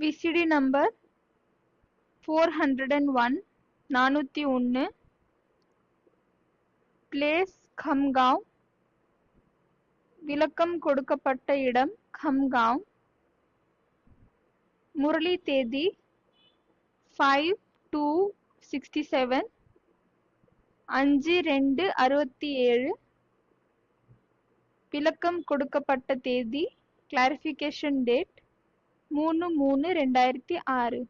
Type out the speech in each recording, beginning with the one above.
VCD number 401 401 place கம்காவ், விளக்கம் கொடுக்கப்பட்ட இடம் கம்காவ், முரளி தேதி 5/2/67 5/2/67, விளக்கம் கொடுக்கப்பட்ட தேதி கிளாரிஃபிகேஷன் டேட் 3/3/2006.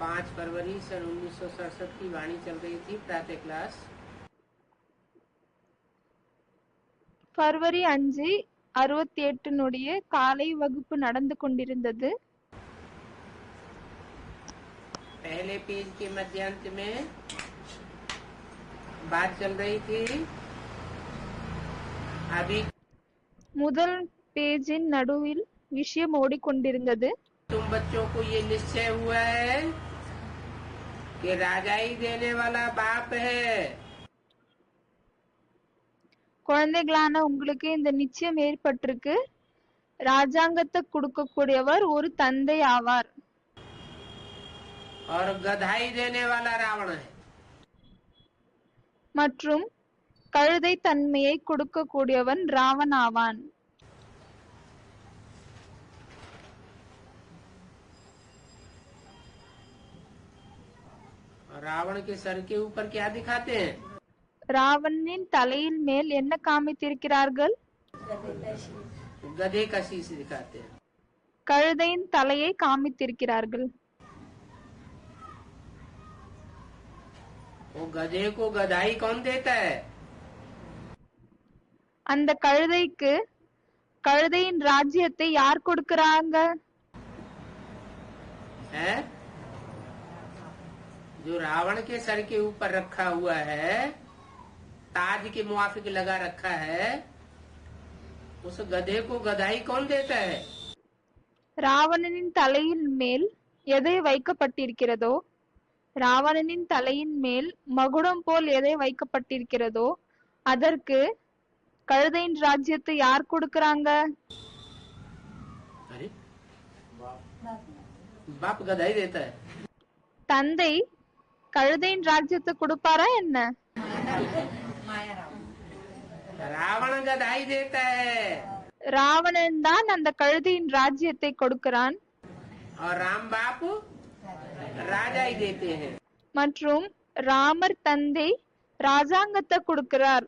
पाँच फरवरी सन 1967 की वाणी चल रही थी प्रातः क्लास। फरवरी 5/68 காலை வகுப்பு நடந்து கொண்டிருந்தது. पहले पेज के मध्यांत में बात चल रही थी अभी முதல் பேஜின் நடுவில் விஷயம் ஓடிக்கொண்டிருந்தது. तुम बच्चों को ये निश्चय हुआ है कि राजा ही देने वाला बाप है। குழந்தைகளான உங்களுக்கு இந்த நிச்சயம் ஏற்பட்டிருக்கு, ராஜாங்கத்தை கொடுக்கக்கூடியவர் ஒரு தந்தை ஆவார். और गधाई देने वाला रावण है। மற்றும் கழுதை தன்மையை கொடுக்கக்கூடியவன் ராவன் ஆவான். रावण के सर के ऊपर क्या दिखाते हैं? ராவணின் தலையில் மேல் என்ன காமித்திருக்கிறார்கள்? गधे का शीश दिखाते हैं। கழுதையின் தலையை காமித்திருக்கிறார்கள். वो गधे को गधाई कौन देता है? அந்த கழுதைக்கு கழுதையின் ராஜ்யத்தை யார் கொடுக்கறாங்க? है जो रावण के सर के ऊपर रखा हुआ है, ताज के मुआफिक लगा रखा है, उस गधे को गधाई कौन देता है? ராவணனின் தலையின் மேல் எதை வைக்கப்பட்டிருக்கிறதோ, ராவணனின் தலையின் மேல் மகுடம் போல் எதை வைக்கப்பட்டிருக்கிறதோ அதற்கு கழுதையின் ராஜ்யத்தை யார் கொடுக்கறாங்க? अरे बाप गधाई देता है। தந்தை கழுதையின் ராஜ்யத்தை கொடுப்பாரா என்ன? रावण गधाई देता है ராவணன் தான் அந்த கழுதையின் ராஜ்யத்தை கொடுக்கிறான். और राम बाप राजा ही देते हैं। மற்றும் ராமர் தந்தை ராஜாங்கத்தை கொடுக்கிறார்.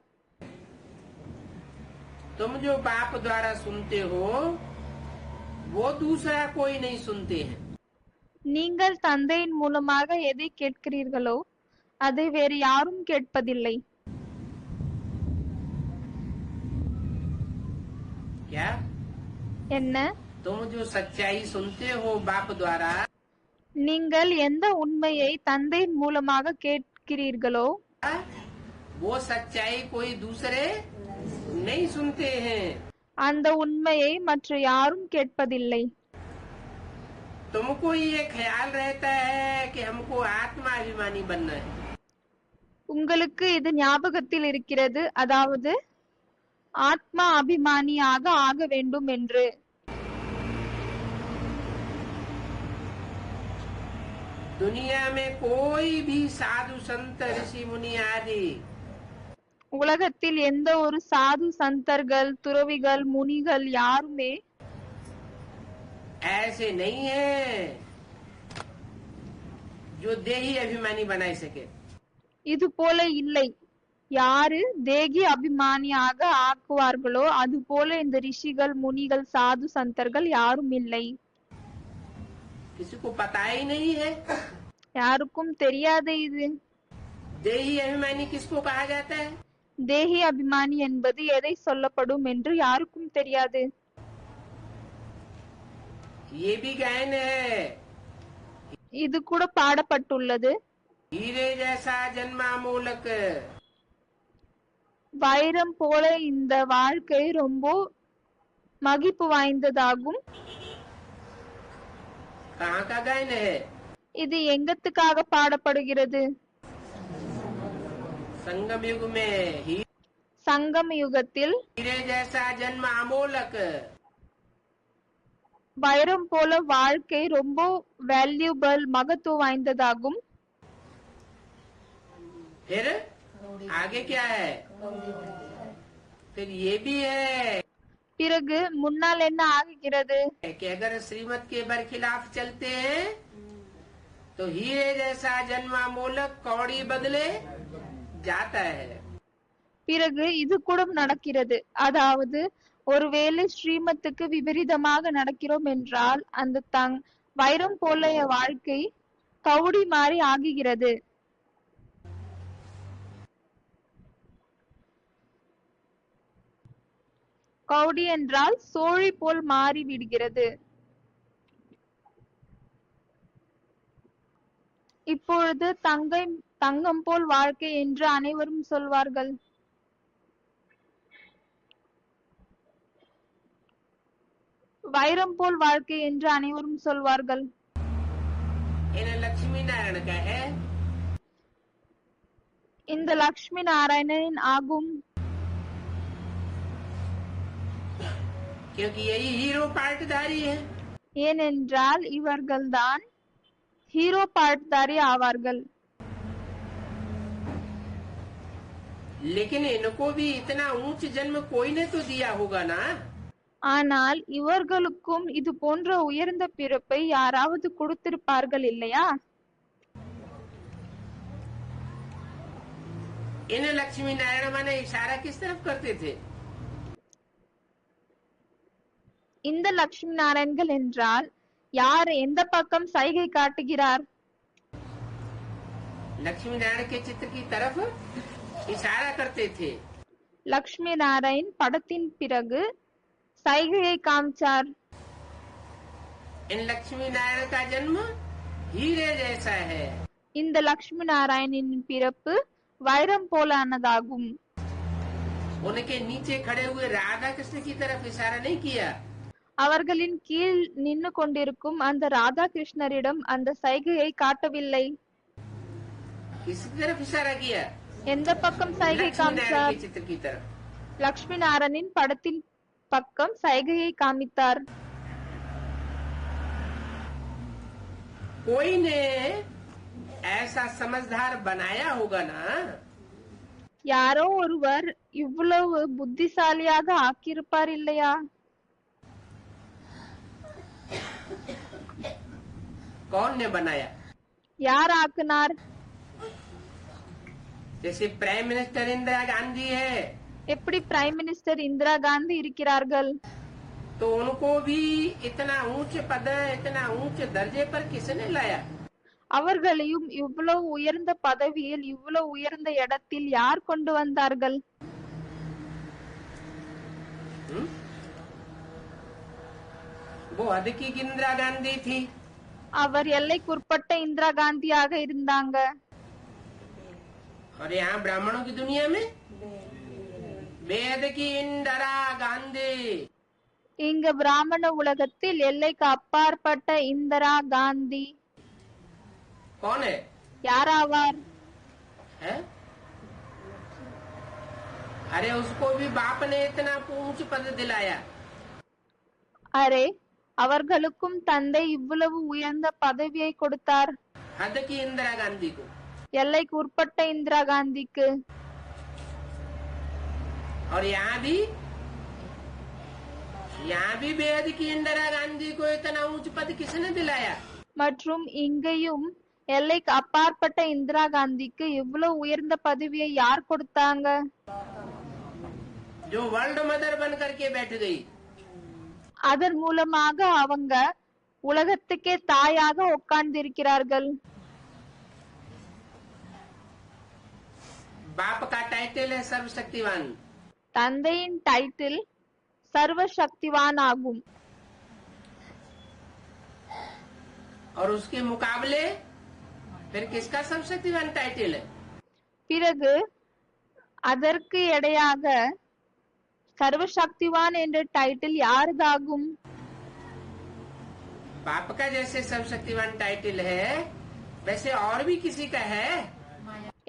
तुम जो बाप द्वारा सुनते हो वो दूसरा कोई नहीं सुनते हैं। நீங்கள் தந்தையின் மூலமாக எதை கேட்கிறீர்களோ அதை வேறு யாரும் கேட்பதில்லை. क्या? என்ன? तुम जो सच्चाई सुनते हो बाप द्वारा, நீங்கள் எந்த உண்மையை தந்தையின் மூலமாக கேட்கிறீர்களோ वो सच्चाई कोई दूसरे नहीं सुनते हैं। அந்த உண்மையை மற்ற யாரும் கேட்பதில்லை. तुमको ये ख्याल रहता है कि हमको आत्माभिमानी बनना है। உங்களுக்கு இது ஞாபகத்தில் இருக்கிறது, அதாவது ஆத்மா அபிமானியாக ஆக வேண்டும் என்று. दुनिया में कोई भी साधु संत ऋषि मुनि आदि உலகத்தில் எந்த ஒரு சாது சந்தர்கள் துறவிகள் முனிகள் யாருமே ऐसे नहीं है जो देही अभिमानी बनाई सके। இது போல இல்லை. யாரு தேகி அபிமானியாக ஆக்குவார்களோ அது போல இந்த ரிஷிகள் முனிகள் சாது சந்தர்கள் யாரும் இல்லை. किसी को पता ही नहीं है। யாருக்கும் தெரியாத இது. देही अभिमानी किसको कहा जाता है? தேகி அபிமானி என்பது எதை சொல்லப்படும் என்று யாருக்கும் தெரியாது. ये भी गायन है। இது கூட பாடப்பட்டுள்ளது. हीरे जैसा जन्मामूलक, வைரம் போல இந்த வாழ்க்கை ரொம்ப மகிப்பு வாய்ந்ததாகும். कहाँ का गायन है? இது எங்கத்துக்காக பாடப்படுகிறது? संगम युग में சங்கம் யுகத்தில் हीरे जैसा जन्म अमोलक, வைரம் போல வாழ்க்கை ரொம்ப வேல்யூபிள் மகத்துவம் வாய்ந்ததாகும். फिर आगे क्या है? फिर ये भी है பிறகு முன்னால் என்ன ஆகிறது? कि अगर श्रीमत के बरखिलाफ चलते हैं तो हीरे जैसा जन्म अमोलक कौड़ी बदले जाता है. பிறகு இது கூட நடக்கிறது. அதாவது ஒருவேளை ஸ்ரீமத்துக்கு விபரீதமாக நடக்கிறோம் என்றால் அந்த வைரம் போல வாழ்க்கை கவுடி மாறி ஆகுகிறது. கவுடி என்றால் சோழி போல் மாறி விடுகிறது. இப்பொழுது தங்கம் போல் வாழ்க்கை என்று அனைவரும் சொல்வார்கள். வைரம் போல் வாழ்க்கை என்று அனைவரும் சொல்வார்கள். लक्ष्मी नारायण का है, இந்த லக்ஷ்மி நாராயணனின் ஆகும். क्योंकि यही हीरो पार्टधारी है. ஏனென்றால் இவர்கள்தான் ஹீரோ பாட்தாரி ஆவார்கள். लेकिन इनको भी इतना ऊंच जन्म कोई ने तो दिया होगा ना. ஆனால் இவர்களுக்கும் இது போன்ற உயர்ந்த பிறப்பை யாராவது கொடுத்திருப்பார்கள் இல்லையா? इन लक्ष्मी नारायण माने इशारा किस तरफ करते थे? இந்த லக்ஷ்மி நாராயண்கள் என்றால் யார் எந்த பக்கம் சைகை காட்டுகிறார்? लक्ष्मी नारायण के चित्र की तरफ इशारा करते थे. லக்ஷ்மி நாராயண் படத்தின் பிறகு சைகையை காமிச்சார். इन लक्ष्मी नारायण का जन्म हीरे जैसा है. இந்த லக்ஷ்மி நாராயணின் பிறப்பு வைரம் போலானதாகும். उनके नीचे खड़े हुए राधा कृष्ण की तरफ इशारा नहीं किया. அவர்களின் கீழ் நின்று கொண்டிருக்கும் அந்த ராதா கிருஷ்ணரிடம் அந்த சைகையை காட்டவில்லை. किसकी तरफ इशारा किया? எந்த பக்கம் சைகை लक्ष्मी नारायण காமித்தார்? के चित्र की तरफ. லக்ஷ்மி நாராயணின் படத்தின் பக்கம் சைகையை காமித்தார். कोई ने ऐसा समझदार बनाया होगा ना. யாரோ ஒருவர் இவ்வளவு புத்திசாலியாக ஆக்கியிருப்பார் இல்லையா? कौन ने बनाया? யார் ஆக்குனார்? जैसे प्राइम मिनिस्टर इंदिरा गांधी है எப்படி பிரைம் மினிஸ்டர் இந்திரா காந்தி இருக்கிறார்கள், तो उनको भी इतना ऊंच पद, इतना ऊंच दर्जे पर किसने लाया? அவர்களையும் இவ்வளவு உயர்ந்த பதவியில் இவ்வளவு உயர்ந்த இடத்தில் யார் கொண்டு வந்தார்கள்? वो हद की इंदिरा गांधी थी. அவர் எல்லைக்குட்பட்ட இந்திரா காந்தியாக இருந்தாங்க. और यहाँ ब्राह्मणों की दुनिया में वेद की इंदिरा गांधी. இங்க பிராமண உலகத்தில் எல்லைக்கு அப்பாற்பட்ட இந்திரா காந்தி कौन है? யாராவார்? है? अरे उसको भी बाप ने इतना ऊंच पद दिलाया. அரே, அவர்களுக்கும் தந்தை இவ்வளவு உயர்ந்த பதவியை கொடுத்தார். हद की इंदिरा गांधी को. எல்லைக்கு உட்பட்ட இந்திரா காந்திக்கு. और यहाँ भी वेद की इंदिरा गांधी को इतना ऊंच पद किसने दिलाया? மற்றும் இங்கேயும் எல்லைக்கு அப்பாற்பட்ட இந்திரா காந்திக்கு இவ்வளவு உயர்ந்த பதவியை யார் கொடுத்தாங்க? जो वर्ल्ड मदर बन करके बैठ गई. அதன் மூலமாக அவங்க உலகத்துக்கே தாயாக உட்கார்ந்திருக்கிறார்கள். बाप का टाइटल है सर्वशक्तिवान. தந்தையின் டைட்டில் சர்வ சக்திவான் ஆகும். और उसके मुकाबले फिर किसका सर्वशक्तिवान टाइटल है? பிறகு அதற்கு எடையாக சர்வ சக்திவான் என்ற டைட்டில் யாருதாகும்? बाप का जैसे सर्वशक्तिमान टाइटल है वैसे और भी किसी का है।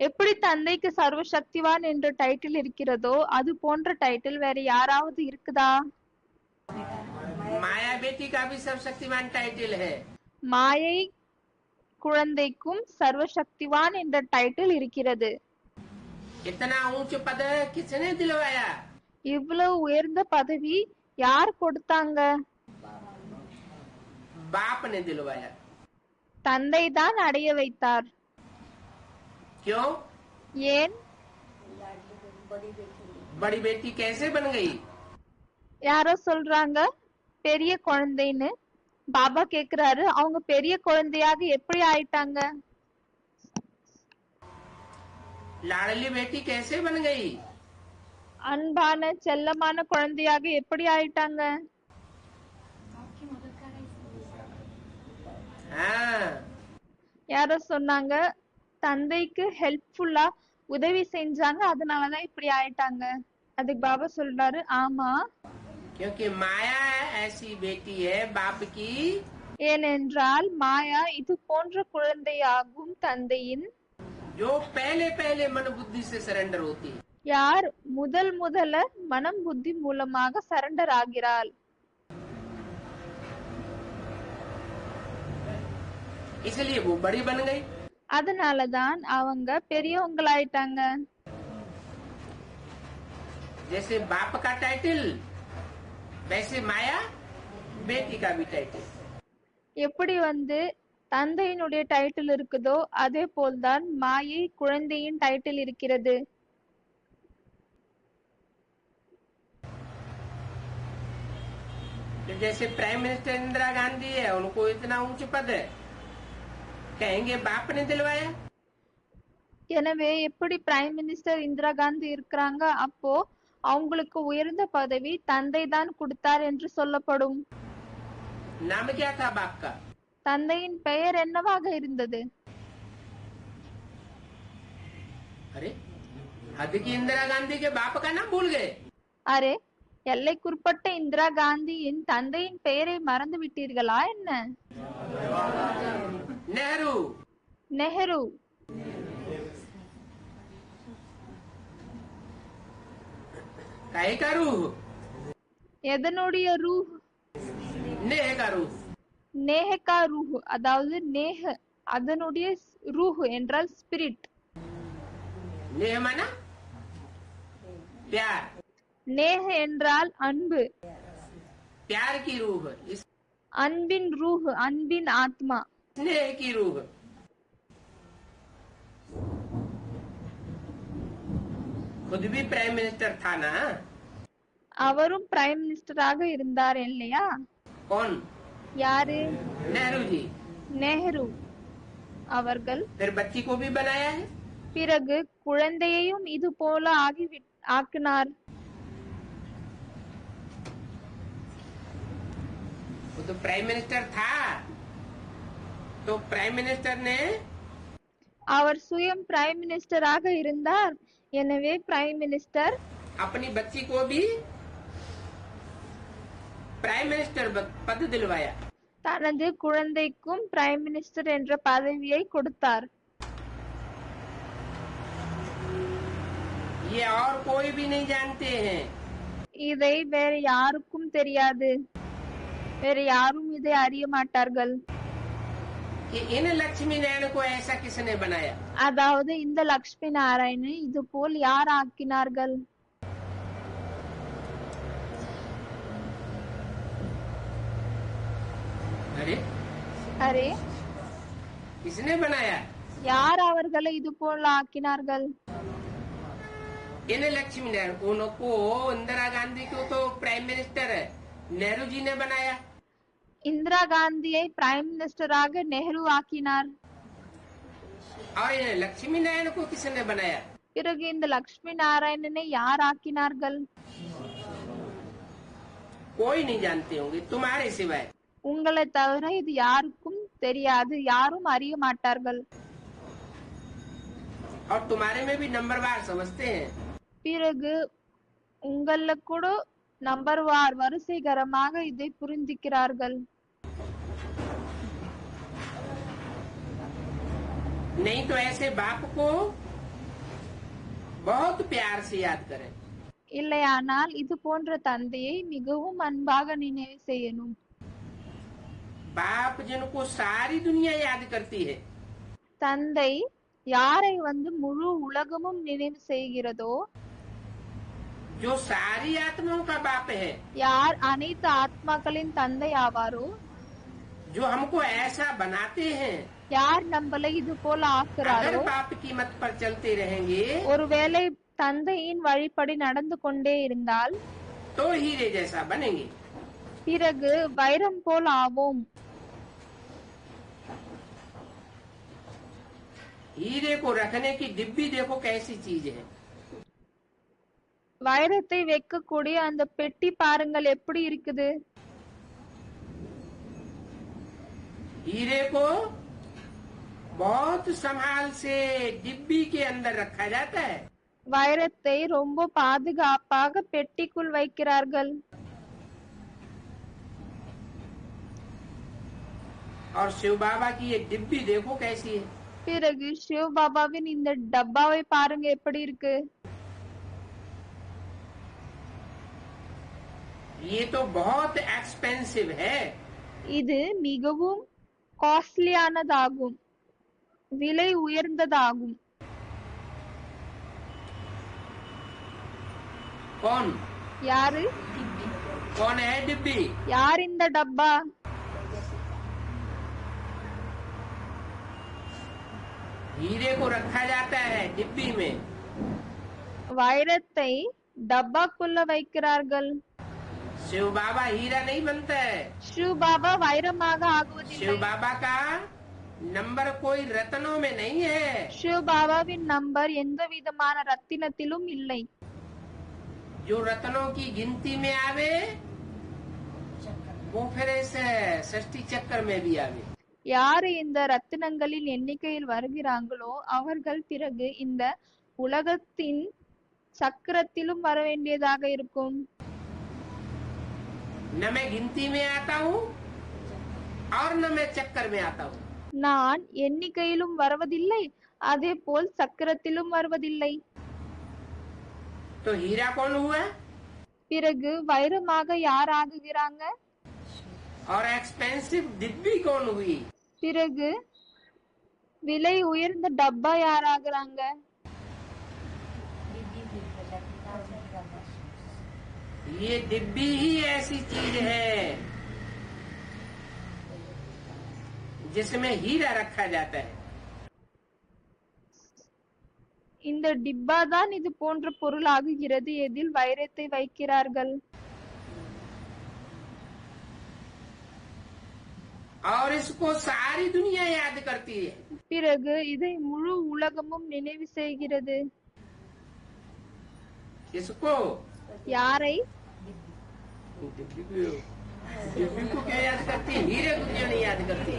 எப்படி தந்தைக்கு சர்வசக்திவான் என்ற டைட்டில் இருக்கிறதோ அது போன்ற டைட்டில் வேற யாராவது இருக்குதா? माया बेटी का भी सर्वशक्तिमान टाइटल है। மாயை குழந்தைக்கும் சர்வசக்திவான் என்ற டைட்டில் இருக்கிறது. इतना ऊंच पद किसने दिलवाया? இவ்வளவு உயர்ந்த பதவி யார் கொடுத்தாங்க? बाप ने दिलवाया। தந்தை தான் அடைய வைத்தார். क्यों? ஏன்? बड़ी बेटी कैसे बन गई? யாரோ சொல்றாங்க பெரிய குழந்தைன்னு. பாபா கேக்குறாரு அவங்க பெரிய குழந்தையாக எப்படி ஆயிட்டாங்க? लाडली बेटी कैसे बन गई? அன்பான செல்லமான குழந்தையாக எப்படி ஆயிட்டாங்க? हाँ, யாரோ சொன்னாங்க தந்தைக்கு ஹெல்ப்ஃபுல்லா உதவி செஞ்சாங்க அதனாலதான் இப்படி ஆயிட்டாங்க. அதுக்கு பாபா சொல்றாரு ஆமா, क्योंकि माया ऐसी बेटी है बाप की ஏனென்றால் மாயா இது போன்ற குழந்தையாகும் தந்தையின், जो पहले पहले मन बुद्धि से सरेंडर होती है। யார் முதல்ல மனம் புத்தி மூலமாக சரண்டர் ஆகிறாள். इसलिए वो बड़ी बन गई। அதனாலதான் அவங்க பெரியவங்களாயிட்டாங்க. जैसे बाप का टाइटल वैसे माया बेटी का भी टाइटल। எப்படி தந்தையினுடைய டைட்டில் இருக்குதோ அதே போல்தான் மாயை குழந்தையின் டைட்டில் இருக்கிறது. तो जैसे प्राइम मिनिस्टर इंदिरा गांधी है उनको इतना ऊंच पद है, कहेंगे बाप ने दिलवाया। எனவே எப்படி பிரைம் மினிஸ்டர் இந்திரா காந்தி இருக்கிறாங்க அப்போ அவங்களுக்கு உயர்ந்த பதவி தந்தை தான் கொடுத்தார் என்று சொல்லப்படும். नाम क्या था बाप का? தந்தையின் பெயர் என்னவாக இருந்தது? अरे हद की इंदिरा गांधी के बाप का नाम भूल गए। அரே, எல்லைக்குட்பட்ட இந்திரா காந்தியின் தந்தையின் பெயரை மறந்து விட்டீர்களா என்ன? नेहरू। நெஹ்ரு. काहे का रूह? எதனுடைய ரூஹ்? नेह का रूह। நேஹகா ரூஹ், அதாவது நேஹ அதனுடைய ரூஹ் என்றால் ஸ்பிரிட். नेह माना प्यार, நேஹ என்றால் அன்பு, प्यार की रूह, इस அன்பின் ரூஹ், அன்பின் ஆத்மா. स्नेह की रूह। खुद भी प्राइम मिनिस्टर था ना? அவரும் பிரைம் மினிஸ்டராக இருந்தார் இல்லையா? कौन? யாரு? नेहरू जी। நெஹ்ரு அவர்கள். फिर बच्ची को भी बनाया है। பிறகு குழந்தையையும் இது போல ஆக்கினார். वो तो प्राइम मिनिस्टर था, तो प्राइम मिनिस्टर ने அவர் சுயம் பிரைம் மினிஸ்டராக இருந்தார். எனவே பிரைம் மினிஸ்டர் अपनी बच्ची को भी प्राइम मिनिस्टर पद दिलवाया। தனது குழந்தைக்கும் பிரைம் மினிஸ்டர் என்ற பதவியை கொடுத்தார். ये और कोई भी नहीं जानते हैं। இதை வேற யாருக்கும் தெரியாது. வேற யாரும் இதை அறிய மாட்டார்கள். कि इन लक्ष्मी नारायण को ऐसा किसने बनाया? அதாவது இந்த லக்ஷ்மி நாராயணனை இது போல் யார் ஆக்கினார்கள்? अरे அரே, किसने बनाया? யார் அவர்களை இது போல ஆக்கினார்கள்? इन लक्ष्मी नारायण उनको इंदिरा गांधी को तो प्राइम मिनिस्टर नेहरू जी ने बनाया। இந்திரா காந்தியை பிரைம் மினிஸ்டராக நெஹ்ரு ஆக்கினார். और इन लक्ष्मी नारायण को किसने बनाया? பிறகு இந்த லக்ஷ்மி நாராயணனை யார் ஆக்கினார்கள்? कोई नहीं जानते होंगे तुम्हारे सिवाय। உங்களை தவிர இது யாருக்கும் தெரியாது, யாரும் அறிய மாட்டார்கள். और तुम्हारे में भी नंबरवार समझते हैं। பிறகு உங்கள கூட நம்பர்வார் வரிசைகரமாக இதை புரிஞ்சுக்கிறார்கள். नहीं तो ऐसे बाप को बहुत प्यार से याद करें। இல்லையானால் இது போன்ற தந்தையை மிகவும் அன்பாக நினைவு செய்யணும். बाप जिनको सारी दुनिया याद करती है, தந்தை யாரை முழு உலகமும் நினைவு செய்கிறதோ, जो सारी आत्माओं का बाप है, யார் அனைத்து ஆத்மாக்களின் தந்தை ஆவாரோ, जो हमको ऐसा बनाते हैं, யார் நம்மளை இது போல अगर ஆக்குறாரோ, बाप की मत पर चलते रहेंगे ஒருவேளை தந்தையின் வழிப்படி நடந்து கொண்டே இருந்தால் तो हीरे जैसा बनेंगे। பிறகு வைரம் போல் ஆவோம். हीरे को रखने की डिब्बी देखो कैसी चीज है। வைரத்தை வைக்கக்கூடிய அந்த பெட்டி பாருங்கள் எப்படி இருக்குது. हीरे को बहुत संभाल से डिब्बी के अंदर रखा जाता है, வைரத்தை ரொம்ப பாதுகாப்பாக பெட்டிக்குள் வைக்கிறார்கள். और शिव बाबा की ये डिब्बी देखो कैसी है। பிறகு சிவ பாபாவின் இந்த டப்பாவை பாருங்க எப்படி இருக்கு. ये तो बहुत एक्सपेंसिव है, இது மிகவும் காஸ்ட்லியானதாகும், விலை உயர்ந்ததாகும். कौन யாரு कौन है डिब्बी? யார் இந்த டப்பா? हीरे को रखा जाता है डिब्बी में, வைரத்தை டப்பாக்குள்ள வைக்கிறார்கள். शिव बाबा हीरा नहीं बनता है। சிவ பாபா வைரமாக ஆகுவதில்லை. शिव बाबा का नंबर कोई रत्नों में नहीं है, சிவ பாபாவின் நம்பர் எந்த விதமான ரத்தினத்திலும் இல்லை. जो रत्नों की गिनती में आवे वो फिर इस षष्ठी चक्कर में भी आवे। யாரு இந்த ரத்தினங்களின் எண்ணிக்கையில் வருகிறாங்களோ அவர்கள் பிறகு இந்த உலகத்தின் சக்கரத்திலும் வர வேண்டியதாக இருக்கும். न मैं गिनती में आता हूँ और न मैं चक्कर में आता हूँ। நான் எண்ணிக்கையிலும் வருவதில்லை, அதே போல் சக்கரத்திலும் வருவதில்லை. तो हीरा कौन हुआ பிறகு வைரமாக யார் ஆகுகிறாங்க? और एक्सपेंसिव डिब्बी कौन हुई? பிறகு விலை உயர்ந்த டப்பா யார் ஆகுறாங்க? ये डिब्बी ही ऐसी चीज है जिसमें हीरा रखा जाता है। இந்த டிப்பா தான் இது போன்ற பொருளாகுகிறது, எதில் வைரத்தை வைக்கிறார்கள். और इसको सारी दुनिया याद करती है। பிறகு இதை முழு உலகமும் நினைவு செய்கிறது. किसको? யாரை? डिब्बी को क्या याद करती है? हीरे को क्यों नहीं याद करती?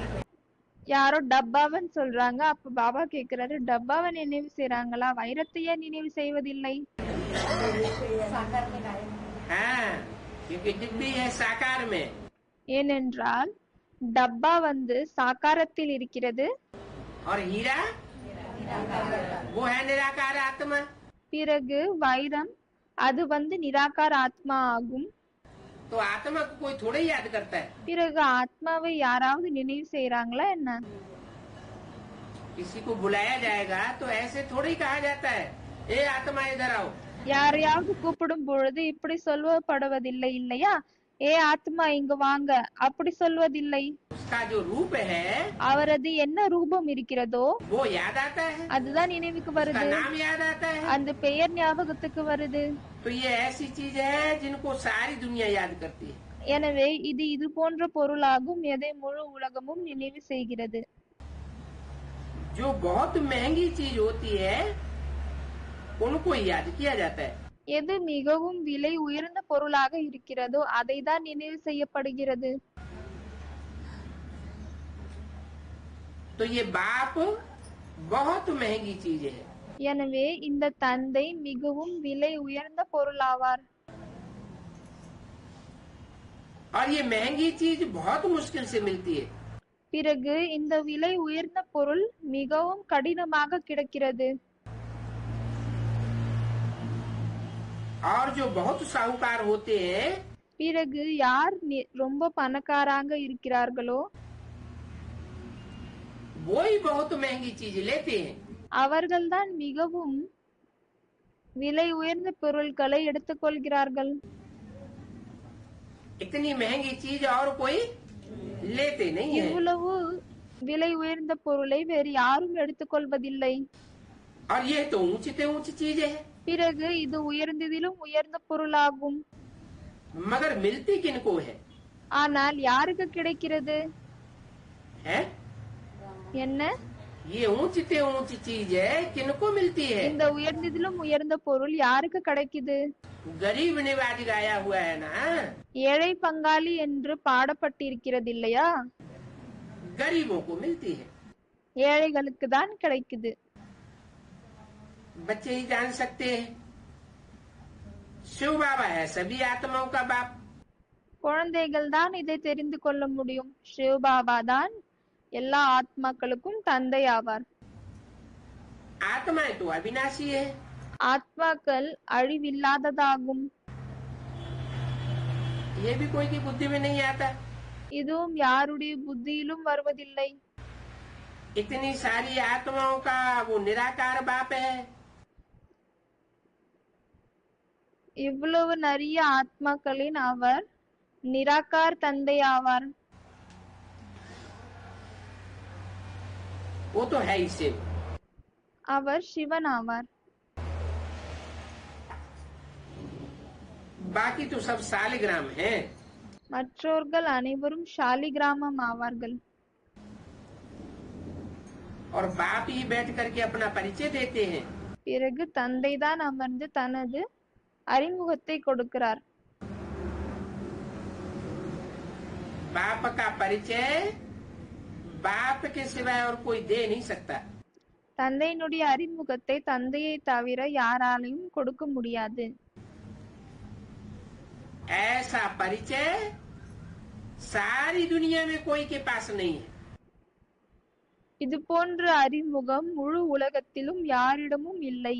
யாரோ டப்பாவன்னு சொல்றாங்க. அப்ப பாபா கேக்குறாரு, டப்பாவை நினைவு செய்றாங்களா, வைரத்தையே நினைவு செய்வதில்லை? हाँ, क्योंकि डिब्बी है साकार में, ஏனென்றால் டப்பா சாக்காரத்தில் இருக்கிறது, और हीरा वो है निराकार आत्मा। பிறகு வைரம் அது நிராகார ஆத்மா ஆகும். तो आत्मा को कोई थोड़ा ही याद करता है। பிறகு ஆத்மாவை யாராவது நினைவு செய்றாங்களா என்ன? किसी को बुलाया जाएगा तो ऐसे थोड़ा ही कहा जाता है, ए आत्मा इधर आओ। யாரையாவது கூப்பிடும் பொழுது இப்படி சொல்லப்படுவதில்லை இல்லையா? ஏ ஆத்மா இங்க வாங்க, அப்படி சொல்வதில்லை. उसका जो रूप है அவரது என்ன ரூபம் இருக்கிறதோ वो याद आता है, அதுதான் நினைவுக்கு उसका வருது, नाम याद आता है। அந்த பெயர் ஞாபகத்துக்கு வருது. तो ये ऐसी चीज है जिनको सारी दुनिया याद करती है। எனவே இது போன்ற பொருளாகும், எதை முழு உலகமும் நினைவு செய்கிறது. जो बहुत महंगी चीज होती है उनको याद किया जाता है। எது மிகவும் விலை உயர்ந்த பொருளாக இருக்கிறதோ அதை தான் நினைவு செய்யப்படுகிறது. तो ये बाप बहुत महंगी चीज है। எனவே இந்த தந்தை மிகவும் விலை உயர்ந்த பொருளாவார். और ये महंगी चीज बहुत मुश्किल से मिलती है। பிறகு இந்த விலை உயர்ந்த பொருள் மிகவும் கடினமாக கிடக்கிறது. और जो बहुत साहूकार होते हैं பிறகு யார் ரொம்ப பணக்காராங்க இருக்கிறார்களோ वो ही बहुत महंगी चीज लेते हैं. அவர்கள்தான் மிகவும் விலை உயர்ந்த பொருட்களை எடுத்துக்கொள்கிறார்கள். इतनी महंगी चीज और कोई लेते नहीं है. இவ்வளவு விலை உயர்ந்த பொருளை வேறு யாரும் எடுத்துக்கொள்வதில்லை. और ये तो ऊंची से ऊंची चीज है. பிறகு இது உயர்ந்ததிலும் உயர்ந்த பொருளாகும். मगर मिलती किनको है? ஆனால் யாருக்கு கிடைக்கிறது? है என்ன? ये ऊंची से ऊंची चीज है किनको मिलती है? இந்த உயர்ந்ததிலும் உயர்ந்த பொருள் யாருக்கு கிடைக்குது? गरीब निवाज गाया हुआ है ना. ஏழை பங்காளி என்று பாடப்பட்டிருக்கிறது இல்லையா? गरीबों को मिलती है. ஏழைகளுக்கு தான் கிடைக்குது. बच्चे ही जान सकते हैं. शिव बाबा है सभी आत्माओं का बाप. குழந்தைகள் தான் இதை தெரிந்து கொள்ள முடியும். சிவபாபா தான் எல்லா ஆத்மாக்களுக்கும் தந்தை ஆவார். आत्माएं तो अविनाशी है. ஆத்மாக்கள் அழிவில்லாததாகும். ये भी कोई की बुद्धि में नहीं आता. இதுவும் யாருடைய புத்தியிலும் வருவதில்லை. इतनी सारी आत्माओं का वो निराकार बाप है. இவ்வளவு நிறைய ஆத்மாக்களின் அவர் நிராகார் தந்தை ஆவார். वो तो है ही शिव. அவர் சிவன் ஆவார். बाकी तो सब शालिग्राम हैं. மற்றவர்கள் அனைவரும் சாலிகிராமம் ஆவார்கள். और बाप ही बैठ करके अपना परिचय देते हैं. பிறகு தந்தை தான் அமர்ந்து தனது அறிமுகத்தை கொடுக்கிறார். बाप का परिचय बाप के सिवाय और कोई दे नहीं सकता. தந்தையினுடைய அறிமுகத்தை தந்தையை தவிர யாராலையும் கொடுக்க முடியாது. ऐसा परिचय सारी दुनिया में कोई के पास नहीं है. இது போன்ற அறிமுகம் முழு உலகத்திலும் யாரிடமும் இல்லை.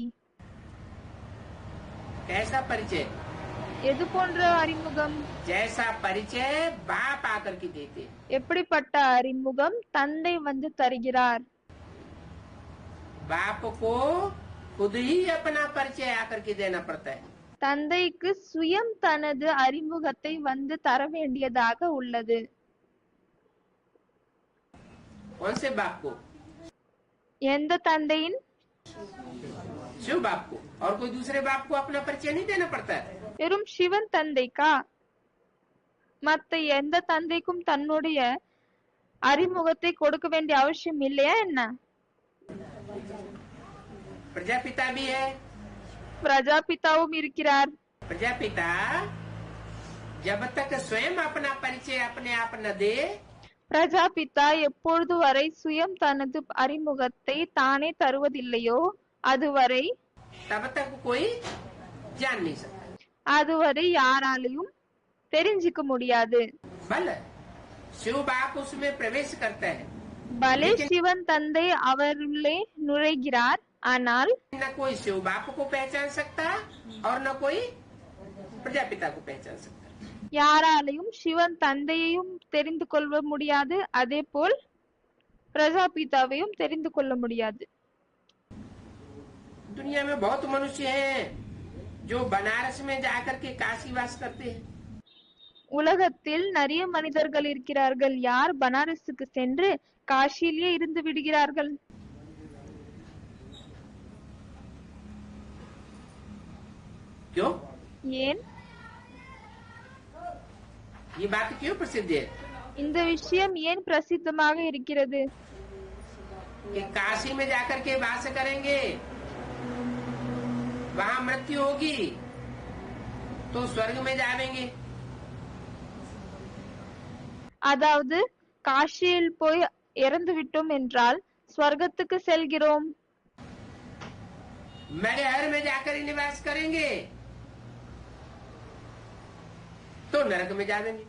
ऐसा परिचय எது போன்ற அறிமுகம்? जैसा परिचय बाप आकर के देते हैं. எப்படிப்பட்ட அறிமுகம் தந்தை வந்து தருகிறார்? बाप को खुद ही अपना परिचय आकर के देना पड़ता है. தந்தைக்கு சுயம் தனது அறிமுகத்தை வந்து தர வேண்டியதாக உள்ளது. कौन से बाप को? எந்த தந்தையின்? शिव बाप को. और कोई दूसरे बाप को अपना परिचय नहीं देना पड़ता है. வெறும் சிவன் தந்தைக்கா? மத்த எந்த தந்தைக்கும் தன்னுடைய அறிமுகத்தை கொடுக்க வேண்டிய அவசியம் இல்லையா என்ன? प्रजापिता भी है. பிரஜாபிதாவும் இருக்கிறார். प्रजापिता जब तक स्वयं अपना परिचय अपने आप न दे பிரஜாபிதா எப்பொழுது வரை சுயம் தனது அறிமுகத்தை தானே தருவதில்லையோ அதுவரை तब तक कोई जान नहीं सकता. அதுவரை யாராலையும் தெரிஞ்சுக்க முடியாது. बल शिव बाप उसमें प्रवेश करता है. பலே சிவன் தந்தை அவருள்ளே நுழைகிறார். ஆனால் न कोई शिव बाप को पहचान सकता और न कोई प्रजापिता को पहचान सकता. யாராலையும் சிவன் தந்தையையும் தெரிந்து கொள்ள முடியாது. அதே போல் பிரஜாபிதாவையும் தெரிந்து கொள்ள முடியாது. दुनिया में बहुत मनुष्य हैं जो बनारस में जाकर के काशी वास करते हैं. உலகத்தில் நிறைய மனிதர்கள் இருக்கிறார்கள் யார் பனாரஸுக்கு சென்று காஷியிலேயே இருந்து விடுகிறார்கள். क्यों? ஏன்? ये बात क्यों प्रसिद्ध है? இந்த விஷயம் ஏன் பிரசித்தமாக இருக்கிறது? कि काशी में जाकर के वास करेंगे, वहाँ मृत्यु होगी तो स्वर्ग में जाएंगे. அதாவது காஷியில் போய் இறந்து விட்டோம் என்றால் ஸ்வர்க்கத்துக்கு செல்கிறோம். मैहर में जाकर ही निवास करेंगे तो नरक में जाएंगे.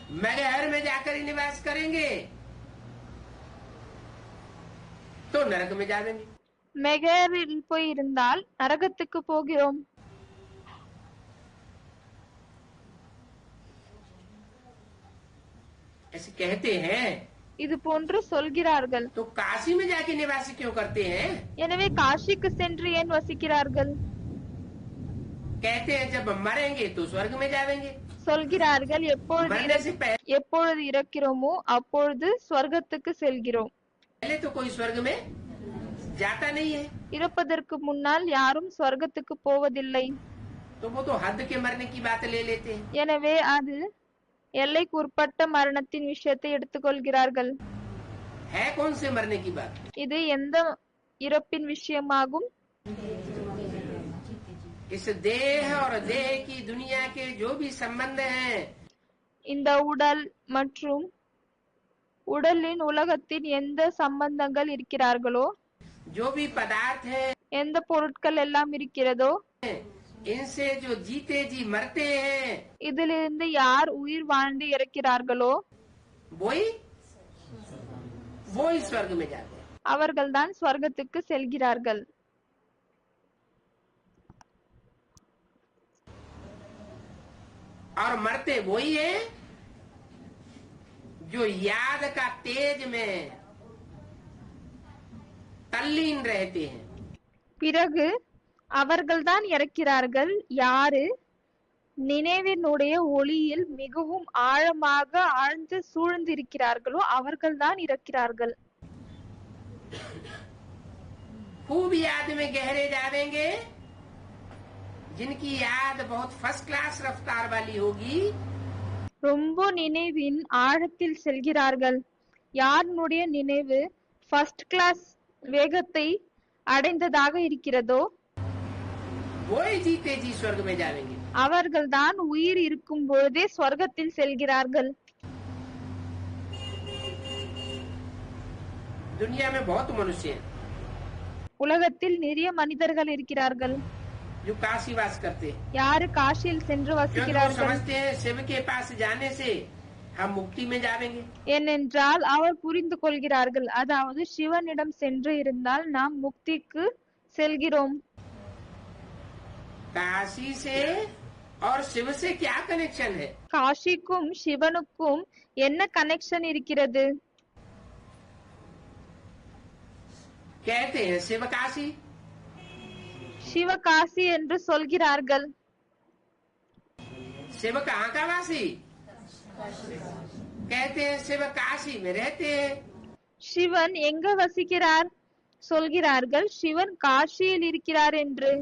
मगहर में जाकर ही निवास करेंगे तो नरक में जाएंगे। மெகரில் போய் இருந்தால் நரகத்துக்கு போகிறோம். ऐसे कहते हैं இது போன்று சொல்கிறார்கள். तो काशी में जाके निवास क्यों करते हैं? எனவே காசிக்கு சென்று ஏன் வசிக்கிறார்கள்? कहते हैं जब हम मरेंगे तो स्वर्ग में जाएंगे। சொல்கிறார்கள் मरने से எப்பொழுது இறக்கிறோமோ அப்பொழுது ஸ்வர்க்கத்துக்கு செல்கிறோம். पहले तो कोई स्वर्ग में जाता नहीं है। இறப்பதற்கு முன்னால் யாரும் ஸ்வர்க்கத்துக்கு போவதில்லை. तो वो तो हद के मरने की बात ले लेते हैं। எனவே அது எல்லைக்குட்பட்ட மரணத்தின் விஷயத்தை எடுத்துக்கொள்கிறார்கள். है कौन से मरने की बात? இது எந்த இறப்பின் விஷயமாகும்? इस देह और देह की दुनिया के जो भी संबंध हैं, இந்த உடல் மற்றும் உடலின் உலகத்தின் எந்த சம்பந்தங்கள் இருக்கிறார்களோ, जो भी पदार्थ है, எந்த பொருட்கள் எல்லாம் இருக்கிறதோ, इनसे जो जीते जी मरते हैं, இதிலிருந்து யார் உயிர் வாழ்ந்து இறக்கிறார்களோ वो ही स्वर्ग में जाते हैं। அவர்கள்தான் ஸ்வர்க்கத்துக்கு செல்கிறார்கள். और मरते वही है जो याद का तेज में तल्लीन रहते हैं। பிறகு அவர்கள்தான் இறக்கிறார்கள் யாரு நினைவினுடைய ஒளியில் மிகவும் ஆழமாக ஆழ்ந்து சூழ்ந்திருக்கிறார்களோ அவர்கள்தான் இறக்கிறார்கள். खूब याद में गहरे जावेंगे, जिनकी याद बहुत फर्स्ट क्लास रफ्तार वाली होगी। ரொம்ப நினைவின் ஆழத்தில் செல்கிறார்கள் யாருடைய நினைவு ஃபர்ஸ்ட் கிளாஸ் வேகத்தை அடைந்ததாக இருக்கிறதோ वो ही जीते जी स्वर्ग में जाएंगे। அவர்கள்தான் உயிர் இருக்கும் பொழுதே ஸ்வர்க்கத்தில் செல்கிறார்கள். दुनिया में बहुत मनुष्य हैं உலகத்தில் நிறைய மனிதர்கள் இருக்கிறார்கள் जो काशी वास करते हैं, யாரு காசியில் சென்று क्योंकि वो வசிக்கிறார்கள் समझते हैं शिव के पास जाने से हम मुक्ति में जाएंगे। ஏனென்றால் அவர் புரிந்து கொள்கிறார்கள் அதாவது சிவனிடம் சென்று இருந்தால் நாம் முக்திக்கு செல்கிறோம். काशी से और शिव से क्या कनेक्शन है? காசிக்கும் சிவனுக்கும் என்ன கனெக்ஷன் இருக்கிறது? कहते हैं शिव काशी, சிவகாசி என்று சொல்கிறார்கள். शिव कहाँ का वासी? कहते हैं शिव काशी में रहते हैं। சிவன் எங்க வசிக்கிறார்? சொல்கிறார்கள் சிவன் காசியில் இருக்கிறார் என்று.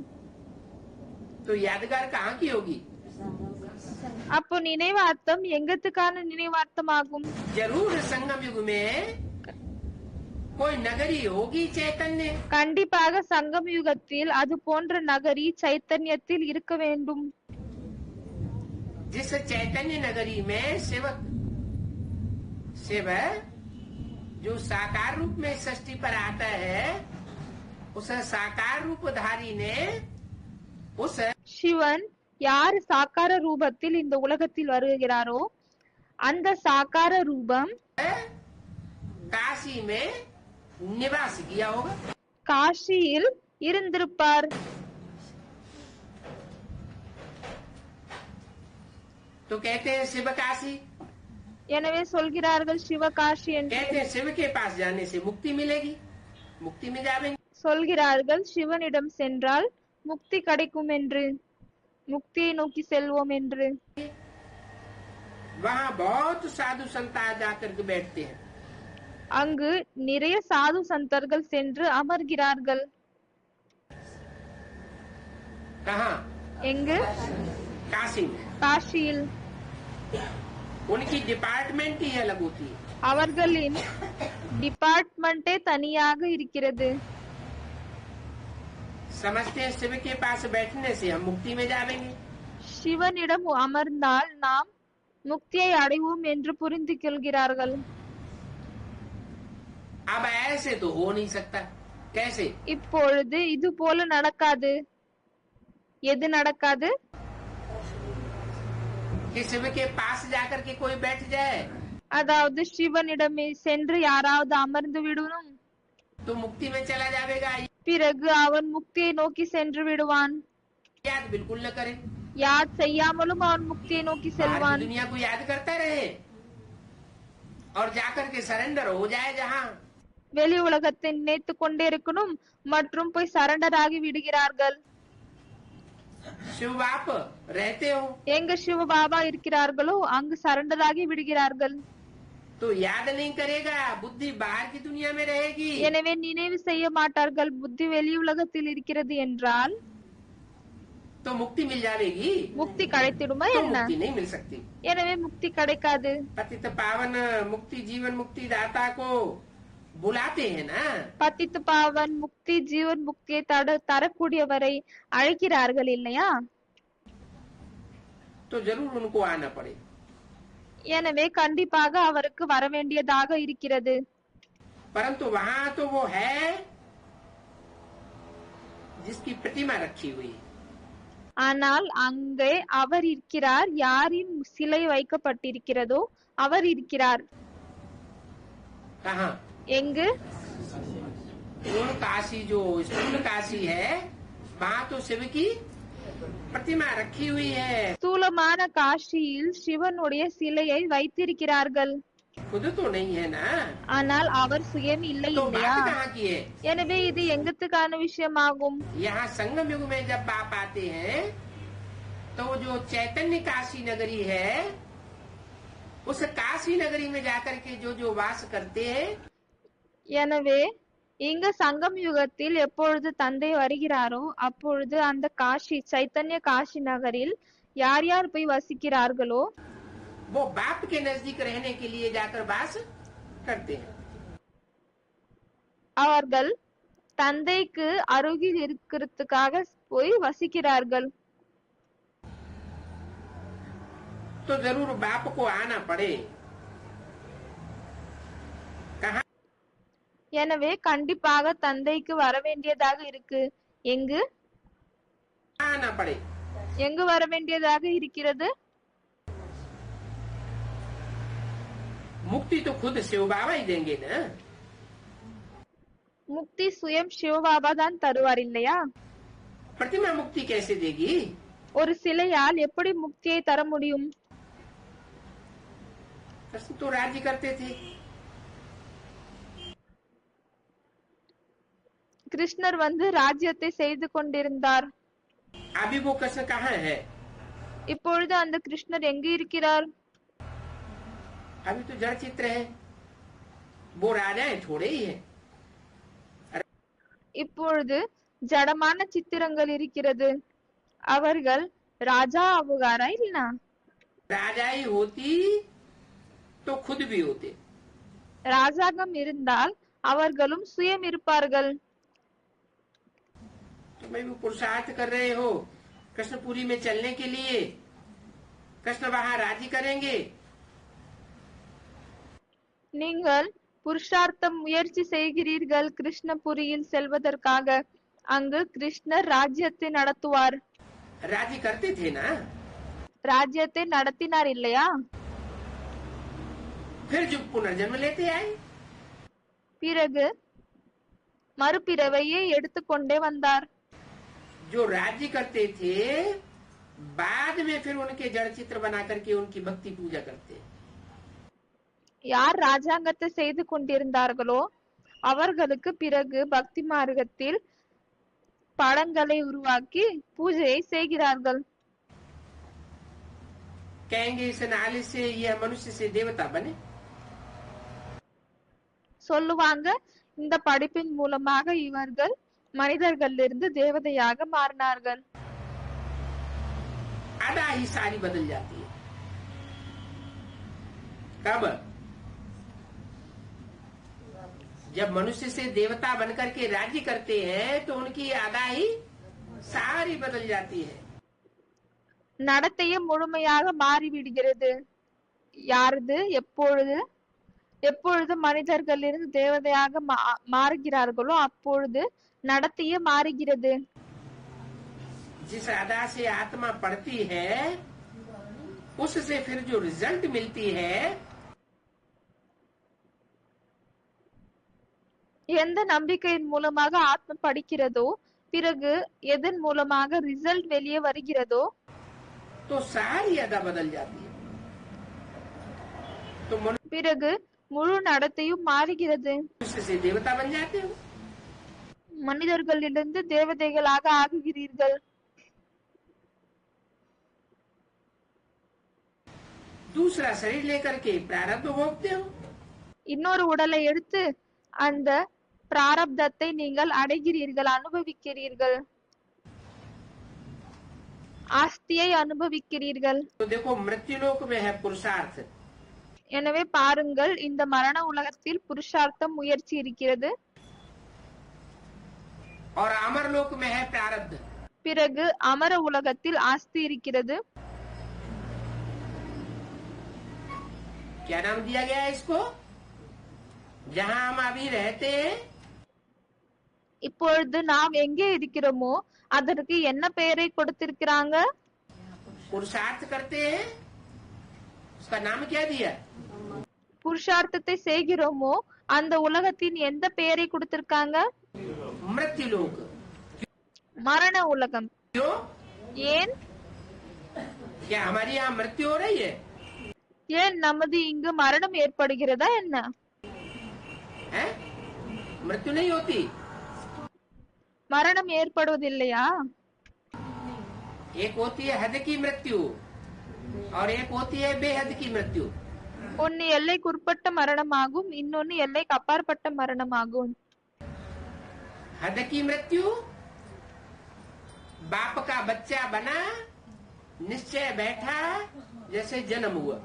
तो यादगार कहाँ की होगी? அப்போ நினைவார்த்தம் எங்கத்துக்கான நினைவார்த்தமாகும்? जरूर संगम युग में कोई नगरी होगी चैतन्य, கண்டிப்பாக சங்கம் யுகத்தில் அது போன்ற நகரி சைத்தன்யத்தில் இருக்க வேண்டும். जिस चैतन्य नगरी में शिव जो साकार रूप में सृष्टि पर आता है, उस साकार रूपधारी ने उस சிவன் யார் சாக்கார ரூபத்தில் இந்த உலகத்தில் வருகிறாரோ அந்த சாக்கார ரூபம் काशी में निवास किया होगा। காசியில் இருந்திருப்பார். तो कहते हैं शिव काशी, எனவே சொல்கிறார்கள் சிவகாசி என்று. कहते हैं शिव के पास जाने से मुक्ति मिलेगी, मुक्ति में जाएंगे। சொல்கிறார்கள் சிவனிடம் சென்றால் முக்தி கிடைக்கும் என்று, முக்தியை நோக்கி செல்வோம் என்று. वहाँ बहुत साधु संत जाकर के बैठते हैं। அங்கு நிறைய சாது சந்தர்கள் சென்று அமர்கிறார்கள். कहाँ? எங்கு? काशी में। காசியில். उनकी डिपार्टमेंट ही अलग होती है। அவர்களின் டிபார்ட்மெண்டே தனியாக இருக்கிறது. समझते हैं शिव के पास बैठने से हम मुक्ति में जाएंगे। சிவனிடம் அமர்ந்தால் நாம் முக்தியை அடைவோம் என்று புரிந்து கொள்கிறார்கள். अब ऐसे तो हो नहीं सकता। कैसे? இப்பொழுது இது போல நடக்காது. எது நடக்காது? कि शिव के पास जाकर के कोई बैठ जाए அதாவது சிவனிடமே சென்று யாராவது அமர்ந்து விடணும், तो मुक्ति में चला जाएगा। பிறகு அவன் முக்தியை நோக்கி சென்று விடுவான். याद बिल्कुल न करे, யாத் செய்யாமலும் அவன் முக்தியை நோக்கி बाहर की செல்வான். दुनिया को याद करता रहे और जाकर के सरेंडर हो जाए जहाँ। வெளி உலகத்தை நினைத்து கொண்டே இருக்கணும் மற்றும் போய் சரண்டர் ஆகி விடுகிறார்கள். शिव बाप रहते हो எங்க சிவ பாபா இருக்கிறார்களோ அங்கு சரண்டர் ஆகி விடுகிறார்கள். तो याद नहीं करेगा, बुद्धि बाहर की दुनिया में रहेगी। எனவே நினைவு செய்ய மாட்டார்கள். புத்தி வெளி உலகத்தில் இருக்கிறது என்றால் तो मुक्ति मिल जाएगी, முக்தி கிடைத்திடுமா तो என்ன? मुक्ति नहीं मिल सकती। எனவே முக்தி கிடைக்காது. पतित पावन मुक्ति जीवन मुक्ति दाता को बुलाते हैं ना, பத்தித்து பாவன் முக்தி ஜீவன் முக்தியை தரக்கூடியவரை அழைக்கிறார்கள் இல்லையா? तो जरूर उनको आना पड़े। எனவே கண்டிப்பாக அவருக்கு வர வேண்டியதாக இருக்கிறது. परंतु वहाँ तो वो है जिसकी प्रतिमा रखी हुई है। ஆனால் அங்கே அவர் இருக்கிறார், யாரின் சிலை வைக்கப்பட்டிருக்கிறதோ அவர் இருக்கிறார். कहाँ? எங்கு? स्थूल काशी, जो स्थूल काशी है वहाँ तो शिव की प्रतिमा रखी हुई है। ஸ்தூலமான காஷியில் சிவனுடைய சிலையை வைத்திருக்கிறார்கள். खुद तो नहीं है ना, ஆனால் அவர் சுயம் இல்லை तो இல்லையா? बात कहाँ की है? எனவே இது எங்கத்துக்கான விஷயமாகும். यहाँ संगम युग में जब बाप आते हैं तो वो जो चैतन्य काशी नगरी है, उस काशी नगरी में जाकर के जो वास करते हैं, எனவே இங்க சங்கம் யுகத்தில் எப்பொழுது தந்தை வருகிறாரோ அப்பொழுது அந்த காஷி சைத்தன்ய காஷி நகரில் யார் யார் போய் வசிக்கிறார்களோ वो बाप के नजदीक रहने के लिए जाकर वास करते हैं। அவர்கள் தந்தைக்கு அருகில் இருக்கிறதுக்காக போய் வசிக்கிறார்கள். तो जरूर बाप को आना पड़े। कहाँ? எனவே கண்டிப்பாக தந்தைக்கு வர வேண்டியதாக இருக்கு. எங்கு? आना पड़े। எங்கு வர வேண்டியதாக இருக்கிறது? मुक्ति तो खुद शिव बाबा ही देंगे ना। முக்தி சுயம் சிவபாபா தான் தருவார் இல்லையா? प्रतिमा मुक्ति कैसे देगी? ஒரு சிலையால் எப்படி முக்தியை தர முடியும்? कृष्ण तो राज्य करते थे, கிருஷ்ணர் ராஜ்யத்தை செய்து கொண்டிருந்தார். अभी वो कृष्ण कहाँ है? இப்பொழுது அந்த கிருஷ்ணர் எங்கு இருக்கிறார்? अभी तो जड़ चित्र है, वो राजाएं थोड़े ही है। இப்பொழுது ஜடமான சித்திரங்கள் இருக்கிறது. அவர்கள் ராஜா ஆகுகாரா இல்ல? राजा ही होती तो खुद भी होते। ராஜாங்கம் இருந்தால் அவர்களும் சுயம் இருப்பார்கள். तो मैं भी पुरुषार्थ कर रहे हो कृष्णपुरी में चलने के लिए, कृष्ण वहाँ राजी करेंगे। நீங்கள் புருஷார்த்தம் முயற்சி செய்கிறீர்கள் கிருஷ்ணபுரியில் செல்வதற்காக. அங்கு கிருஷ்ணர் ராஜ்யத்தை நடத்துவார். राजी करते थे ना। ராஜ்யத்தை நடத்தினார் இல்லையா? फिर जो पुनर्जन्म लेते आए, பிறகு மறுபிறவையை எடுத்துக்கொண்டே வந்தார். जो राज्य करते थे बाद में फिर उनके जड़ चित्र बना करके उनकी भक्ति पूजा करते। யார் ராஜாங்கத்தை செய்து கொண்டிருந்தார்களோ அவர்களுக்கு பிறகு பக்தி மார்க்கத்தில் படங்களை உருவாக்கி பூஜையை செய்கிறார்கள். कहेंगे इस नाली से यह मनुष्य से देवता बने। சொல்லுவாங்க இந்த படிப்பின் மூலமாக இவர்கள் மனிதர்களிலிருந்து தேவதையாக மாறினார்கள். अदा ही सारी बदल जाती है। कब? जब मनुष्य से देवता बनकर के राज्य करते हैं तो उनकी अदा ही सारी बदल जाती है। நடத்தையே முழுமையாக மாறிவிடுகிறது. யாரது? எப்பொழுது எப்பொழுது மனிதர்களிலிருந்து தேவதையாக மாறுகிறார்களோ அப்பொழுது நடத்தையே மாறுகிறது. जिस अदा से आत्मा पढ़ती है उससे फिर जो रिजल्ट मिलती है எந்த நம்பிக்கையின் மூலமாக ஆத்மா படிக்கிறதோ பிறகு எதன் மூலமாக ரிசல்ட் வெளியே வருகிறதோ तो सारी अदा बदल जाती है। तो பிறகு முழு நடத்தையும் மாறுகிறது। मनुष्य से देवता बन जाते हो। மனிதர்களிலிருந்து தேவதைகளாக ஆகுகிறீர்கள்। दूसरा शरीर लेकर के प्रारब्ध भोगते हो। இன்னொரு உடலை எடுத்து அந்த பிராரப்தத்தை நீங்கள் அடைகிறீர்கள், அனுபவிக்கிறீர்கள், ஆஸ்தியை அனுபவிக்கிறீர்கள்। तो देखो मृत्युलोक में है पुरुषार्थ। எனவே பாருங்கள், இந்த மரண உலகத்தில் புருஷார்த்தம் முயற்சி இருக்கிறது। और अमर लोक में है प्रारब्ध। பிறகு அமர உலகத்தில் ஆஸ்தி இருக்கிறது। क्या नाम दिया गया है इसको? जहाँ हम अभी रहते हैं இப்பொழுது நாம் எங்கே இருக்கிறோமோ அதற்கு என்ன பெயரை கொடுத்திருக்கிறாங்க? पुरुषार्थ करते हैं, उसका नाम क्या दिया? புருஷார்த்தத்தை செய்கிறோமோ அந்த உலகத்தின் எந்த பெயரை கொடுத்திருக்காங்க? मृत्युलोक। மரண உலகம்। क्यों? ஏன்? क्या हमारी यहाँ मृत्यु हो रही है? ஏன் நமது இங்கு மரணம் ஏற்படுகிறதா என்ன? है? मृत्यु नहीं होती। மரணம் ஏற்படுவதில்லையா? एक होती है हद की मृत्यु और एक होती है बेहद की मृत्यु। ஒன்னு எல்லைக்குட்பட்ட மரணமாகும், இன்னொன்னு எல்லைக்கு அப்பாற்பட்ட மரணமாகும்। हद की मृत्यु बाप का बच्चा बना, निश्चय बैठा, जैसे जन्म हुआ।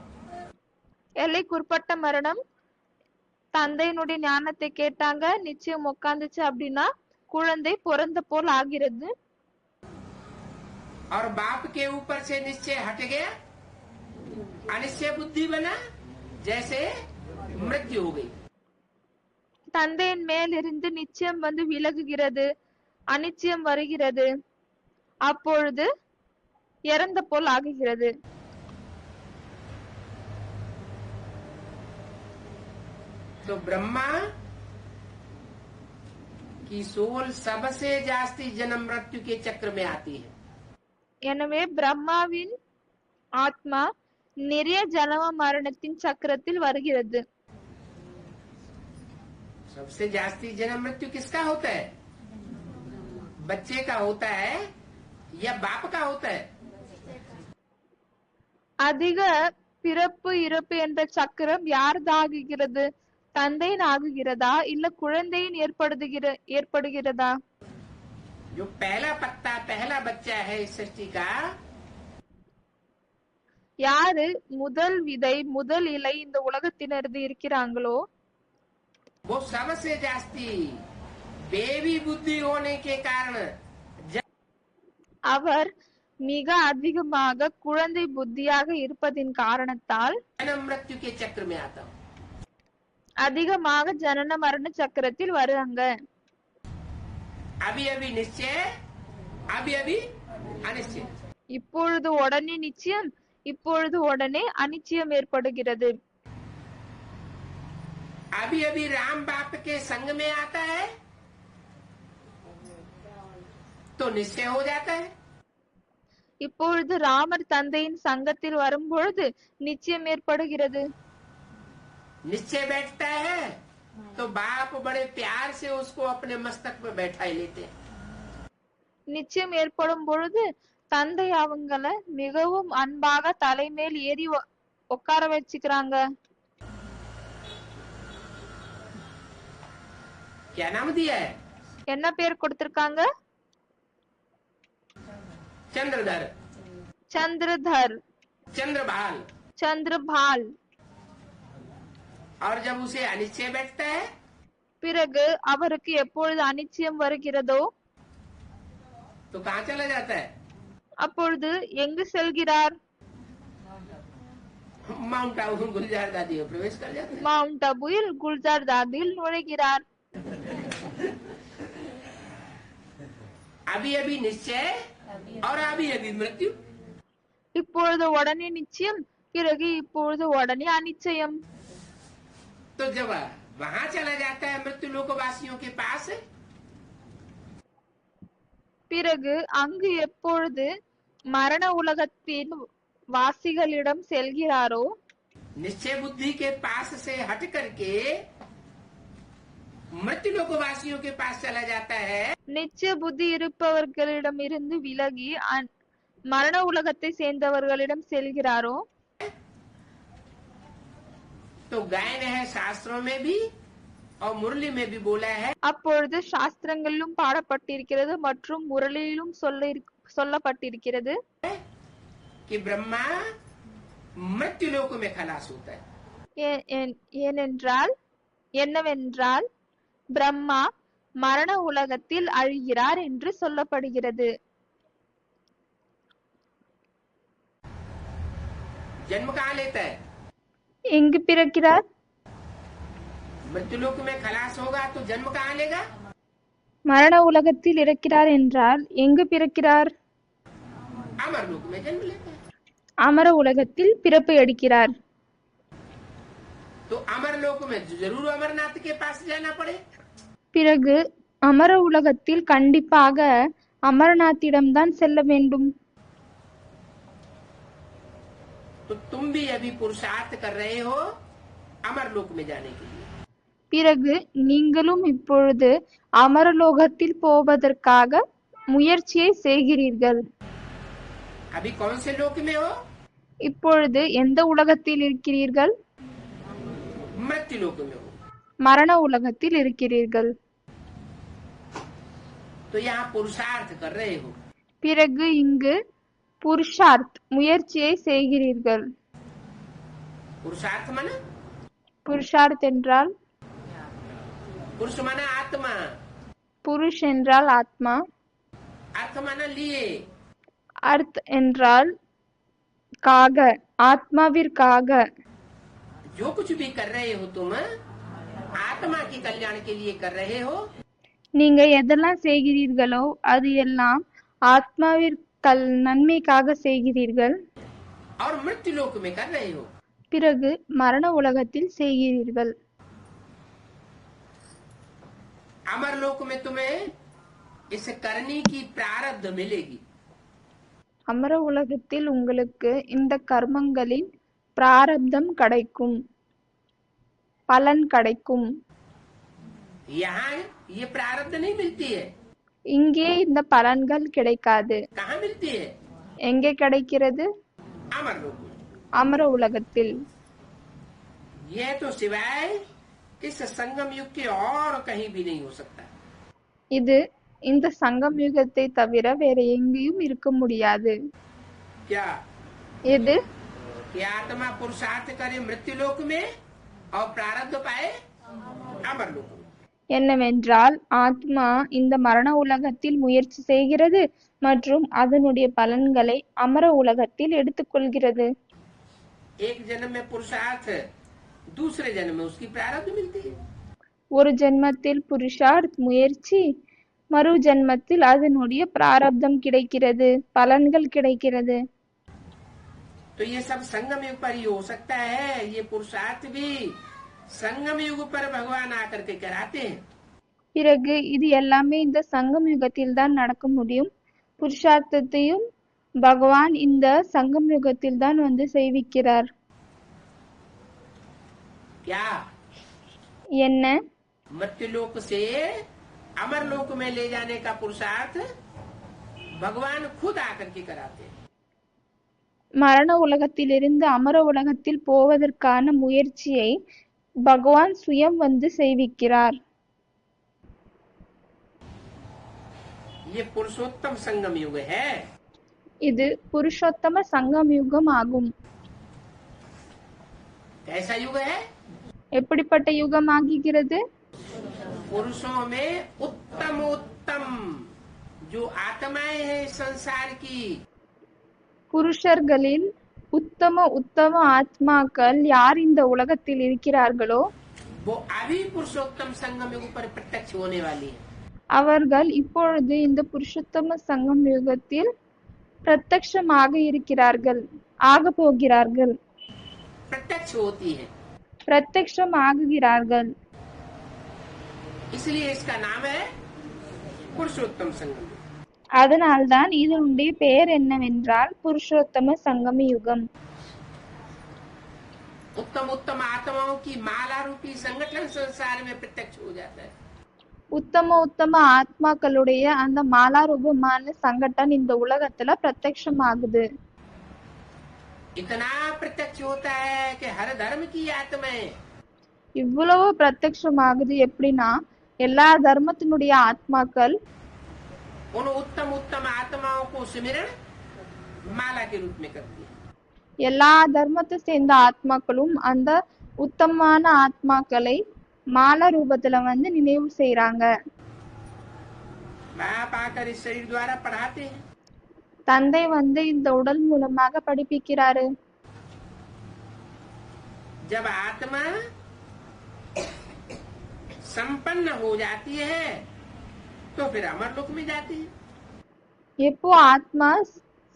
எல்லைக்குட்பட்ட மரணம் தந்தையினுடைய ஞானத்தை கேட்டாங்க, நிச்சயம் உட்கார்ந்துச்சு அப்படின்னா குழந்தை பிறந்த போல் ஆகிறது। और बाप के ऊपर से निश्चय हट गया, अनिश्चय बुद्धि बना, जैसे मृत्यु हो गई। தந்தையின் மேல் இருந்து நிச்சயம் வந்து விலகுகிறது, அனிச்சயம் வருகிறது, அப்பொழுது இறந்த போல் ஆகுகிறது। तो ब्रह्मा की सोल सबसे जास्ती जन्म मृत्यु के चक्र में आती है। எனவே பிரம்மாவின் ஆத்மா நிறைய ஜனன மரணத்தின் சக்கரத்தில் வருகிறது। सबसे जास्ती जन्म मृत्यु किसका होता है? बच्चे का होता है या बाप का होता है? அதிக பிறப்பு இறப்பு என்ற சக்கரம் யார்தாகுகிறது? தந்தையின் ஆகுகிறதா இல்ல குழந்தையின் ஏற்படுகிறதா? जो पहला पत्ता पहला बच्चा है इस सृष्टि का, யாரு முதல் விதை முதல் இலை இந்த உலகத்தினரது இருக்கிறாங்களோ वो सबसे जास्ती बेबी बुद्धि होने के कारण அவர் மிக அதிகமாக குழந்தை புத்தியாக இருப்பதின் காரணத்தால் जन्म मृत्यु के चक्र में आता हूँ। அதிகமாக ஜனன மரண சக்கரத்தில் வருவாங்க। अभी अभी निश्चय, अभी अभी अनिश्चय। இப்பொழுது உடனே நிச்சயம், இப்பொழுது உடனே அனிச்சயம் ஏற்படுகிறது। अभी अभी राम बाप के संग में आता है तो निश्चय हो जाता है। இப்பொழுது ராமர் தந்தையின் சங்கத்தில் வரும்பொழுது நிச்சயம் ஏற்படுகிறது। निश्चय बैठता है तो बाप बड़े प्यार से उसको अपने मस्तक पे बैठा ही लेते हैं। நிச்சயம் ஏற்படும் பொழுது தந்தை அவங்கள மிகவும் அன்பாக தலைமேல் ஏறி உட்கார வச்சுக்கிறாங்க। क्या नाम दिया है? என்ன பேர் கொடுத்திருக்காங்க? चंद्रधर, சந்திரதர், चंद्रभाल। சந்திரபால்। और जब उसे अनिश्चय बैठता है பிறகு அவருக்கு எப்பொழுது அனிச்சயம் வருகிறதோ तो कहाँ चला जाता है? அப்பொழுது எங்கு செல்கிறார்? माउंट आबू गुलजार दादी में प्रवेश कर जाता है। மவுண்ட் அபுவில் குல்ஜார் தாதில் நுழைகிறார்। अभी अभी निश्चय और अभी अभी मृत्यु। இப்பொழுது உடனே நிச்சயம், பிறகு இப்பொழுது உடனே அநிச்சயம். तो जब वहां चला जाता है मृत्यु लोकवासियों के पास, பிறகு அங்கு எப்பொழுது மரண உலகத்தின் வாசிகளிடம் செல்கிறாரோ, निश्चय बुद्धि के पास से हट करके मृत्यु लोकवासियों के पास चला जाता है, நிச்சய புத்தி இருப்பவர்களிடம் இருந்து விலகி மரண உலகத்தை சேர்ந்தவர்களிடம் செல்கிறாரோ, तो गायन है शास्त्रों में भी और मुरली में भी बोला है அப்பொழுது சாஸ்திரங்களிலும் பாடப்பட்டிருக்கிறது மற்றும் முரளியிலும் சொல்லப்பட்டிருக்கிறது, कि ब्रह्मा मृत्यु लोक में खलास होता है। ஏனென்றால் என்னவென்றால் பிரம்மா மரண உலகத்தில் அழிகிறார் என்று சொல்லப்படுகிறது. जन्म कहाँ लेता है? எங்கு பிறக்கிறார்? मृत्यु लोक में खलास होगा तो जन्म कहाँ लेगा? மரண உலகத்தில் இருக்கிறார் என்றால் எங்கு பிறக்கிறார்? अमर लोक में जन्म लेता है। அமர உலகத்தில் பிறப்பு எடுக்கிறார். तो अमर लोक में जरूर अमरनाथ के पास जाना पड़े। பிறகு அமர உலகத்தில் கண்டிப்பாக அமரநாத்திடம்தான் செல்ல வேண்டும். तो तुम भी अभी पुरुषार्थ कर रहे हो अमर लोक में जाने के लिए। பிறகு நீங்களும் இப்பொழுது அமரலோகத்தில் போவதற்காக முயற்சியை செய்கிறீர்கள். अभी कौन से लोक में हो? இப்பொழுது எந்த உலகத்தில் இருக்கிறீர்கள்? मृत्यु लोक में हो। மரண உலகத்தில் இருக்கிறீர்கள். तो यहाँ पुरुषार्थ कर रहे हो। பிறகு இங்கு புருஷார்த் முயற்சியை செய்கிறீர்கள். पुरुषार्थ माना? புருஷார்த் என்றால் पुरुष माना आत्मा, புருஷ் என்றால் ஆத்மா, अर्थ माना लिए। அர்த் என்றால் காக, ஆத்மாவிற்காக. जो कुछ भी कर रहे हो तुम आत्मा के कल्याण के लिए कर रहे हो। நீங்க எதெல்லாம் செய்கிறீர்களோ அது எல்லாம் ஆத்மாவிற்கல் நன்மைக்காக செய்கிறீர்கள். और मृत्यु लोक में कर रहे हो। பிறகு மரண உலகத்தில் செய்கிறீர்கள். अमर लोक में तुम्हें इस करनी की प्रारब्ध मिलेगी। அமர உலகத்தில் உங்களுக்கு இந்த கர்மங்களின் பிராரப்தம் கிடைக்கும், பலன் கிடைக்கும். यहाँ ये प्रारब्ध नहीं मिलती है। இங்கே இந்த பலன்கள் கிடைக்காது. कहाँ मिलती है? எங்கே கிடைக்கிறது? अमर लोक में। அமர உலகத்தில். यह तो सिवाय इस संगम युग के और कहीं भी नहीं हो सकता। இது இந்த சங்கம் யுகத்தை தவிர வேற எங்கேயும் இருக்க முடியாது. क्या? எது? कि आत्मा पुरुषार्थ करे मृत्यु लोक में और प्रारब्ध पाए अमर लोक में। என்னவென்றால் ஆத்மா இந்த மரண உலகத்தில் முயற்சி செய்கிறது மற்றும் அதனுடைய பலன்களை அமர உலகத்தில் எடுத்துக்கொள்கிறது. एक जन्म में पुरुषार्थ, दूसरे जन्म में उसकी प्रारब्ध मिलती है। ஒரு ஜென்மத்தில் புருஷார்த் முயற்சி, மறு ஜென்மத்தில் அதனுடைய பிராரப்தம் கிடைக்கிறது, பலன்கள் கிடைக்கிறது. तो ये सब संगम युग पर ही हो सकता है। ये पुरुषार्थ भी संगम युग पर भगवान आकर के कराते हैं। பிறகு இது எல்லாமே இந்த சங்கம் யுகத்தில் தான் நடக்க முடியும். புருஷார்த்தத்தையும் பகவான் இந்த சங்கம் யுகத்தில் தான் வந்து செய்விக்கிறார். क्या? என்ன? मृत्यु लोक से अमर लोक में ले जाने का पुरुषार्थ भगवान खुद आकर के कराते हैं। மரண உலகத்திலிருந்து அமர உலகத்தில் போவதற்கான முயற்சியை பகவான் சுயம் வந்து செய்விக்கிறார். ये पुरुषोत्तम संगम युग है। இது புருஷோத்தம சங்கம் யுகம் ஆகும். कैसा युग है? எப்படிப்பட்ட யுகம் ஆகிறது? पुरुषों में उत्तम उत्तम जो आत्माएं हैं संसार की, புருஷர்களில் உத்தம உத்தம ஆத்மாக்கள் யார் இந்த உலகத்தில் இருக்கிறார்களோ वो अभी पुरुषोत्तम संगम युग पर प्रत्यक्ष होने वाली है। அவர்கள் இப்பொழுது இந்த புருஷோத்தம சங்கம் யுகத்தில் பிரத்யக்ஷமாக இருக்கிறார்கள், ஆக போகிறார்கள், प्रत्यक्ष होती है, பிரத்யக்ஷம் ஆகுகிறார்கள். इसलिए इसका नाम है पुरुषोत्तम संगम। அதனால்தான் இதனுடைய பெயர் என்னவென்றால் புருஷோத்தம சங்கம யுகம். उत्तम उत्तम आत्माओं की माला रूपी संगठन संसार में प्रत्यक्ष हो जाता है। உத்தம உத்தம ஆத்மாக்களுடைய அந்த மாலாரூபமான சங்கட்டன் இந்த உலகத்துல பிரத்யக்ஷமாகுது. इतना प्रत्यक्ष होता है कि हर धर्म की आत्माएं இவ்வளவு பிரத்யக்ஷமாகுது எப்படின்னா எல்லா தர்மத்தினுடைய ஆத்மாக்கள் उन उत्तम उत्तम आत्माओं को सिमरण माला के रूप में करती है। எல்லா தர்மத்தை சேர்ந்த ஆத்மாக்களும் அந்த உத்தமமான ஆத்மாக்களை மாலா ரூபத்துல வந்து நினைவு செய்யறாங்க. बाप आकर इस शरीर द्वारा पढ़ाते हैं। தந்தை வந்து இந்த உடல் மூலமாக படிப்பிக்கிறாரு. जब आत्मा संपन्न हो जाती है तो फिर अमर लोक में जाती है। எப்போ ஆத்மா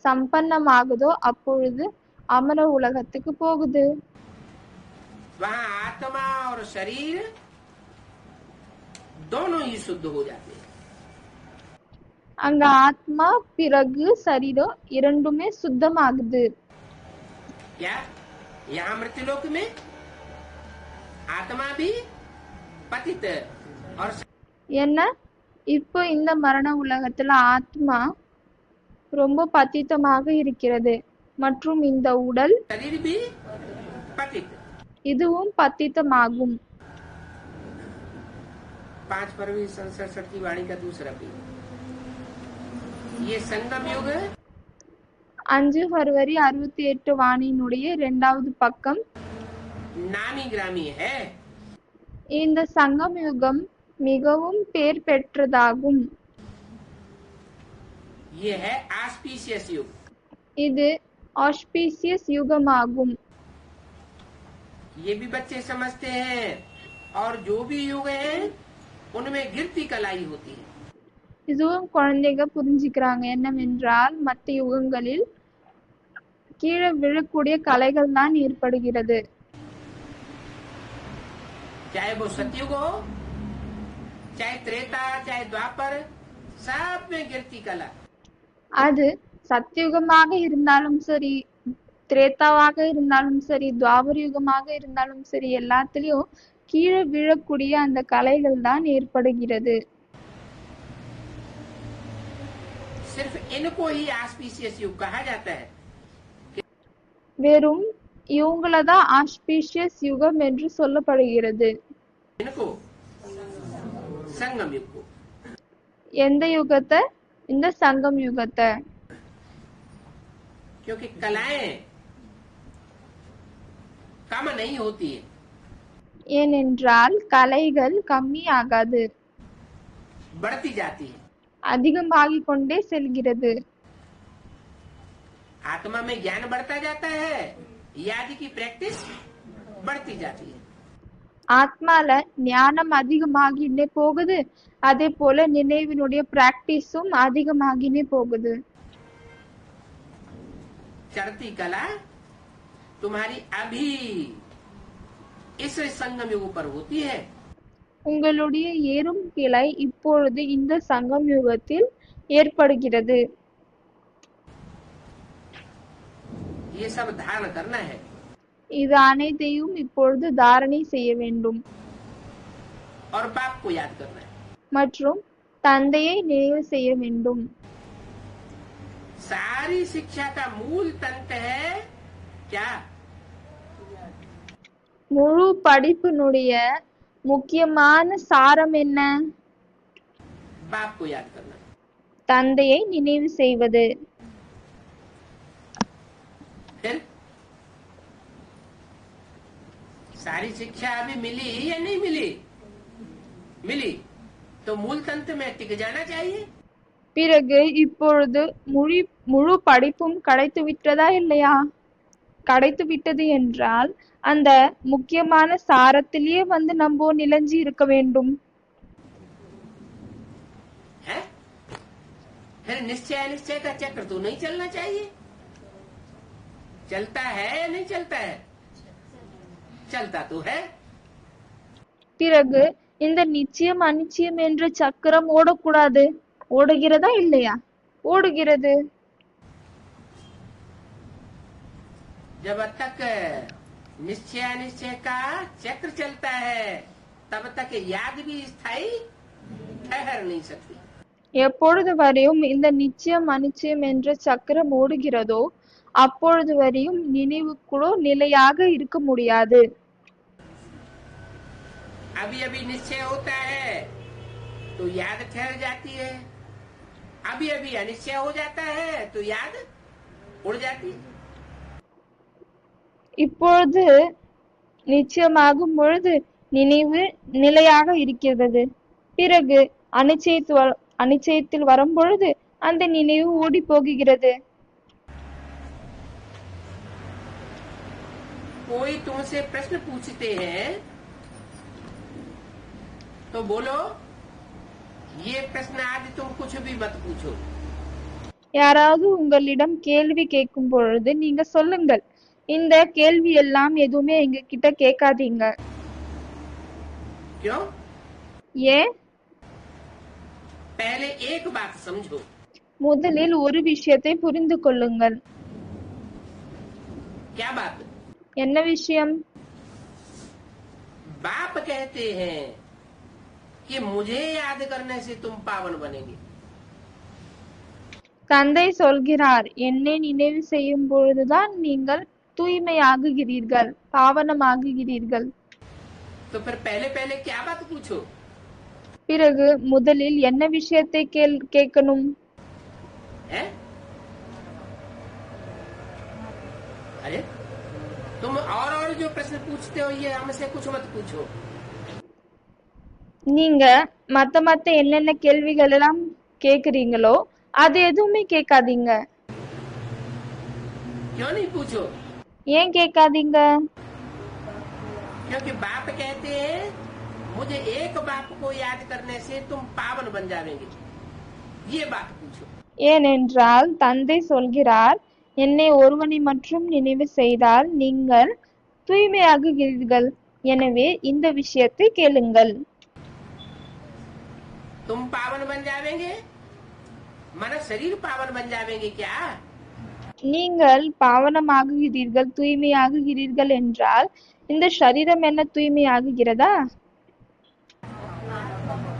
சம்பன்னமாகுதோ அப்பொழுது அமர உலகத்துக்கு போகுது. वहाँ आत्मा और शरीर दोनों ही शुद्ध हो जाते हैं। அங்க ஆத்மா பிறகு சரீரம் இரண்டுமே சுத்தமாகுது. क्या यहाँ मृत्युलोक में आत्मा भी पतित और என்ன இப்போ இந்த மரண உலகத்துல ஆத்மா ரொம்ப பத்தித்தமாக இருக்கிறது மற்றும் இந்த உடல் शरीर भी पतित। இதுவும் பத்தித்தமாகும். 5 फरवरी 67 की वाणी का दूसरा पेज। ये संगम युग 5 फरवरी 68 வாணியினுடைய 2வது பக்கம். नामी ग्रामी है। இந்த சங்கம் யுகம் மிகவும் பேர் பெற்றதாகும். ये है आस्पीशियस युग। இது ஆஸ்பீசியஸ் யுகமாகும். ये भी बच्चे समझते हैं और जो भी युग है उनमें गिरती कलाई होती है। இதுவும் குழந்தைங்க புரிஞ்சுக்கிறாங்க என்னவென்றால் மற்ற யுகங்களில் கீழே விழக்கூடிய கலைகள் தான் ஏற்படுகிறது. चाहे वो सतयुग हो, चाहे त्रेता, चाहे द्वापर, सब में गिरती कला। அது சத்தியுகமாக இருந்தாலும் சரி, திரேதாவாக இருந்தாலும் சரி, துவாபர யுகமாக இருந்தாலும் சரி, எல்லாத்துலயும் கீழே விழக்கூடிய அந்த கலைகள் தான் ஏற்படுகிறது. सिर्फ इनको ही आस्पीशियस युग कहा जाता है। வெறும் இவங்களதான் ஆஸ்பீஷியஸ் யுகம் என்று சொல்லப்படுகிறது. इनको संगम युग को। எந்த யுகத்தை? இந்த சங்கம் யுகத்தை. क्योंकि कलाएं कम नहीं होती है। ஏனென்றால் கலைகள் கம்மியாகாது, बढ़ती जाती है। அதிகமாகிக் கொண்டே செல்கிறது. आत्मा में ज्ञान बढ़ता जाता है, याद की प्रैक्टिस बढ़ती जाती है। ஆத்மால ஞானம் அதிகமாகினே போகுது, அதே போல நினைவினுடைய பிராக்டிஸும் அதிகமாகினே போகுது. चढ़ती कला तुम्हारी अभी इस संगम युग पर होती है। உங்களுடைய ஏறும் கிளை இப்பொழுது இந்த சங்கம் யுகத்தில் ஏற்படுகிறது. ये सब धारण करना है இது அனைத்தையும் இப்பொழுது தாரணை செய்ய வேண்டும் और बाप को याद करना है। மற்றும் தந்தையை நினைவு செய்ய வேண்டும். सारी शिक्षा का मूल तंत्र है क्या? முழு படிப்பினுடைய முக்கியமான சாரம் என்ன? बाप को याद करना। தந்தையை நினைவு செய்வது. फिर सारी शिक्षा अभी मिली या नहीं मिली? मिली तो मूल तंत्र में टिक जाना चाहिए। பிறகு இப்பொழுது முழு படிப்பும் கிடைத்து விட்டதா இல்லையா? கிடைத்து விட்டது என்றால் அந்த முக்கியமான சாரத்திலேயே வந்து நம்ம நிலைஞ்சி இருக்க வேண்டும். है फिर निश्चय अनिश्चय का चक्र तो नहीं चलना चाहिए। चलता है या नहीं चलता है? चलता तो है। பிறகு இந்த நிச்சயம் அனிச்சயம் என்ற சக்கரம் ஓடக்கூடாது. ஓடுகிறதா இல்லையா? ஓடுகிறது. जब तक निश्चय अनिश्चय का चक्र चलता है तब तक याद भी स्थायी ठहर नहीं सकती। எப்பொழுது வரையும் இந்த நிச்சயம் அனிச்சயம் என்ற சக்கரம் ஓடுகிறதோ அப்பொழுது வரையும் நினைவு கூட நிலையாக இருக்க முடியாது. अभी अभी निश्चय होता है तो याद ठहर जाती है, अभी अभी अनिश्चय हो जाता है तो याद उड़ जाती है। இப்பொழுது நிச்சயமாகும் பொழுது நினைவு நிலையாக இருக்கிறது. பிறகு அனிச்சயத்தில் வரும் பொழுது அந்த நினைவு ஓடி போகிறது. कोई तुमसे प्रश्न पूछते हैं तो बोलो ये प्रश्न आज तुम कुछ भी मत पूछो। யாராவது உங்களிடம் கேள்வி கேட்கும் பொழுது நீங்க சொல்லுங்கள், இந்த கேள்வி எல்லாம் எதுவுமே எங்க கிட்ட கேட்காதீங்க. क्यों? ஏன்? पहले एक बात समझो। முதலில் ஒரு விஷயத்தை புரிந்து கொள்ளுங்கள். क्या बात? என்ன விஷயம்? बाप कहते हैं कि मुझे याद करने से तुम पावन बनेंगे। தந்தை சொல்கிறார், என்னை நினைவு செய்யும் பொழுதுதான் நீங்கள் தூய்மையாகுகிறீர்கள், பாவனமாகுகிறீர்கள். तो फिर पहले पहले क्या बात पूछो? பிறகு முதலில் என்ன விஷயத்தை கேட்கணும்? है? अरे तुम और जो प्रश्न पूछते हो ये हमसे कुछ मत पूछो। நீங்க மத்த என்னென்ன கேள்விகள் எல்லாம் கேக்குறீங்களோ அது எதுவுமே கேட்காதீங்க. क्यों नहीं पूछो? ஏன் கேட்காதீங்க? क्योंकि बाप कहते हैं मुझे एक बाप को याद करने से तुम पावन बन जाओगे, ये बात पूछो। ஏனென்றால் தந்தை சொல்கிறார், என்னை ஒருவனை மட்டும் நினைவு செய்தால் நீங்கள் தூய்மையாகுகிறீர்கள். எனவே இந்த விஷயத்தை கேளுங்கள். तुम पावन बन जाओगे माना शरीर पावन बन जाओगे क्या? நீங்கள் பாவனமாகுகிறீர்கள், தூய்மையாகுகிறீர்கள் என்றால் இந்த சரீரம் என்ன தூய்மையாகுகிறதா?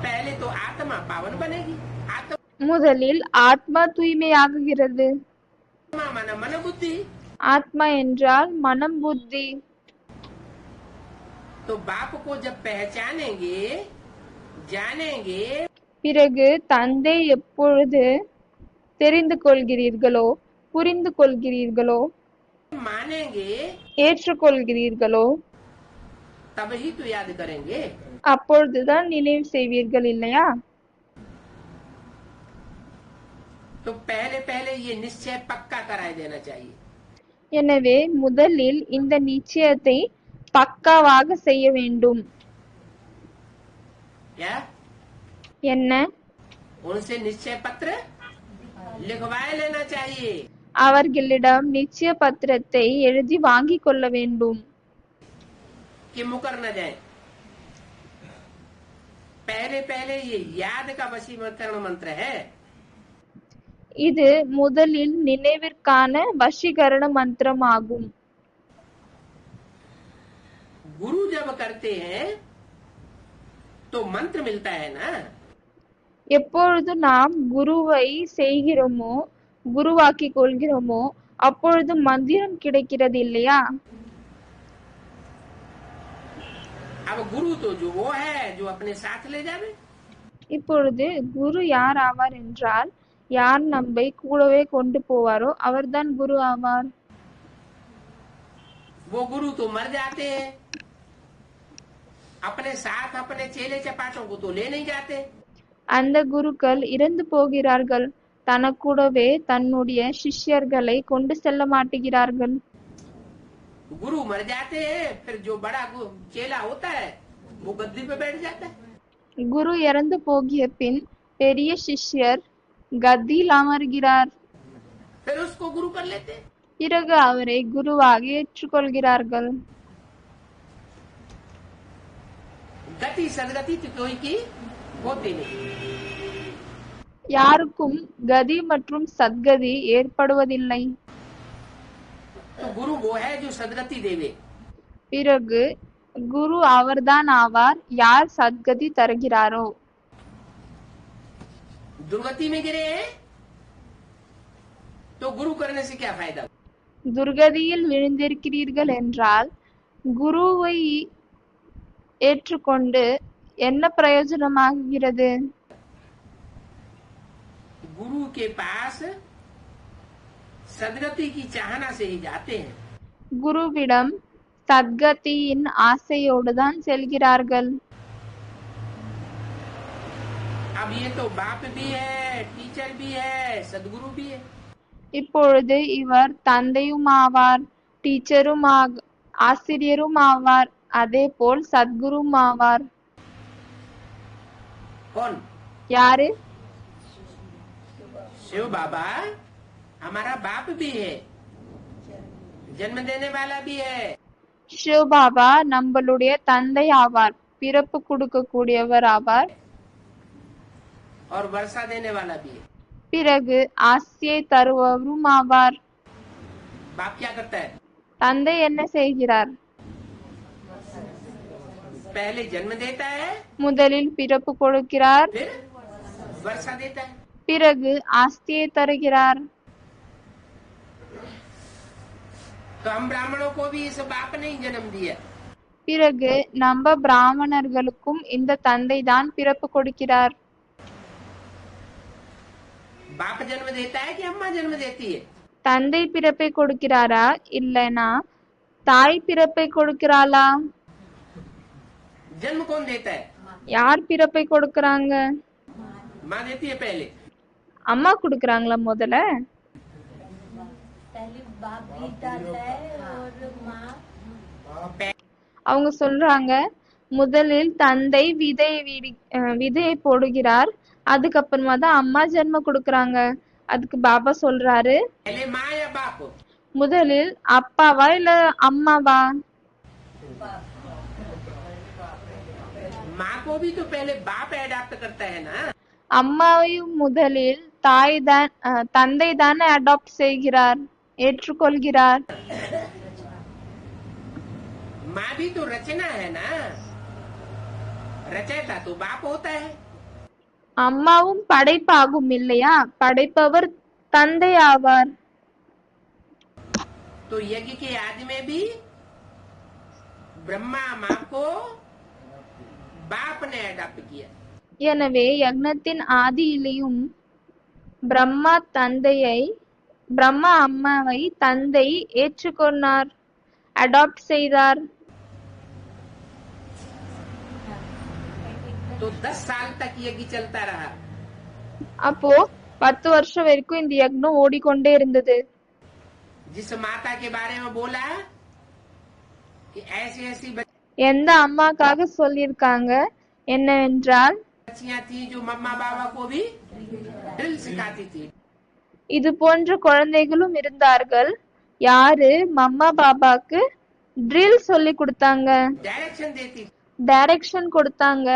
पहले तो आत्मा पावन बनेगी। आत्मा முதலில் ஆத்மா தூய்மையாகுகிறது. माना मन बुद्धि। ஆத்மா என்றால் மனம், புத்தி. तो बाप को जब पहचानेंगे जानेंगे பிறகு தந்தை எப்பொழுது தெரிந்து கொள்கிறீர்களோ, புரிந்து கொள்கிறீர்களோ, मानेंगे ஏற்றுக்கொள்கிறீர்களோ तब ही तो याद करेंगे। அப்பொழுதுதான் நினைவு செய்வீர்கள், இல்லையா? तो पहले पहले ये निश्चय पक्का कराए देना चाहिए। எனவே முதலில் இந்த நிச்சயத்தை பக்காவாக செய்ய வேண்டும். क्या? என்ன? उनसे निश्चय पत्र लिखवाए लेना चाहिए அவர்களிடம் நிச்சய பத்திரத்தை எழுதி வாங்கிக் கொள்ள வேண்டும். कि मुकर न जाए। पहले पहले ये याद का वशीकरण मंत्र है। இது முதலில் நினைவிற்கான வசீகரண மந்திரம் ஆகும். गुरु जब करते हैं तो मंत्र मिलता है ना। எப்பொழுது நாம் குருவை செய்கிறோமோ, குருவாக்கிக் கொள்கிறோமோ அப்பொழுது மந்திரம் கிடைக்கிறது, இல்லையா? अब गुरु तो जो वो है जो अपने साथ ले जावे। இப்பொழுது குரு யார் ஆவார் என்றால், யார் நம்மை கூடவே கொண்டு போவாரோ அவர்தான் குரு ஆவார். वो गुरु तो मर जाते हैं, अपने साथ अपने चेले चपाटों को तो ले नहीं जाते। அந்த குருக்கள் இறந்து போகிறார்கள், தனக்கூடவே தன்னுடைய சிஷ்யர்களை கொண்டு செல்ல மாட்டுகிறார்கள். गुरु मर जाते हैं, फिर जो बड़ा चेला होता है वो गद्दी पे बैठ जाता है। குரு இறந்து போகிய பின் பெரிய சிஷ்யர் கதியில் அமர்கிறார். फिर उसको गुरु कर लेते हैं। பிறகு அவரை குருவாக ஏற்றுக்கொள்கிறார்கள். गति सदगति तो कोई की होती नहीं। யாருக்கும் கதி மற்றும் சத்கதி ஏற்படுவதில்லை. तो गुरु वो है जो सदगति देवे। பிறகு குரு அவர்தான் ஆவார் யார் சத்கதி தருகிறாரோ. दुर्गति में गिरे हैं तो गुरु करने से क्या फायदा? துர்கதியில் விழுந்திருக்கிறீர்கள் என்றால் குருவை ஏற்றுக்கொண்டு என்ன பிரயோஜனமாகிறது? गुरु के पास सदगति की चाहना से ही जाते हैं। குருவிடம் சத்கதியின் ஆசையோடு தான் செல்கிறார்கள். अब ये तो बाप भी है, टीचर भी है, सदगुरु भी है। இப்பொழுது இவர் தந்தையும் ஆவார், டீச்சரும் ஆசிரியரும் ஆவார், அதே போல் சத்குரும் ஆவார். कौन? யாரு? शिव बाबा हमारा बाप भी है, जन्म देने वाला भी है। சிவ் பாபா நம்மளுடைய தந்தை ஆவார், பிறப்பு கொடுக்க கூடியவர் ஆவார், और वर्षा देने वाला भी है। பிறகு ஆசியை தருவரும் ஆவார். बाप क्या करता है? தந்தை என்ன செய்கிறார்? पहले जन्म देता है, முதலில் பிறப்பு கொடுக்கிறார், फिर वर्षा देता है। பிறகு ஆஸ்தியை தருகிறார். तो हम ब्राह्मणों को भी इस बाप ने ही जन्म दिया। பிறகு நம்ம பிராமணர்களுக்கும் இந்த தந்தை தான் பிறப்பு கொடுக்கிறார். बाप जन्म देता है कि अम्मा जन्म देती है? தந்தை பிறப்பை கொடுக்கிறாரா இல்லைனா தாய் பிறப்பை கொடுக்கிறாளா? जन्म कौन देता है? யார் பிறப்பை கொடுக்கறாங்க? माँ देती है पहले। அம்மா கொடுக்கறாங்களா முதல்ல? पहले बाप भी डालता है और माँ। அவங்க சொல்றாங்க முதலில் தந்தை விதையை போடுகிறார், அதுக்கப்புறமா தான் அம்மா ஜென்மம் கொடுக்கறாங்க. அதுக்கு பாபா சொல்றாரு पहले माँ या बाप? முதலில் அப்பாவா இல்ல அம்மாவா? माँ को भी तो पहले बाप एडाप्ट करता है ना। அம்மாவையும் முதலில் தந்தை தானே அடாப்ட் செய்கிறார், ஏற்றுக்கொள்கிறார். माँ भी तो रचना है ना, रचयिता तो बाप होता है। அம்மாவும் படைப்பாகும் இல்லையா, படைப்பவர் தந்தை ஆவார். तो यज्ञ के आदि में भी ब्रह्मा माँ को बाप ने अडॉप्ट किया। எனவே யக்னத்தின் ஆதியிலேயும் பிரம்மா அம்மாவை தந்தை ஏற்றுக்கொண்டார், அடாப்ட் செய்தார். तो 10 साल तक यज्ञ चलता रहा। அப்போ 10 வருஷம் வரைக்கும் இந்த யக்னம் ஓடிக்கொண்டே இருந்தது. जिस माता के बारे में बोला कि ऐसी ऐसी எந்த அம்மாக்காக சொல்லியிருக்காங்க என்னவென்றால் बच्चियां थी जो मम्मा बाबा को भी ड्रिल सिखाती थी। இது போன்ற குழந்தைகளும் இருந்தார்கள். யாரு? மம்மா பாபாக்கு ட்ரில் சொல்லி கொடுத்தாங்க, डायरेक्शन देती டைரக்ஷன் கொடுத்தாங்க,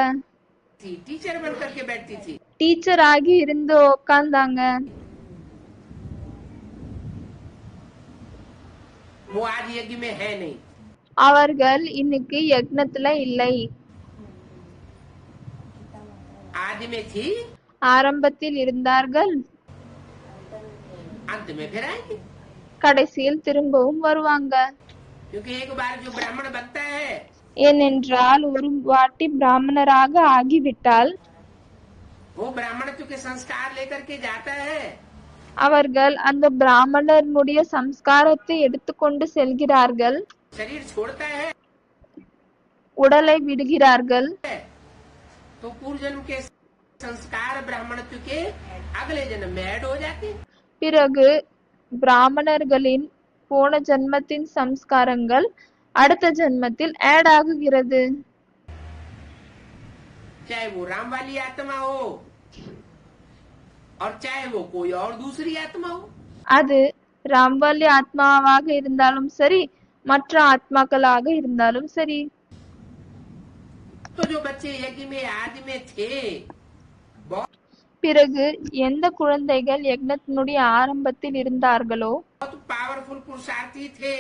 थी, टीचर बन करके बैठती थी। டீச்சர் ஆகி இருந்து உட்கார்ந்தாங்க. वो आज यज्ञ में है नहीं। அவர்கள் இன்னைக்கு யக்னத்துல இல்லை. आदि में थी, ஆரம்பத்தில் இருந்தார்கள், अंत में फिर आएंगे। கடைசியில் திரும்பவும் வருவாங்க. क्योंकि एक बार जो ब्राह्मण बनता है ஏனென்றால் ஒரு வாட்டி பிராமணராக ஆகிவிட்டால் वो ब्राह्मणत्व के संस्कार लेकर के जाता है। அவர்கள் அந்த பிராமணனுடைய சம்ஸ்காரத்தை எடுத்துக்கொண்டு செல்கிறார்கள், शरीर छोड़ता है உடலை விடுகிறார்கள். तो पूर्व जन्म के संस्कार ब्राह्मणत्व के अगले जन्म में ऐड हो जाते हैं। பிறகு பிராமணர்களின் போன ஜென்மத்தின் சம்ஸ்காரங்கள் அடுத்த ஜென்மத்தில் ஆட் ஆகுகிறது. चाहे वो राम वाली आत्मा हो और चाहे वो कोई और दूसरी आत्मा हो। அது ராம்வல்லி ஆத்மாவாக இருந்தாலும் சரி, மற்ற ஆத்மாக்களாக இருந்தாலும் சரி. तो जो बच्चे यज्ञ में आदि में थे, பிறகு எந்த குழந்தைகள் யக்னத்தினுடைய ஆரம்பத்தில் இருந்தார்களோ, बहुत पावरफुल पुरुषार्थी थे,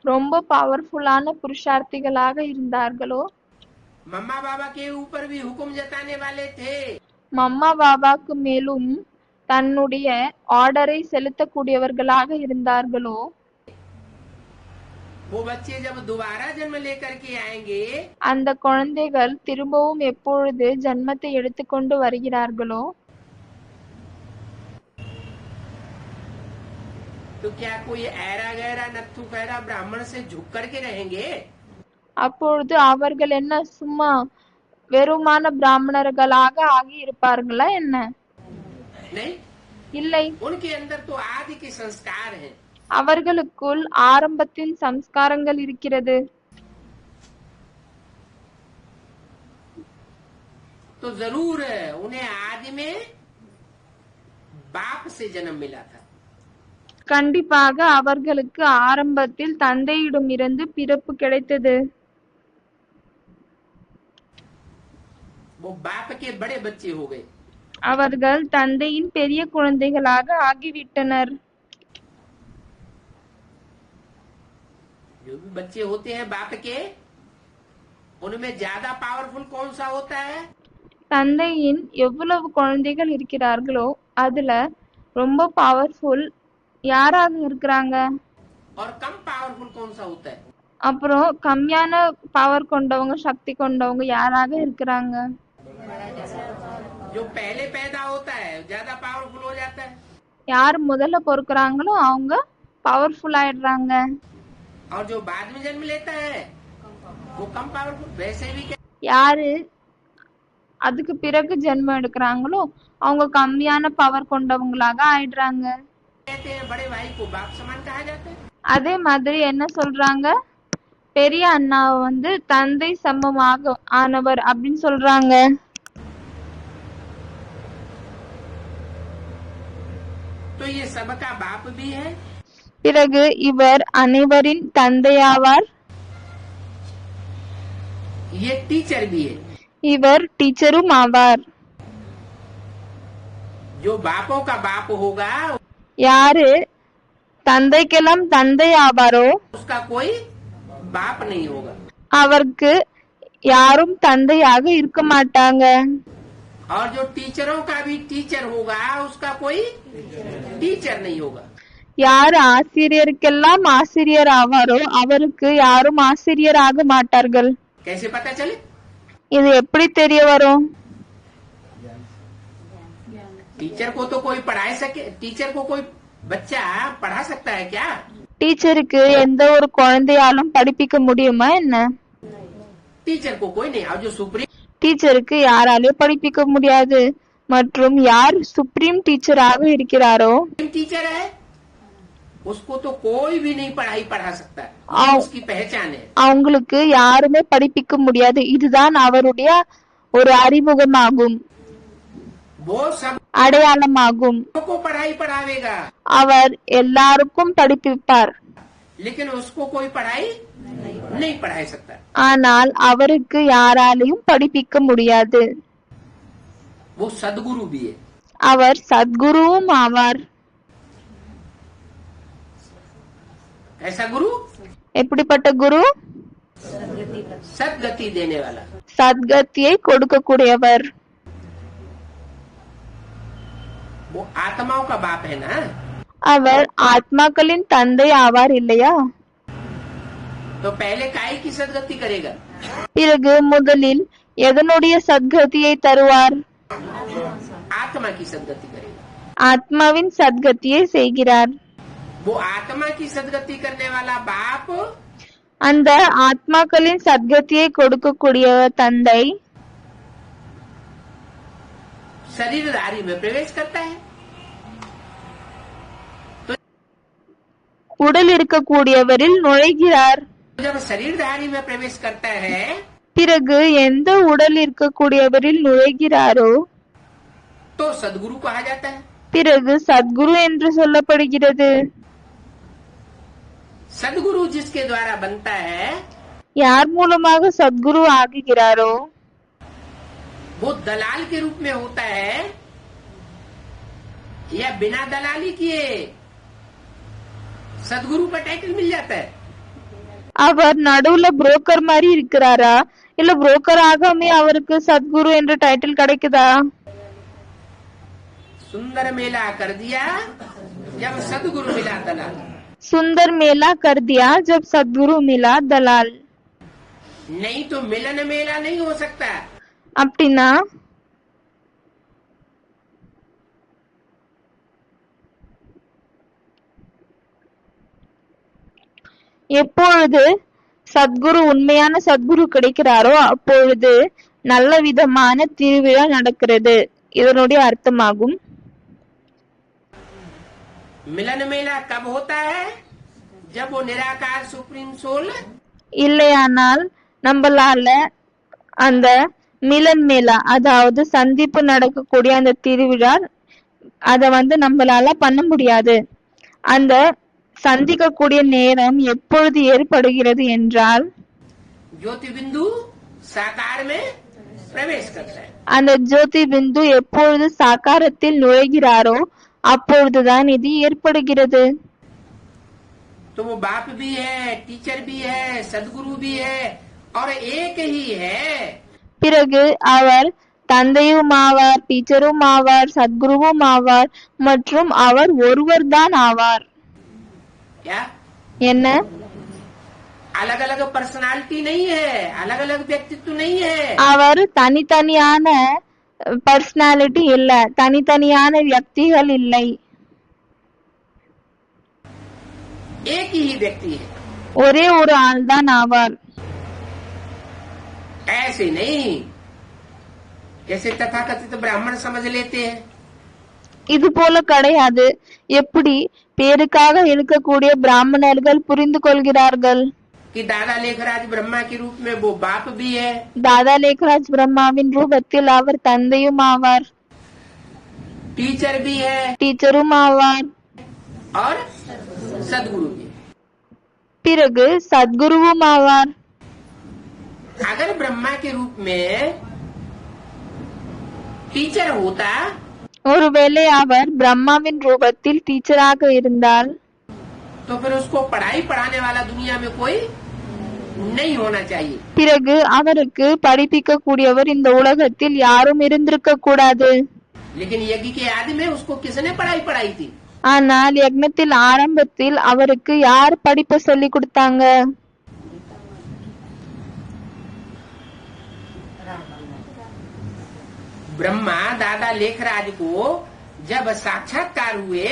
ரொம்ப பவர்ஃபுல்லான புருஷார்த்திகளாக இருந்தார்களோ, मम्मा बाबा के ऊपर भी हुक्म जताने वाले थे, மம்மா பாபாக்கு மேலும் தன்னுடைய ஆர்டரை செலுத்தக்கூடியவர்களாக இருந்தார்களோ, वो बच्चे जब दोबारा जन्म लेकर के आएंगे, அந்த குழந்தைகள் திரும்பவும் எப்பொழுது ஜன்மத்தை எடுத்துக்கொண்டு வருகிறார்களோ, तो क्या कोई ऐरा गैरा नत्थु खैरा ब्राह्मण से झुक करके रहेंगे? அப்பொழுது அவர்கள் என்ன சும்மா வெறுமான பிராமணர்களாக ஆகி இருப்பார்களா என்ன? नहीं, இல்லை, उनके अंदर तो आदि के संस्कार हैं। அவர்களுக்குள் ஆரம்பத்தின் சம்ஸ்காரங்கள் இருக்கிறது. तो जरूर उन्हें आदि में बाप से जन्म मिला था। கண்டிப்பாக அவர்களுக்கு ஆரம்பத்தில் தந்தையிடமிருந்து பிறப்பு கிடைத்தது. वो बाप के बड़े बच्चे हो गए। அவர்கள் தந்தையின் பெரிய குழந்தைகளாக ஆகிவிட்டனர். जो भी बच्चे होते हैं बाप के, उनमें ज्यादा पावरफुल कौन सा होता है? தந்தையின் எவ்வளவு குழந்தைகள் இருக்கிறார்களோ அதுல ரொம்ப பவர்ஃபுல் யாராக இருக்கிறாங்க? और कम पावरफुल कौन सा होता है? அப்புறம் கம்மியான பவர் கொண்டவங்க, சக்தி கொண்டவங்க யாராக இருக்கிறாங்க? जो पहले पैदा होता है ज्यादा पावरफुल हो जाता है, யார் முதல்ல பொறுக்கிறாங்களோ அவங்க பவர்ஃபுல் ஆயிடுறாங்க. और जो बाद में जन्म लेता है वो कम पावरफुल। वैसे भी क्या யாரு அதுக்கு பிறகு ஜென்மம் எடுக்கிறாங்களோ அவங்க கம்மியான பவர் கொண்டவங்களாக ஆயிடுறாங்க. कहते हैं, बड़े भाई को बाप समान कहा जाता है। அதே மாதிரி என்ன சொல்றாங்க? பெரிய அண்ணாவை தந்தை சமமாக ஆனவர் அப்படின்னு சொல்றாங்க. तो ये सबका बाप भी है, பிறகு இவர் அனைவரின் தந்தையாவார். ये टीचर भी है। இவர் டீச்சரும் ஆவார். जो बापों का बाप होगा யாரு தந்தைக்கெல்லாம் தந்தை ஆவாரோ उसका कोई बाप नहीं होगा, அவருக்கு யாரும் தந்தையாக இருக்க மாட்டாங்க. और जो टीचरों का भी टीचर होगा उसका कोई टीचर नहीं होगा। யார் ஆசிரியருக்கெல்லாம் ஆசிரியர் ஆவாரோ அவருக்கு யாரும் ஆசிரியர் ஆக மாட்டார்கள். कैसे पता चले? இது எப்படி தெரிய வரும்? टीचर को तो कोई पढ़ा सके, टीचर को कोई बच्चा पढ़ा सकता है क्या? டீச்சருக்கு எந்த ஒரு குழந்தையாலும் படிப்பிக்க முடியுமா என்ன? टीचर को कोई नहीं। और जो सुप्रीम டீச்சருக்கு யாராலையும் படிப்பிக்க முடியாது. மற்றும் யார் சுப்ரீம் டீச்சராக இருக்கிறாரோ टीचर है उसको तो कोई भी नहीं पढ़ाई पढ़ा सकता, आओ। ये उसकी पहचान है। அவங்களுக்கு யாருமே படிப்பிக்க முடியாது. இதுதான் அவருடைய ஒரு அறிமுகமாகும், वो सब அடையாளமாகும். को पढ़ाई पढ़ावेगा, அவர் எல்லாருக்கும் படிப்பிப்பார். लेकिन उसको कोई पढ़ाई नहीं पढ़ा सकता। ஆனால் அவருக்கு யாராலையும் படிப்பிக்க முடியாது. वो सदगुरु भी है। அவர் சத்குருவும் ஆவார். ऐसा गुरु எப்படிப்பட்ட குரு? सदगति देने वाला। சத்கத்தியை கொடுக்கக்கூடியவர். वो आत्माओं का बाप है ना, அவர் ஆத்மாக்களின் தந்தை ஆவார் இல்லையா? तो पहले काय की सदगति करेगा? பிறகு முதலில் எதனுடைய சத்கதியை தருவார்? आत्मा की सदगति करेगा। ஆத்மாவின் சத்கதியை செய்கிறார். वो आत्मा की सदगति करने वाला बाप அந்த ஆத்மாக்களின் சத்கதியை கொடுக்கக்கூடிய தந்தை शरीरधारी में प्रवेश करता है। உடல் இருக்கக்கூடியவரில் நுழைகிறார். जब शरीरधारी में प्रवेश करता है பிறகு எந்த உடல் இருக்கக்கூடியவரில் நுழைகிறாரோ तो सदगुरु कहा जाता है। பிறகு சத்குரு என்று சொல்லப்படுகிறது. सदगुरु जिसके द्वारा बनता है யார் மூலமாக சத்குரு ஆகுகிறாரோ वो दलाल के रूप में होता है या बिना दलाली किए सदगुरु का टाइटल मिल जाता है. அவர் நடுவுல புரோக்கர் மாதிரி இருக்கிறாரா இல்ல புரோக்கர் ஆகாமே அவருக்கு சத்குரு என்ற டைட்டில் கிடைக்குதா? सुंदर मेला कर दिया जब सदगुरु मिला दलाल. सुंदर मेला कर दिया जब सद्गुरु मिला दलाल. नहीं तो मिलन मेला नहीं हो सकता. அப்படின்னா எப்பொழுது சத்குரு உண்மையான சத்குரு கிடைக்கிறாரோ அப்பொழுது நல்ல விதமான திருவிழா நடக்கிறது இதனுடைய அர்த்தமாகும். मिलन मेला कब होता है जब वो निराकार सुप्रीम सोल இல்லையானால் நம்மளால அந்த மிலன் மேலா அதாவது சந்திப்பு நடக்கக்கூடிய அந்த திருவிழா அத நம்மளால பண்ண முடியாது. அந்த சந்திக்கக்கூடிய நேரம் எப்பொழுது ஏற்படுகிறது என்றால் ज्योति बिंदु साकार में प्रवेश करता है. அந்த ஜோதி பிந்து எப்பொழுது சாகாரத்தில் நுழைகிறாரோ அப்பொழுதுதான் இது ஏற்படுகிறது. तो वो बाप भी है, टीचर भी है, सदगुरु भी है और एक ही है. பிறகு அவர் தந்தையும் ஆவார், டீச்சரும் ஆவார், சத்குருவும் ஆவார் மற்றும் அவர் ஒருவர்தான் ஆவார். क्या என்ன? अलग अलग पर्सनालिटी नहीं है, अलग अलग व्यक्तित्व नहीं है. அவர் தனித்தனியான பர்சனாலிட்டி இல்ல, தனித்தனியான வியக்திகள் இல்லை, एक ही व्यक्ति है. ஒரே ஒரு ஆள் தான் ஆவார். ऐसे नहीं जैसे तथाकथित ब्राह्मण समझ लेते हैं. இது போல கிடையாது. எப்படி பேருக்காக இருக்கக்கூடிய பிராமணர்கள் புரிந்து கொள்கிறார்கள். कि दादा लेखराज ब्रह्मा के रूप में वो बाप भी है, தாதா லேக்ராஜ் பிரம்மாவின் ரூபத்தில் அவர் தந்தையும் ஆவார், टीचर भी है டீச்சரும் ஆவார், और सदगुरु भी है. பிறகு சத்குருவும் ஆவார். अगर ब्रह्मा के रूप में टीचर होता ஒருவேளை அவர் பிரம்மாவின் ரூபத்தில் டீச்சராக இருந்தால் तो फिर उसको पढ़ाई पढ़ाने वाला दुनिया में कोई नहीं होना चाहिए. பிறகு அவருக்கு படிப்பிக்க கூடியவர் இந்த உலகத்தில் யாரும் இருந்திருக்க கூடாது. लेकिन यज्ञ के आदि में उसको किसने पढ़ाई पढ़ाई थी? ஆனால் யக்னத்தில் ஆரம்பத்தில் அவருக்கு யார் படிப்பை சொல்லி கொடுத்தாங்க? ब्रह्मा दादा लेखराज को जब साक्षात्कार हुए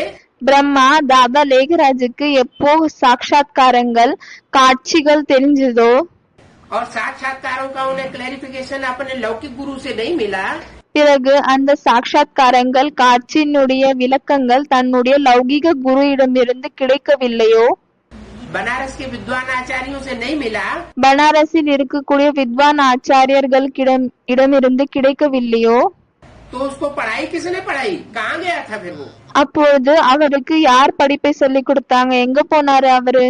பிரம்மா தாதா லேகராஜுக்கு எப்போ சாட்சாத்காரங்கள் காட்சிகள் தெரிஞ்சதோ और साक्षात्कारों का उन्हें क्लैरिफिकेशन अपने लौकिक गुरु से नहीं मिला, பிறகு அந்த சாட்சாத்காரங்கள் காட்சியினுடைய விளக்கங்கள் தன்னுடைய லௌகிக குருவிடமிருந்து கிடைக்கவில்லையோ, बनारस के विद्वान आचार्यों से नहीं मिला, பனாரஸில் இருக்கக்கூடிய வித்வான் ஆச்சாரியர்களிடமிருந்து கிடைக்கவில்லையோ, तो उसको पढ़ाई किसने पढ़ाई? कहाँ गया था फिर वो? அப்பொழுது அவருக்கு யார் படிப்பை சொல்லி கொடுத்தாங்க? எங்க போனாரு அவரு?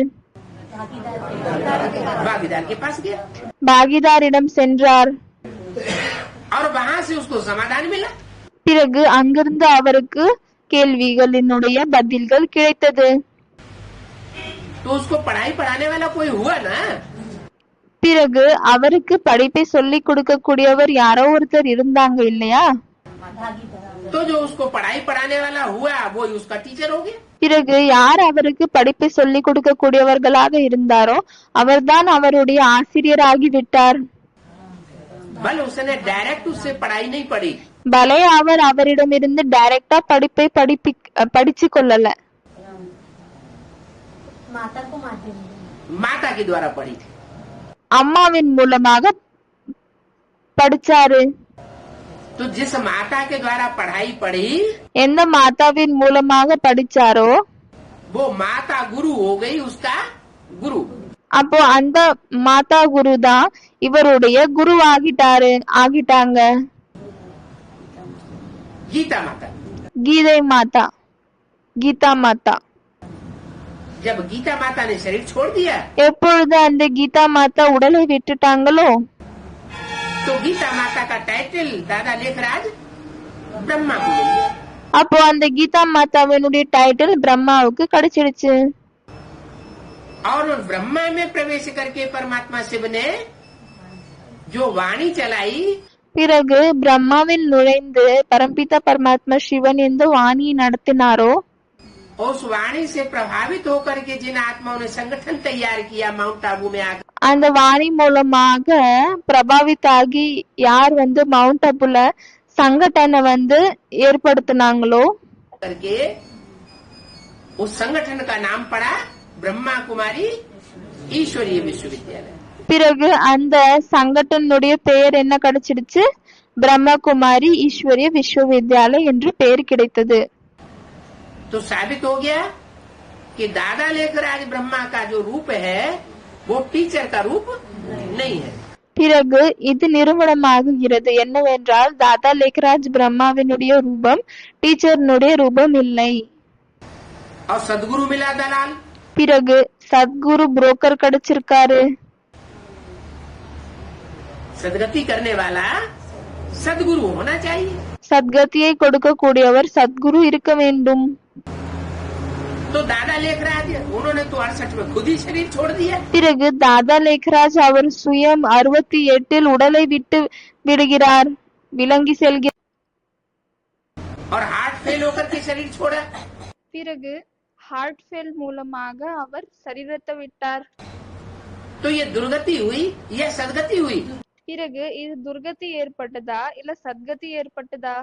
भागीदार के पास गया பாகிதாரிடம் சென்றார். और वहाँ से उसको समाधान मिला. பிறகு அங்கிருந்து அவருக்கு கேள்விகளினுடைய பதில்கள் கிடைத்தது. तो उसको पढ़ाई पढ़ाने वाला कोई हुआ ना. பிறகு அவருக்கு படிப்பை சொல்லி கொடுக்கக்கூடியவர் யாரோ ஒருத்தர் இருந்தாங்க இல்லையா? तो जो उसको पढ़ाई पढ़ाने वाला हुआ वो उसका टीचर हो गया. பிறகு யார் அவருக்கு படிப்பை சொல்லி கொடுக்கக்கூடியவர்களாக இருந்தாரோ அவர்தான் அவருடைய ஆசிரியராகி விட்டார். भले उसने डायरेक्ट उससे पढ़ाई नहीं पढ़ी, பலே அவர் அவரிடமிருந்து டைரக்டா படிப்பை படிச்சு கொள்ளல, माता को माध्यम माता के द्वारा पढ़ी. அம்மாவின் மூலமாக படிச்சாரு. तो जिस माता के द्वारा पढ़ाई पढ़ी எந்த மாதாவின் மூலமாக படிச்சாரோ वो माता गुरु हो गई, उसका गुरु. அப்போ அந்த மாதா குரு தான் இவருடைய குரு ஆகிட்டாங்க. गीता माता கீதை மாதா, கீதா மாதா. जब गीता माता ने शरीर छोड़ दिया எப்பொழுது அந்த கீதா மாதா உடலை விட்டுட்டாங்களோ तो गीता माता का टाइटल दादा लेखराज ब्रह्मा को मिल गया। அப்போ அந்த கீதா மாதாவினுடைய டைட்டில் பிரம்மாவுக்கு கிடைச்சிடுச்சு. और उन ब्रह्मा में प्रवेश करके परमात्मा शिव ने जो वाणी चलाई பிறகு பிரம்மாவில் நுழைந்து பரம்பிதா பரமாத்மா சிவன் எந்த வாணியை நடத்தினாரோ उस वाणी से प्रभावित होकर के जिन आत्माओं ने संगठन तैयार किया माउंट आबू में आकर அந்த வாணி மூலமாக பிரபாவித்தாகி யார் மவுண்ட் அபுல சங்கடனை ஏற்படுத்தினாங்களோ करके उस संगठन का नाम पड़ा ब्रह्मा कुमारी ईश्वरीय विश्वविद्यालय। பிறகு அந்த சங்கடனுடைய பெயர் என்ன கிடைச்சிடுச்சு? பிரம்மகுமாரி ஈஸ்வரிய விஸ்வவித்யாலய் என்று பெயர் கிடைத்தது. तो साबित हो गया कि दादा लेखराज ब्रह्मा का जो रूप है वो टीचर का रूप नहीं है। பிறகு இது நிறுவனமாகுகிறது என்னவென்றால் தாதா லேக்ராஜ் பிரம்மாவினுடைய ரூபம் டீச்சர்னுடைய ரூபம் இல்லை. और सदगुरु मिला दलाल। பிறகு சத்குரு புரோக்கர் கிடைச்சிருக்காரு. सदगति करने वाला सदगुरु होना चाहिए। சத்கதியை கொடுக்க கூடியவர் சத்குரு இருக்க வேண்டும். तो दादा लेखराज उन्होंने तो 68 में खुद ही शरीर छोड़ दिया। பிறகு தாதா லேக்ராஜ் அவர் சுயம் 68 உடலை விட்டு விடுகிறார், விலங்கி செல்கிறார். और हार्ट फेल होकर के शरीर छोड़ा। பிறகு ஹார்ட் ஃபெயில் மூலமாக அவர் சரீரத்தை விட்டார். तो ये दुर्गति हुई या सदगति हुई? பிறகு இது துர்கதி ஏற்பட்டதா இல்ல சத்கதி ஏற்பட்டதா?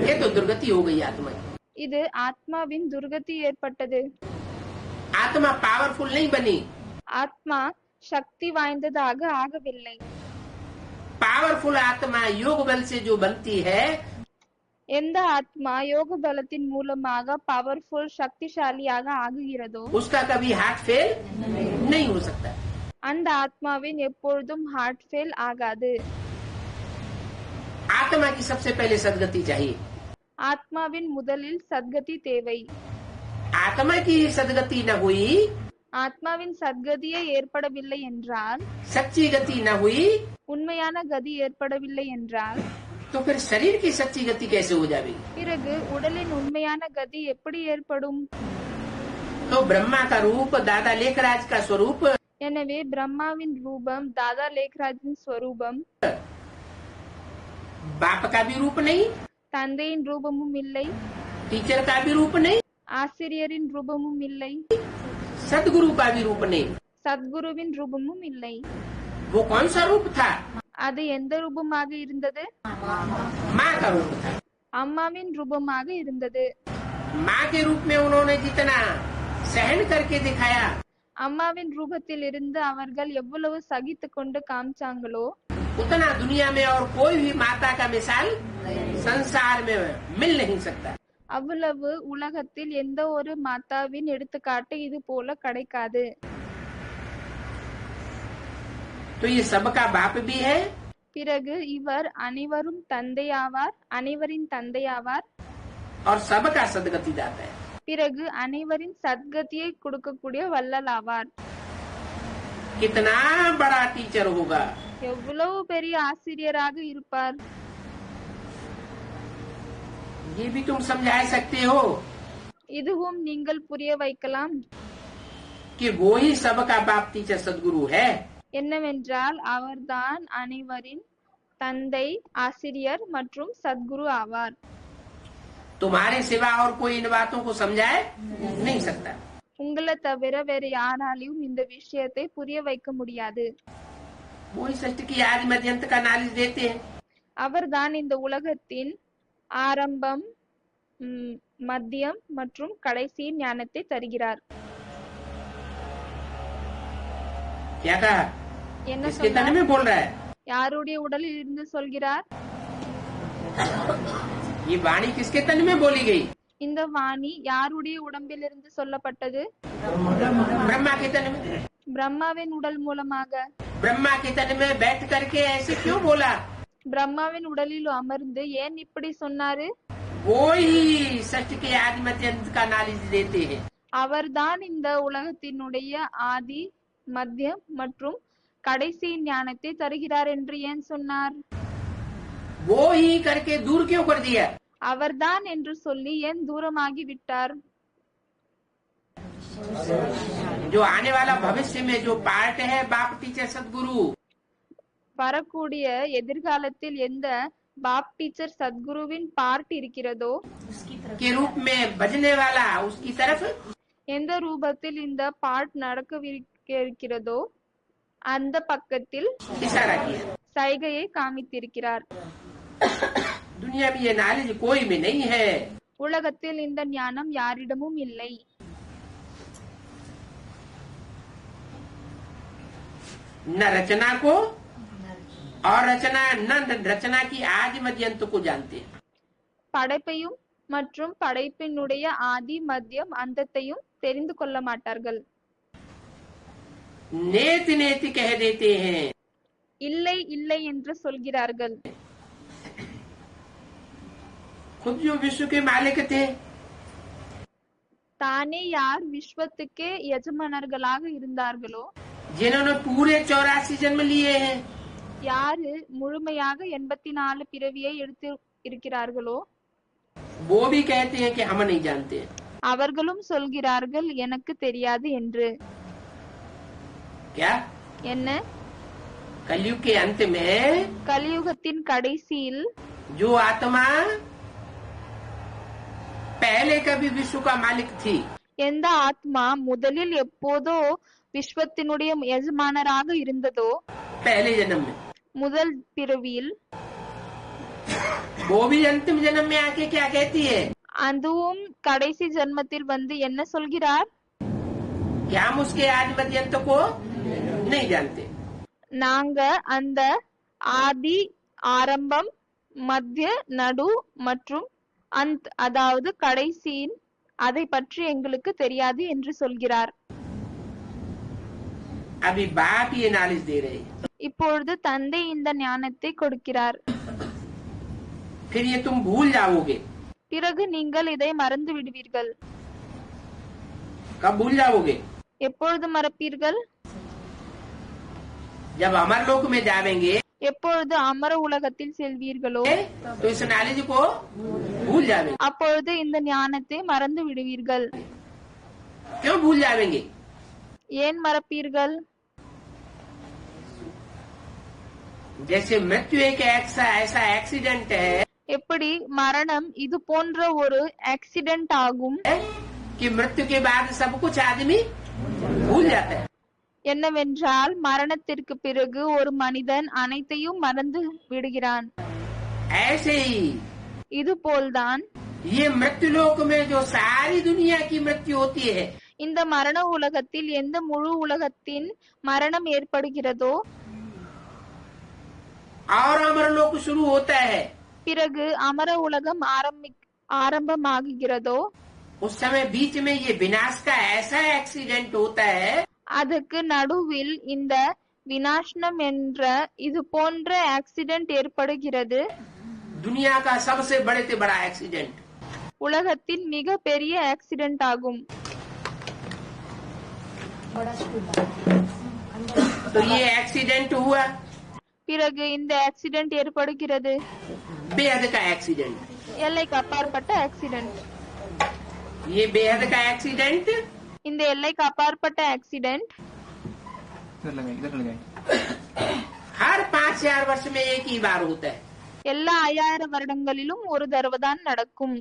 ये तो दुर्गति हो गई आत्मा की। இது ஆத்மாவின் துர்கதி ஏற்பட்டது. आत्मा पावरफुल नहीं बनी। ஆத்மா சக்தி வாய்ந்ததாக ஆகவில்லை. पावरफुल आत्मा योग बल से जो बनती है எந்த ஆத்மா யோக பலத்தின் மூலமாக பவர்ஃபுல் சக்திசாலியாக ஆகுகிறதோ उसका कभी हार्ट फेल नहीं हो सकता। அந்த ஆத்மாவின் எப்பொழுதும் ஹார்ட் ஃபெயில் ஆகாது. आत्मा की सबसे पहले सदगति चाहिए। ஆத்மாவின் முதலில் சத்கதி தேவை. आत्मा की सदगति न हुई, ஆத்மாவின் சத்கதியே ஏற்படவில்லை என்றால், सच्ची गति न हुई, உண்மையான கதி ஏற்படவில்லை என்றால், तो फिर शरीर की सच्ची गति कैसे हो जाएगी? பிறகு உடலின் உண்மையான கதி எப்படி ஏற்படும்? तो ब्रह्मा का रूप दादा लेखराज का स्वरूप எனவே பிரம்மாவின் ரூபம் தாதா லேக்ராஜின் ஸ்வரூபம், बाप का भी रूप नहीं, தந்தையின் ரூபமும் இல்லை, टीचर का भी रूप नहीं, ஆசிரியரின் ரூபமும் இல்லை, सदगुरु का भी रूप नहीं। சத்குருவின் ரூபமும் இல்லை. वो कौन सा रूप था? அது எந்த ரூபமாக இருந்தது? माँ का रूप था। அம்மாவின் ரூபமாக இருந்தது. माँ के रूप में उन्होंने जितना सहन करके दिखाया, அம்மாவின் ரூபத்தில் இருந்து அவர்கள் எவ்வளவு சகித்து கொண்டு காமிச்சாங்களோ उतना दुनिया में और कोई भी माता का मिसाल संसार में मिल नहीं सकता। அவ்வளவு உலகத்தில் எந்த ஒரு மாதாவின் எடுத்துக்காட்டு இது போல கிடைக்காது. तो ये सबका बाप भी है பிறகு இவர் அனைவரும் தந்தையாவார், அனைவரின் தந்தையாவார். और सबका सदगति दाता है। பிறகு அனைவரின் சத்கதியை கொடுக்கக்கூடிய வள்ளலாவார். कितना बड़ा टीचर होगा, எவ்வளவு பெரிய ஆசிரியராக இருப்பார். ये भी तुम समझा सकते हो இதுவும் நீங்கள் புரிய வைக்கலாம். कि वो ही सबका बाप टीचर सदगुरु है। என்னவென்றால் அவர்தான் அனைவரின் தந்தை, ஆசிரியர் மற்றும் சத்குரு ஆவார். तुम्हारे सिवा और कोई इन बातों को समझाए नहीं सकता। உங்களை தவிர வேற யாராலையும் இந்த விஷயத்தை புரிய வைக்க முடியாது. वो ही सृष्टि की आदि मध्य अंत का नॉलेज देते हैं। அவர்தான் இந்த உலகத்தின் ஆரம்பம், மத்தியம் மற்றும் கடைசி ஞானத்தை தருகிறார். क्या कहा? என்ன किसके तन சொன்னார்? में बोल रहा है? யாருடைய உடலில் இருந்து சொல்கிறார்? ये वाणी किसके तन में बोली गई? இந்த வாணி யாருடைய உடம்பில் இருந்து சொல்லப்பட்டது? ब्रह्मा के तन में। பிரம்மாவின் உடல் மூலமாக. ब्रह्मा के तन में बैठ करके ऐसे क्यों बोला? பிரம்மாவின் உடலில் அமர்ந்து ஏன் இப்படி சொன்னாரு? वो ही सृष्टि के आदि मध्य अंत का नॉलेज देते हैं। அவர்தான் இந்த உலகத்தினுடைய ஆதி மத்தியம் மற்றும் கடைசி ஞானத்தை தருகிறார் என்று ஏன் சொன்னார்? वो ही करके दूर क्यों कर दिया? அவர்தான் என்று சொல்லி ஏன் தூரமாகி விட்டார்? जो आने वाला भविष्य में जो पार्ट है बाप टीचर सदगुरु, வரக்கூடிய எதிர்காலத்தில் எந்த பாப் டீச்சர் சத்குருவின் பார்ட் இருக்கிறதோ के रूप में बजने वाला उसकी तरफ எந்த ரூபத்தில் இந்த பார்ட் நடக்கவிருக்கிறதோ அந்த பக்கத்தில் इशारा किया। சைகையை காமித்திருக்கிறார். दुनिया में ये नॉलेज कोई में नहीं है। உலகத்தில் இந்த ஞானம் யாரிடமும் இல்லை. न रचना को और रचना न रचना की आदि मध्यंत को जानते हैं। படைப்பையும் மற்றும் படைப்பினுடைய ஆதி மத்தியம் அந்தத்தையும் தெரிந்து கொள்ள மாட்டார்கள். नेति नेति कह देते हैं। இல்லை இல்லை என்று சொல்கிறார்கள். खुद जो विश्व के मालिक थे, தானே யார் விஸ்வத்துக்கே எஜமானர்களாக இருந்தார்களோ, जिन्होंने पूरे 84 जन्म लिए हैं, யாரு முழுமையாக 84 பிறவியை எடுத்து இருக்கிறார்களோ, वो भी कहते हैं कि हम नहीं जानते। அவர்களும் சொல்கிறார்கள் எனக்கு தெரியாது என்று. क्या என்ன? कलयुग के अंत में கலியுகத்தின் கடைசியில் जो आत्मा पहले कभी विश्व का मालिक थी, எந்த ஆத்மா முதலில் எப்போதோ விஸ்வத்தினுடைய எஜமானராக இருந்ததோ, पहले जन्म में, முதல் பிறவியில், वो भी अंतिम जन्म में आके क्या कहती है அதுவும் கடைசி ஜென்மத்தில் வந்து என்ன சொல்கிறார்? कि हम उसके आदि मध्यंत को नहीं जानते। நாங்க அந்த ஆதி, ஆரம்பம், மத்திய, நடு மற்றும் அந்த அதாவது கடைசியின் அதை பற்றி எங்களுக்கு தெரியாது என்று சொல்கிறார். अभी बाप ये नॉलेज दे रहे हैं, இப்பொழுது தந்தை இந்த ஞானத்தை கொடுக்கிறார். फिर ये तुम भूल जाओगे। பிறகு நீங்கள் இதை மறந்து விடுவீர்கள். कब भूल जाओगे? எப்பொழுது மறப்பீர்கள்? जब अमर लोक में जावेंगे எப்பொழுது அமர உலகத்தில் செல்வீர்களோ तो इस नॉलेज को भूल जावेंगे। அப்பொழுது இந்த ஞானத்தை மறந்து விடுவீர்கள். क्यों भूल जावेंगे? ஏன் மறப்பீர்கள்? जैसे मृत्यु एक ऐसा एक्सीडेंट है எப்படி மரணம் இது போன்ற ஒரு ஆக்சிடென்ட் ஆகும் कि मृत्यु के बाद सब कुछ आदमी भूल जाता है, என்னவென்றால் மரணத்திற்கு பிறகு ஒரு மனிதன் அனைத்தையும் மறந்து விடுகிறான். ऐसे ही இது போல்தான் ये मृत्यु लोक में जो सारी दुनिया की मृत्यु होती है, இந்த மரண உலகத்தில் எந்த முழு உலகத்தின் மரணம் ஏற்படுகிறதோ और अमर लोक शुरू होता है, பிறகு அமர உலகம் ஆரம்பமாகுகிறதோ उस समय बीच में ये विनाश का ऐसा एक्सीडेंट होता है அதுக்கு நடுவில் இந்த விநாசனம் என்ற இது போன்ற ஆக்சிடென்ட் ஏற்படுகிறது. दुनिया का सबसे बड़े से बड़ा एक्सीडेंट। உலகத்தின் மிக பெரிய ஆக்சிடென்ட் ஆகும். तो ये एक्सीडेंट हुआ பிறகு இந்த ஆக்சிடென்ட் ஏற்படுகிறது बेहद का एक्सीडेंट। எல்லைக்கு அப்பாற்பட்ட ஆக்சிடென்ட். ये बेहद का एक्सीडेंट இந்த எல்லைக்கு அப்பாற்பட்ட ஆக்சிடென்ட் हर 5000 वर्ष में एक ही बार होता है। எல்லா 5000 வருடங்களிலும் ஒரு தடவை தான் நடக்கும்.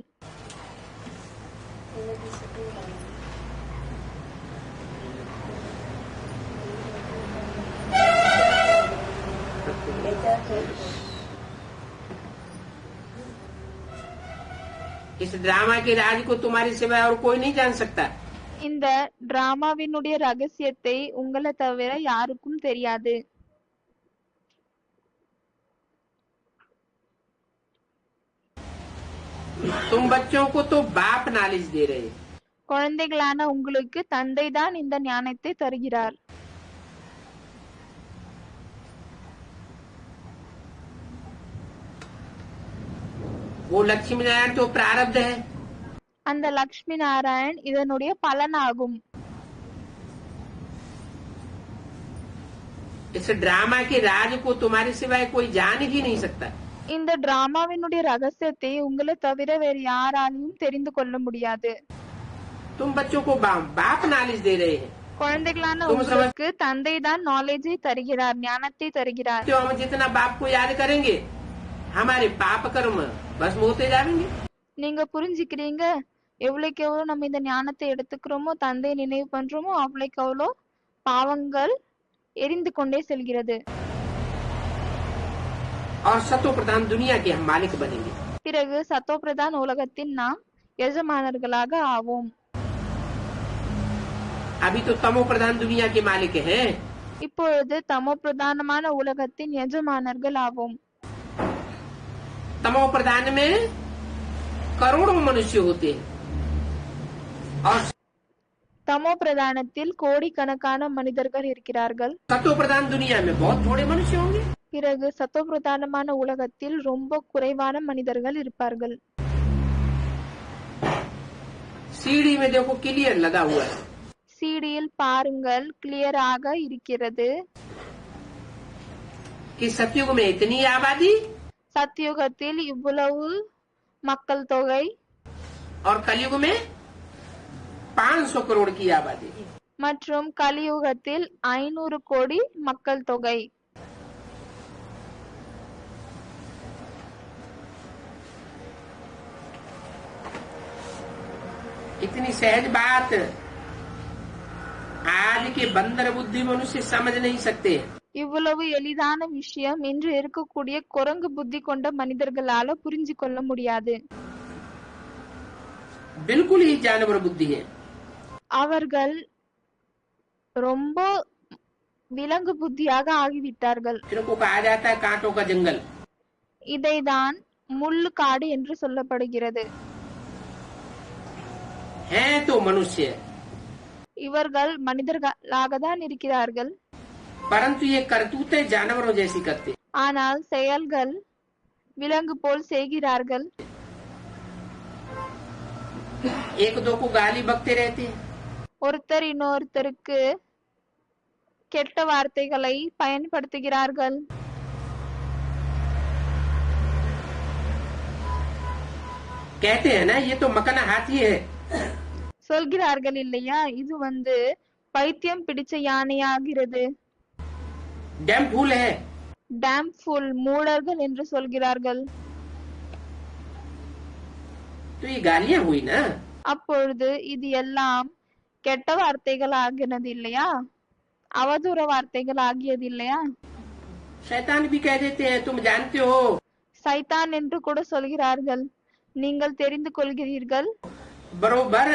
इस ड्रामा के राज को तुम्हारी सिवाय और कोई नहीं जान सकता। இந்த டிராமாவினுடைய ரகசியத்தை உங்களை தவிர யாருக்கும் தெரியாது. तुम बच्चों को तो बाप नॉलेज दे रहे हैं, குழந்தைகளான உங்களுக்கு தந்தை தான் இந்த ஞானத்தை தருகிறார். वो लक्ष्मी नारायण तो प्रारब्ध है। அந்த லக்ஷ்மி நாராயண் இதனுடைய பலனாகும். इस ड्रामा के राज को तुम्हारे सिवाय कोई जान ही नहीं सकता। இந்த டிராமாவினுடைய ரகசியத்தை உங்களை தவிர வேறு யாராலையும் தெரிந்து கொள்ள முடியாது. तुम बच्चों को बाप नॉलेज दे रहे हैं। குழந்தைகளான உங்களுக்கு தந்தை தான் நாலேஜை தருகிறார், ஞானத்தை தருகிறார். तो हम जितना बाप को याद करेंगे हमारे पाप कर्म भस्म होते जाएंगे। நீங்க புரிஞ்சுக்கிறீங்க, எவ்வளவுக்கு எவ்வளவு நம்ம இந்த ஞானத்தை எடுத்துக்கிறோமோ, தந்தை நினைவு பண்றோமோ, அவ்வளவுக்கு அவ்வளோ பாவங்கள் எரிந்து கொண்டே செல்கிறது. और सतो प्रधान दुनिया के हम मालिक बनेंगे। பிறகு சத்தோ பிரதான் உலகத்தின் நாம் எஜமானர்களாக ஆவோம். अभी तो तमो प्रधान दुनिया के मालिक हैं। இப்பொழுது தமோ பிரதானமான உலகத்தின் எஜமானர்கள் ஆவோம். तमो प्रधान में करोड़ों मनुष्य होते हैं और தமோ பிரதானத்தில் கோடிக்கணக்கான மனிதர்கள் இருக்கிறார்கள். सतो प्रधान दुनिया में बहुत थोड़े मनुष्य होंगे। பிறகு சத்தோ பிரதானமான உலகத்தில் ரொம்ப குறைவான மனிதர்கள் இருப்பார்கள். सीढ़ी में देखो क्लियर लगा हुआ है। சீடியில் பாருங்கள், கிளியராக இருக்கிறது. कि सतयुग में इतनी आबादी சத்தியுகத்தில் இவ்வளவு மக்கள் தொகை और कलयुग में 500 करोड़ की आबादी। மற்றும் கலியுகத்தில் 500 கோடி மக்கள் தொகை. इतनी सहज बात आज के बंदर बुद्धि मनुष्य समझ नहीं सकते। இவ்வளவு எளிதான விஷயம் இன்று இருக்கக்கூடிய குரங்கு புத்தி கொண்ட மனிதர்களால புரிஞ்சு கொள்ள முடியாது. बिल्कुल ही जानवर बुद्धि है। அவர்கள் ரொம்ப விலங்கு புத்தியாக ஆகிவிட்டார்கள். इनको कहा जाता है कांटों का जंगल। இதைதான் முள்ளு காடு என்று சொல்லப்படுகிறது. हैं तो मनुष्य இவர்கள் மனிதர்களாக தான் இருக்கிறார்கள், परंतु ये करतूतें जानवरों जैसी करते। ஆனால் செயல்கள் விலங்கு போல் செய்கிறார்கள். एक दो को गाली बकते रहते हैं। ஒருத்தர் இன்னொருத்தருக்கு கெட்ட வார்த்தைகளை பயன்படுத்துகிறார்கள். कहते हैं ना ये तो मकना हाथी है। சொல்கிறார்கள் இல்லையா, இது பைத்தியம் பிடிச்ச யானையாகிறது. डैम फूल है। டேம் ஃபுல் மூடர்கள் என்று சொல்கிறார்கள். तो ये गालियां हुई ना। அப்பொழுது இது எல்லாம் கெட்ட வார்த்தைகள் ஆகினது இல்லையா, அவதூற வார்த்தைகள் ஆகியது இல்லையா. शैतान भी कह देते हैं तुम जानते हो। சைத்தான் என்று கூட சொல்கிறார்கள், நீங்கள் தெரிந்து கொள்கிறீர்கள். बरोबर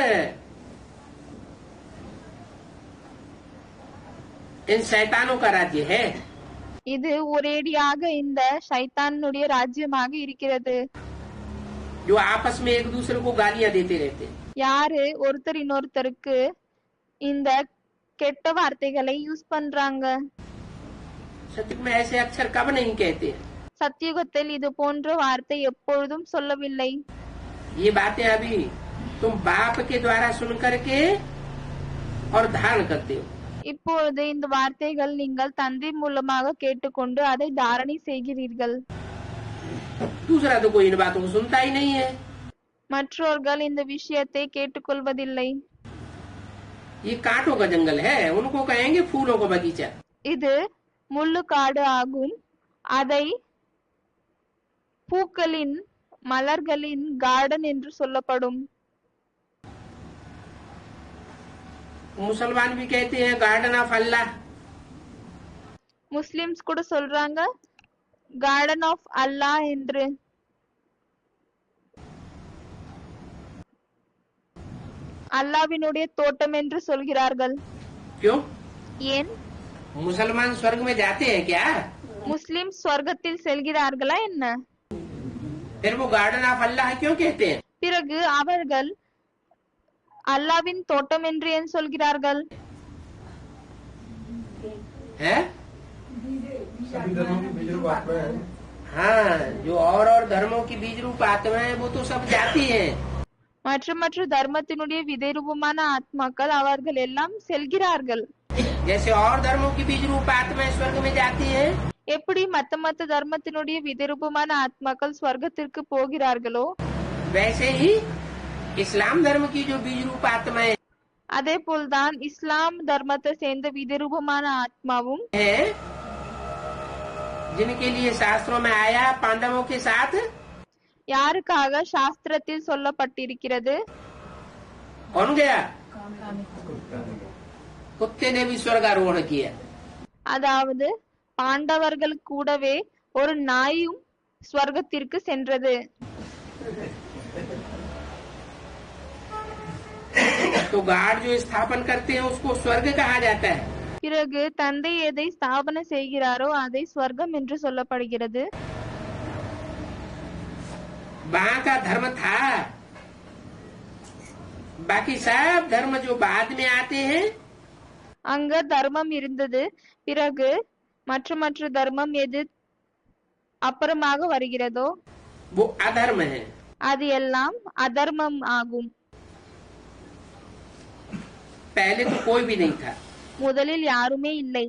इन शैतानों का राज्य है। இது ஒரேடியாக இந்த சைத்தானுடைய ராஜ்யமாக இருக்கிறது. जो आपस में एक दूसरे को गालियां देते रहते हैं। யாரு ஒருத்தர் இன்னொருத்தருக்கு இந்த கெட்ட வார்த்தைகளை யூஸ் பண்றாங்க. सत्य में ऐसे अक्षर कब नहीं कहते हैं। சத்தியுகத்தில் இது போன்ற வார்த்தை எப்பொழுதும் சொல்லவில்லை. ये बातें अभी तुम बाप के द्वारा सुन करके और धारण करते हो। இப்பொழுது இந்த வார்த்தைகள் நீங்கள் தந்தை மூலமாக கேட்டுக்கொண்டு அதை தாரணை செய்கிறீர்கள். दूसरा तो कोई इन बातों को सुनता ही नहीं है। மற்றவர்கள் இந்த விஷயத்தை கேட்டுக்கொள்வதில்லை. ये कांटों का जंगल है, उनको कहेंगे फूलों का बगीचा। இது முள்ளு காடு ஆகும், அதை பூக்களின் மலர்களின் கார்டன் என்று சொல்லப்படும். मुसलमान भी कहते हैं गार्डन ऑफ अल्लाह। முஸ்லிம்ஸ் கூட சொல்றாங்க கார்டன் ஆஃப் அல்லாஹ் என்று. அல்லாஹ்வினுடைய தோட்டம் என்று சொல்கிறார்கள். क्यों? ஏன்? मुसलमान स्वर्ग में जाते हैं क्या? முஸ்லிம் சொர்க்கத்தில் செல்கிறார்களா என்ன? फिर वो गार्डन ऑफ अल्लाह क्यों कहते हैं? பிறகு அவர்கள் அல்லாவின் தோட்டம் என்று ஏன் சொல்கிறார்கள்? हैं? हाँ, जो और धर्मों की बीज रूप आत्माएं वो तो सब जाती हैं। மற்ற மற்ற தர்மத்தினுடைய விதை ரூபமான ஆத்மாக்கள் அவர்கள் எல்லாம் செல்கிறார்கள். जैसे और धर्मों की बीज रूप आत्माएं स्वर्ग में जाती हैं, எப்படி மத்த மத்த தர்மத்தினுடைய விதை ரூபமான ஆத்மாக்கள் ஸ்வர்க்கத்திற்கு போகிறார்களோ वैसे ही इस्लाम धर्म की जो बीज रूप आत्माएं அதே போல்தான் இஸ்லாம் தர்மத்தை சேர்ந்த விதை ரூபமான ஆத்மாவும் हैं, जिनके लिए शास्त्रों में आया पांडवों के साथ, யாருக்காக சாஸ்திரத்தில் சொல்லப்பட்டிருக்கிறது? कौन गया? कुत्ते ने भी स्वर्गारोहण किया। அதாவது பாண்டவர்கள் கூடவே ஒரு நாயும் ஸ்வர்க்கத்திற்கு சென்றது. तो गार्ड जो स्थापन करते हैं उसको स्वर्ग कहा जाता है। பிறகு தந்தை எதை ஸ்தாபனை செய்கிறாரோ அதை ஸ்வர்க்கம் என்று சொல்லப்படுகிறது. वहाँ का धर्म था, बाकी सब धर्म जो बाद में आते हैं அங்க தர்மம் இருந்தது. பிறகு மற்ற மற்ற தர்மம் எது அப்புறமாக வருகிறதோ वो अधर्म है। அது எல்லாம் அதர்மம் ஆகும். पहले तो कोई भी नहीं था। முதலில் யாருமே இல்லை.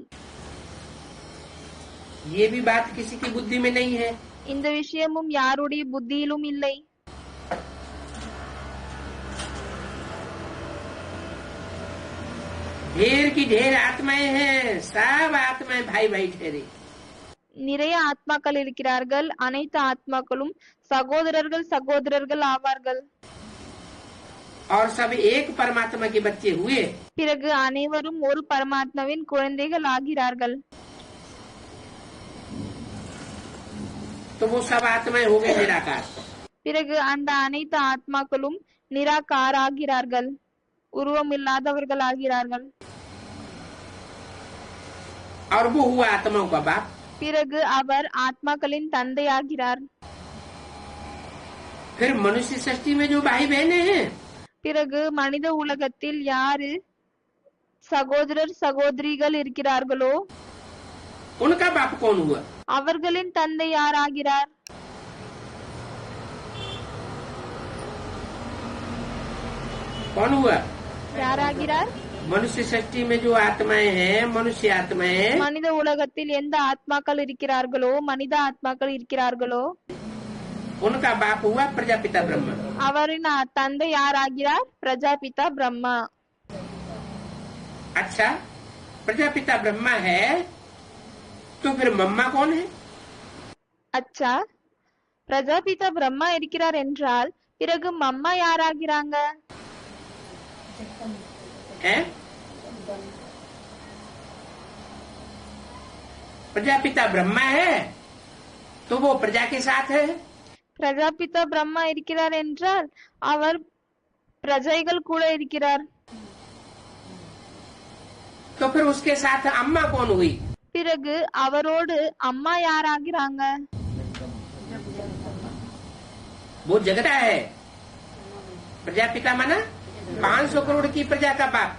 ये भी बात किसी की बुद्धि में नहीं है। இந்த விஷயமும் யாருடைய புத்தியிலும் இல்லை. ढेर की ढेर आत्माएं हैं, सब आत्माएं भाई भाई ठहरे। நிறைய ஆத்மாக்கள் இருக்கிறார்கள். அனைத்து ஆத்மாக்களும் சகோதரர்கள் சகோதரர்கள் ஆவார்கள். और सब एक परमात्मा के बच्चे हुए। பிறகு அனைவரும் ஒரு பரமாத்மாவின் குழந்தைகள் ஆகிறார்கள். तो वो सब आत्माएं हो गए निराकार। பிறகு அந்த அனைத்து ஆத்மாக்களும் நிராகார் ஆகிறார்கள், உருவம் இல்லாதவர்கள் ஆகிறார்கள். और वो हुआ आत्माओं का बाप। பிறகு அவர் ஆத்மாக்களின் தந்தை ஆகிறார். फिर मनुष्य सृष्टि में जो भाई बहने हैं பிறகு மனித உலகத்தில் யாரு சகோதரர் சகோதரிகள் இருக்கிறார்களோ उनका बाप कौन हुआ? அவர்களின் தந்தை யார் ஆகிறார்? कौन हुआ? யார் ஆகிறார்? मनुष्य सृष्टि में जो आत्माएं हैं, मनुष्य आत्माएं, மனித உலகத்தில் எந்த ஆத்மாக்கள் இருக்கிறார்களோ மனித ஆத்மாக்கள் இருக்கிறார்களோ उनका बाप हुआ प्रजापिता ब्रह्मा। அவரின் தந்தை யார் ஆகிறார்? பிரஜாபிதா பிரம்மா. अच्छा, प्रजापिता ब्रह्मा है तो फिर मम्मा कौन है? அச்சா, பிரஜாபிதா பிரம்மா இருக்கிறார் என்றால் பிறகு மம்மா யார் ஆகிறாங்க? हैं? प्रजापिता ब्रह्मा है तो वो प्रजा के साथ है। பிரஜாபிதா பிரம்மா இருக்கிறார் என்றால் அவர் பிரஜைகள் கூட இருக்கிறார். तो फिर उसके साथ अम्मा कौन हुई? பிறகு அவரோடு அம்மா யார் ஆகிறாங்க? वो जगता है। प्रजापिता माना 500 करोड़ की प्रजा का बाप।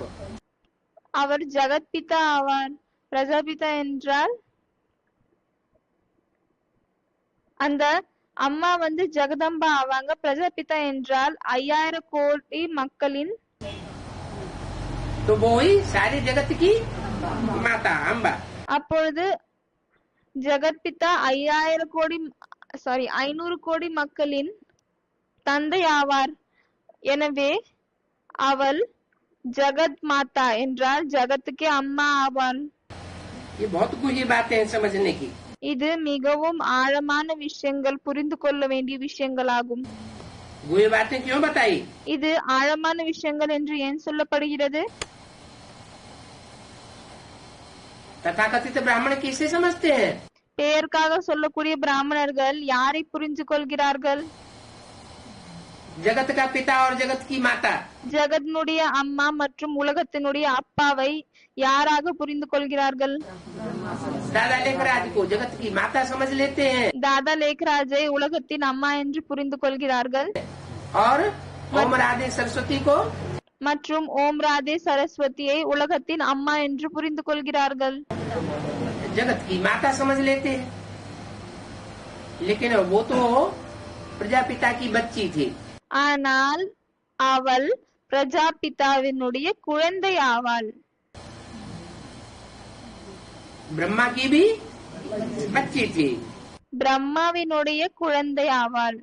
அவர் ஜகத் பிதா ஆவார். பிரஜாபிதா என்றால் அந்த அம்மா ஜெகதம்பா ஆவாங்க. பிரஜாபிதா என்றால் 5000 கோடி மக்களின் तो वो ही सारी जगत की माता अम्बा। அப்பொழுது ஜெகத் பிதா 500 கோடி மக்களின் தந்தை ஆவார். எனவே அவள் ஜகத் மாதா என்றால் ஜகத்துக்கே அம்மா ஆவாள். ये बहुत गुही बातें हैं समझने की। இது மிகவும் ஆழமான விஷயங்கள், புரிந்து கொள்ள வேண்டிய விஷயங்களாகும். गुही बातें क्यों बताई? இது ஆழமான விஷயங்கள் என்று ஏன் சொல்லப்படுகிறது? तथाकथित ब्राह्मण किसे समझते हैं? பெயருக்காக சொல்லக்கூடிய பிராமணர்கள் யாரை புரிந்து கொள்கிறார்கள்? जगत का पिता और जगत की माता। ஜகத்தினுடைய அம்மா மற்றும் உலகத்தினுடைய அப்பாவை யாராக புரிந்து கொள்கிறார்கள்? दादा लेखराज को जगत की माता समझ लेते हैं தாதா லேக்ராஜை உலகத்தின் அம்மா என்று புரிந்து கொள்கிறார்கள். और ओम राधे सरस्वती को மற்றும் ஓம் ராதே சரஸ்வதியை உலகத்தின் அம்மா என்று புரிந்து கொள்கிறார்கள். जगत की माता समझ लेते हैं। लेकिन वो तो प्रजापिता की बच्ची थी। ஆனால் அவள் பிரஜாபிதாவினுடைய குழந்தை ஆவாள். ब्रह्मा की भी बच्ची थी। பிரம்மாவினுடைய குழந்தை ஆவாள்.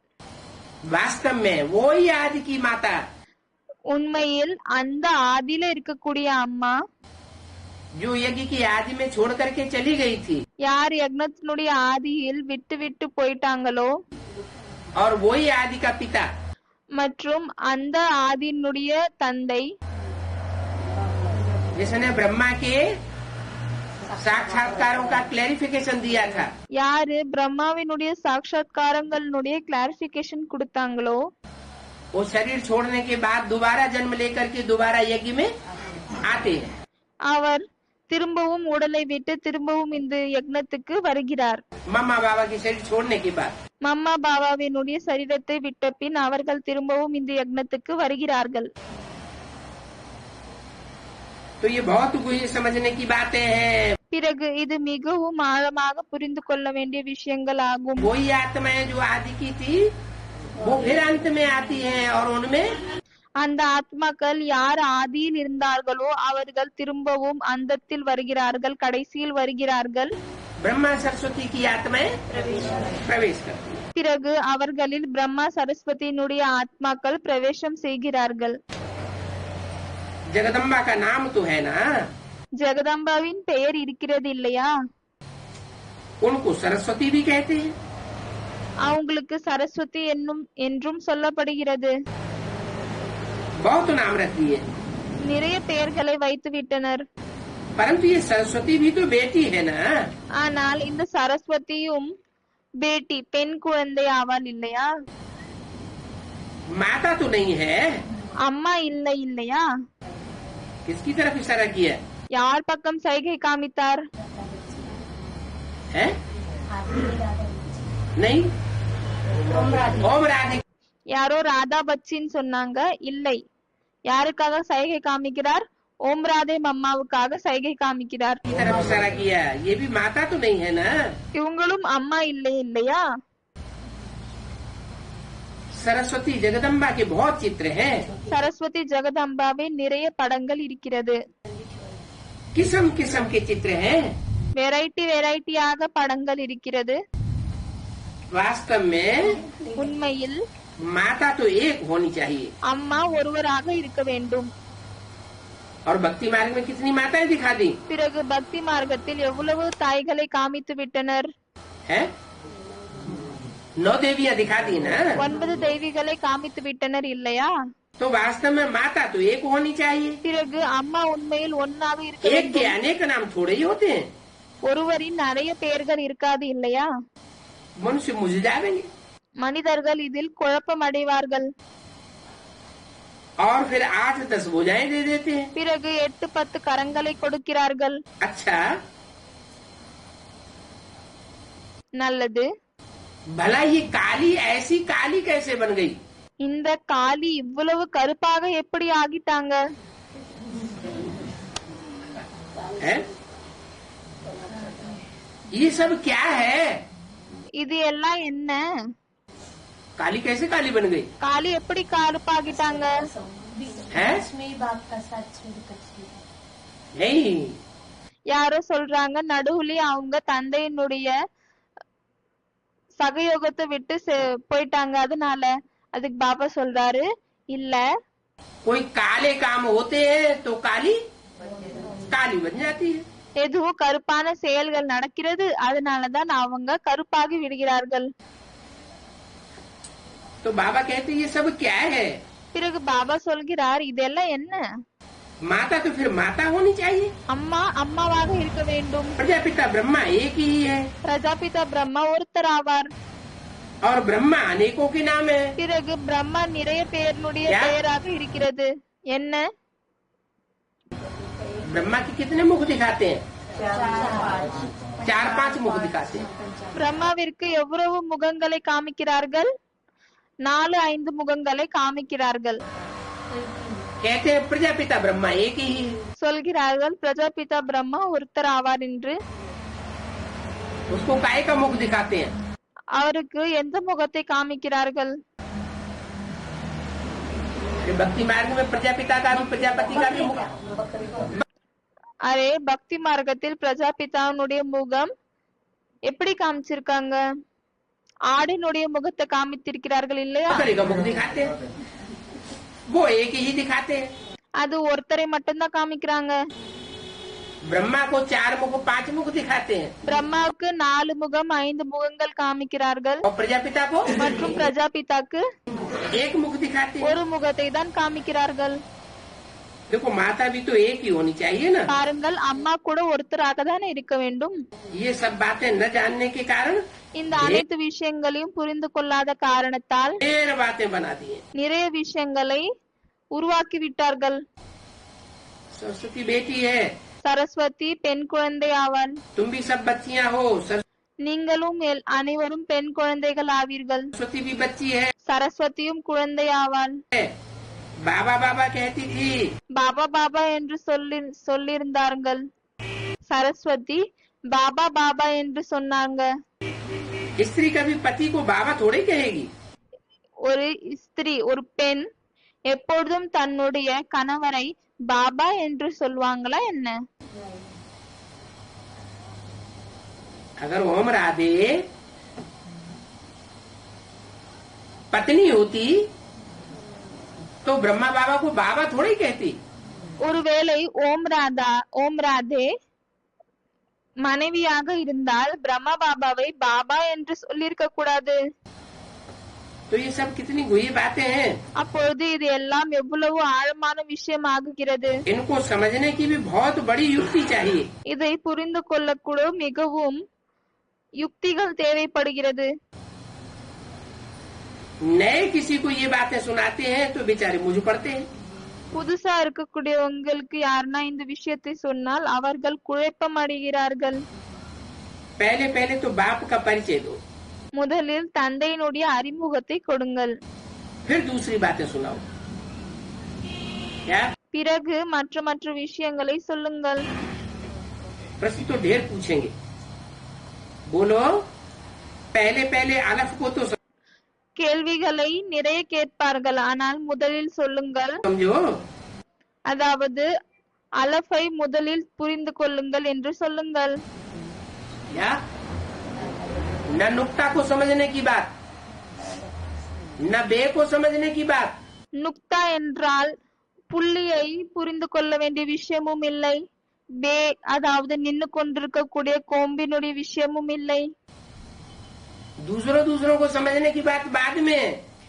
वास्तव में वो ही आदि की माता, உண்மையில் அந்த ஆதியில இருக்கக்கூடிய அம்மா जो यज्ञ की आदि में छोड़ करके चली गई थी, யார் யக்னத்தினுடைய ஆதியில் விட்டு விட்டு போயிட்டாங்களோ, और वो ही आदि का पिता, மற்றும் அந்த ஆதியினுடைய தந்தை, जिसने ब्रह्मा के साक्षात्कारों का क्लैरिफिकेशन दिया था, யாரு பிரம்மாவினுடைய சாட்சாத்காரங்களுடைய கிளாரிபிகேஷன் கொடுத்தாங்களோ, वो शरीर छोड़ने के बाद दोबारा जन्म लेकर के दोबारा यज्ञ में आते हैं। அவர் திரும்பவும் உடலை விட்டு திரும்பவும் இந்த யக்னத்துக்கு வருகிறார். मम्मा बाबा के शरीर छोड़ने के बाद மம்மா பாபாவினுடைய சரீரத்தை விட்ட பின் அவர்கள் திரும்பவும் இந்த யக்னத்துக்கு வருகிறார்கள். तो ये बहुत कुछ समझने की बातें हैं। பிறகு இது மிகவும் ஆழமாக புரிந்து கொள்ள வேண்டிய விஷயங்கள் ஆகும். वही आत्माएं जो आदि की थी वो फिर अंत में आती हैं और उनमें அந்த ஆத்மாக்கள் யார் ஆதியில் இருந்தார்களோ அவர்கள் திரும்பவும் அந்தத்தில் வருகிறார்கள், கடைசியில் வருகிறார்கள். ब्रह्मा सरस्वती की आत्माएं प्रवेश करती हैं। பிறகு அவர்களில் பிரம்மா சரஸ்வதியினுடைய ஆத்மாக்கள் பிரவேசம் செய்கிறார்கள். जगदम्बा का नाम तो है ना, ஜெகதம்பாவின் பெயர் இருக்கிறது இல்லையா? उनको सरस्वती भी कहते हैं। அவங்களுக்கு சரஸ்வதி என்றும் சொல்லப்படுகிறது. बहुत नाम रखती है, நிறைய பெயர்களை வைத்து விட்டனர். परंतु ये सरस्वती भी तो बेटी है ना। ஆனால் இந்த சரஸ்வதியும் பேட்டி பெண் குழந்தை ஆவாள் இல்லையா? माता तो नहीं है। அம்மா இல்லை இல்லையா? किसकी तरफ इशारा किया யார் பக்கம் சைகை காமித்தார்? है? नहीं, ओम राधे யாரோ ராதா பச்சின்னு சொன்னாங்க. இல்லை, யாருக்காக சைகை காமிக்கிறார்? ஓம் ராதே மம்மாவுக்காக சைகை காமிக்கிறார். की तरफ इशारा किया। ये भी माता तो नहीं है ना। இவங்களும் அம்மா இல்லை இல்லையா? सरस्वती जगदम्बा के बहुत चित्र हैं, சரஸ்வதி ஜெகதம்பாவின் நிறைய படங்கள் இருக்கிறது. किस्म किस्म के चित्र हैं। வெரைட்டியாக படங்கள் இருக்கிறது. वास्तव में உண்மையில் माता तो एक होनी चाहिए। அம்மா ஒருவராக இருக்க வேண்டும். और भक्ति मार्ग में कितनी माताएं दिखा दी பிறகு பக்தி மார்க்கத்தில் எவ்வளவு தாய்களை காமித்து விட்டனர்? है? 9 देवियां दिखा दी ना। 9 தெய்வீகளை காமித்து விட்டனர் இல்லையா? तो वास्तव में माता तो एक होनी चाहिए। பிறகு அம்மா உண்மையில் ஒன்னாக இருக்க एक வேண்டும். के अनेक नाम थोड़े ही होते हैं। ஒருவரின் நிறைய பெயர்கள் இருக்காது இல்லையா? मनुष्य मुझ जाएंगे மனிதர்கள் இதில் குழப்பம் அடைவார்கள். और फिर 8-10 भुजाएं दे देते हैं। பிறகு 8-10 கரங்களை கொடுக்கிறார்கள். अच्छा, நல்லது. भला ये काली ऐसी काली कैसे बन गई? இந்த காளி இவ்வளவு கருப்பாக எப்படி ஆகிட்டாங்க? है? ये सब क्या है? இது எல்லாம் என்ன? काली कैसे काली बन गई? காளி எப்படி கருப்பாகிட்டாங்க? है? लक्ष्मी बाप का साथ छोड़कर चली। नहीं, யாரோ சொல்றாங்க நடுவுலி அவங்க தந்தையினுடைய சகயோகத்தை விட்டு போயிட்டாங்க அதனால. அதுக்கு பாபா சொல்றாரு, இல்ல, कोई काले काम होते हैं तो काली काली बन जाती है। எதுவும் கருப்பான செயல்கள் நடக்கிறது, அதனாலதான் அவங்க கருப்பாகி விடுகிறார்கள். तो बाबा कहते ये सब क्या है? பிறகு பாபா சொல்கிறார், இதெல்லாம் என்ன? माता तो फिर माता होनी चाहिए। அம்மா அம்மாவாக இருக்க வேண்டும். प्रजापिता ब्रह्मा एक ही है பிரஜாபிதா பிரம்மா ஒருத்தர் ஆவார். और ब्रह्मा अनेकों के नाम है। பிறகு பிரம்மா நிறைய பேருடைய क्या? பெயராக இருக்கிறது. என்ன? ब्रह्मा के कितने मुख दिखाते हैं? 4-5 मुख दिखाते हैं। பிரம்மாவிற்கு எவ்வளவு முகங்களை காமிக்கிறார்கள்? 4-5 முகங்களை காமிக்கிறார்கள். कहते हैं प्रजापिता ब्रह्मा एक ही है। சொல்கிறார்கள் பிரஜாபிதா பிரம்மா ஒருத்தர் ஆவார் என்று. उसको काय का मुख दिखाते हैं? அவருக்கு எந்த முகத்தை காமிக்கிறார்கள்? भक्ति मार्ग में प्रजापिता का भी प्रजापति का भी मुख அரே பக்தி மார்க்கத்தில் பிரஜாபிதாவுடைய முகம் எப்படி காமிச்சிருக்காங்க? ஆடினுடைய முகத்தை காமித்திருக்கிறார்கள் இல்லையா? बकरी का मुख दिखाते हैं, वो एक ही दिखाते हैं। அது ஒருத்தரை மட்டும்தான் காமிக்கிறாங்க. ब्रह्मा को 4 मुख 5 मुख दिखाते हैं பிரம்மாவுக்கு 4 முகம் 5 முகங்கள் காமிக்கிறார்கள். और प्रजापिता को மற்றும் பிரஜாபிதாக்கு 1 मुख दिखाते हैं। ஒரு முகத்தை தான் காமிக்கிறார்கள். देखो माता भी तो एक ही होनी चाहिए ना। பாருங்கள், அம்மா கூட ஒருத்தராக தானே இருக்க வேண்டும். ये सब बातें न जानने के कारण இந்த அனைத்து விஷயங்களையும் புரிந்து கொள்ளாத காரணத்தால் ढेर बातें बना दी हैं। நிறைய விஷயங்களை உருவாக்கி விட்டார்கள். सरस्वती बेटी है, சரஸ்வதி பெண் குழந்தை ஆவாள். तुम भी सब बच्चियां हो। நீங்களும் அனைவரும் பெண் குழந்தைகள் ஆவீர்கள். सरस्वती भी बच्ची है। சரஸ்வதியும் குழந்தை ஆவாள். बाबा बाबा कहती थी, பாபா பாபா என்று சொல்லியிருந்தார்கள். சரஸ்வதி பாபா பாபா என்று சொன்னாங்க. स्त्री कभी पति को बाबा थोड़े कहेगी। ஒரு ஸ்திரீ, ஒரு பெண் எப்பொழுதும் தன்னுடைய கணவரை பாபா என்று சொல்வாங்களா என்ன? अगर ओम राधे पत्नी होती तो ब्रह्मा बाबा को बाबा थोड़ी कहती। ஒருவேளை ஓம் ராதே மனைவியாக இருந்தால் பிரம்மா பாபாவை பாபா என்று சொல்லிருக்க கூடாது. तो ये सब कितनी गुही बातें हैं। அப்பொழுது இது எல்லாம் எவ்வளவு ஆழமான விஷயம் ஆகுகிறது. इनको समझने की भी बहुत बड़ी युक्ति चाहिए। இதை புரிந்து கொள்ள கூட மிகவும் யுக்திகள் தேவைப்படுகிறது. नए किसी को ये बातें सुनाते हैं तो बेचारे मुझ पड़ते हैं। புதுசா இருக்கக்கூடியவங்களுக்கு யாருன்னா இந்த விஷயத்தை சொன்னால் அவர்கள் குழப்பம் அடைகிறார்கள். पहले पहले तो बाप का परिचय दो, முதலில் தந்தையினுடைய அறிமுகத்தை கொடுங்கள். फिर दूसरी बातें सुनाओ। क्या பிறகு மற்ற விஷயங்களை சொல்லுங்கள். प्रश्न तो ढेर पूछेंगे, बोलो। पहले पहले अलफ को तो கேள்விகளை நிறைய கேட்பார்கள், ஆனால் முதலில் சொல்லுங்கள். समझो। அதாவது அலஃபை முதலில் புரிந்து கொள்ளுங்கள் என்று சொல்லுங்கள். क्या न नुक्ता को समझने की बात, न बे को समझने की बात। நுக்தா என்றால் புள்ளியை புரிந்து கொள்ள வேண்டிய விஷயமும் இல்லை. பே அதாவது நின்று கொண்டிருக்கக்கூடிய கோம்பினுடைய விஷயமும் இல்லை. दूसरों को समझने की बात बाद में,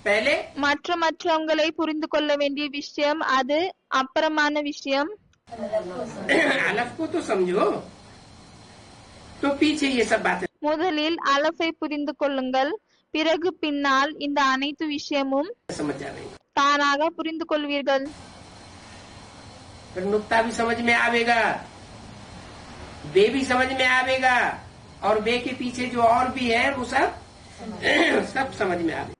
पहले மற்றவங்களை புரிந்து கொள்ள வேண்டிய விஷயம் அது அப்புறமான விஷயம். अलफ को तो समझो, तो पीछे ये सब बातें முதலில் அலஃபை புரிந்து கொள்ளுங்கள், பிறகு பின்னால் இந்த அனைத்து விஷயமும் समझ जाएंगे। தானாக புரிந்து கொள்வீர்கள். फिर नुक्ता भी समझ में आवेगा, बे भी समझ में आवेगा, और बे के पीछे जो और भी है वो सब समझ में आवेगा।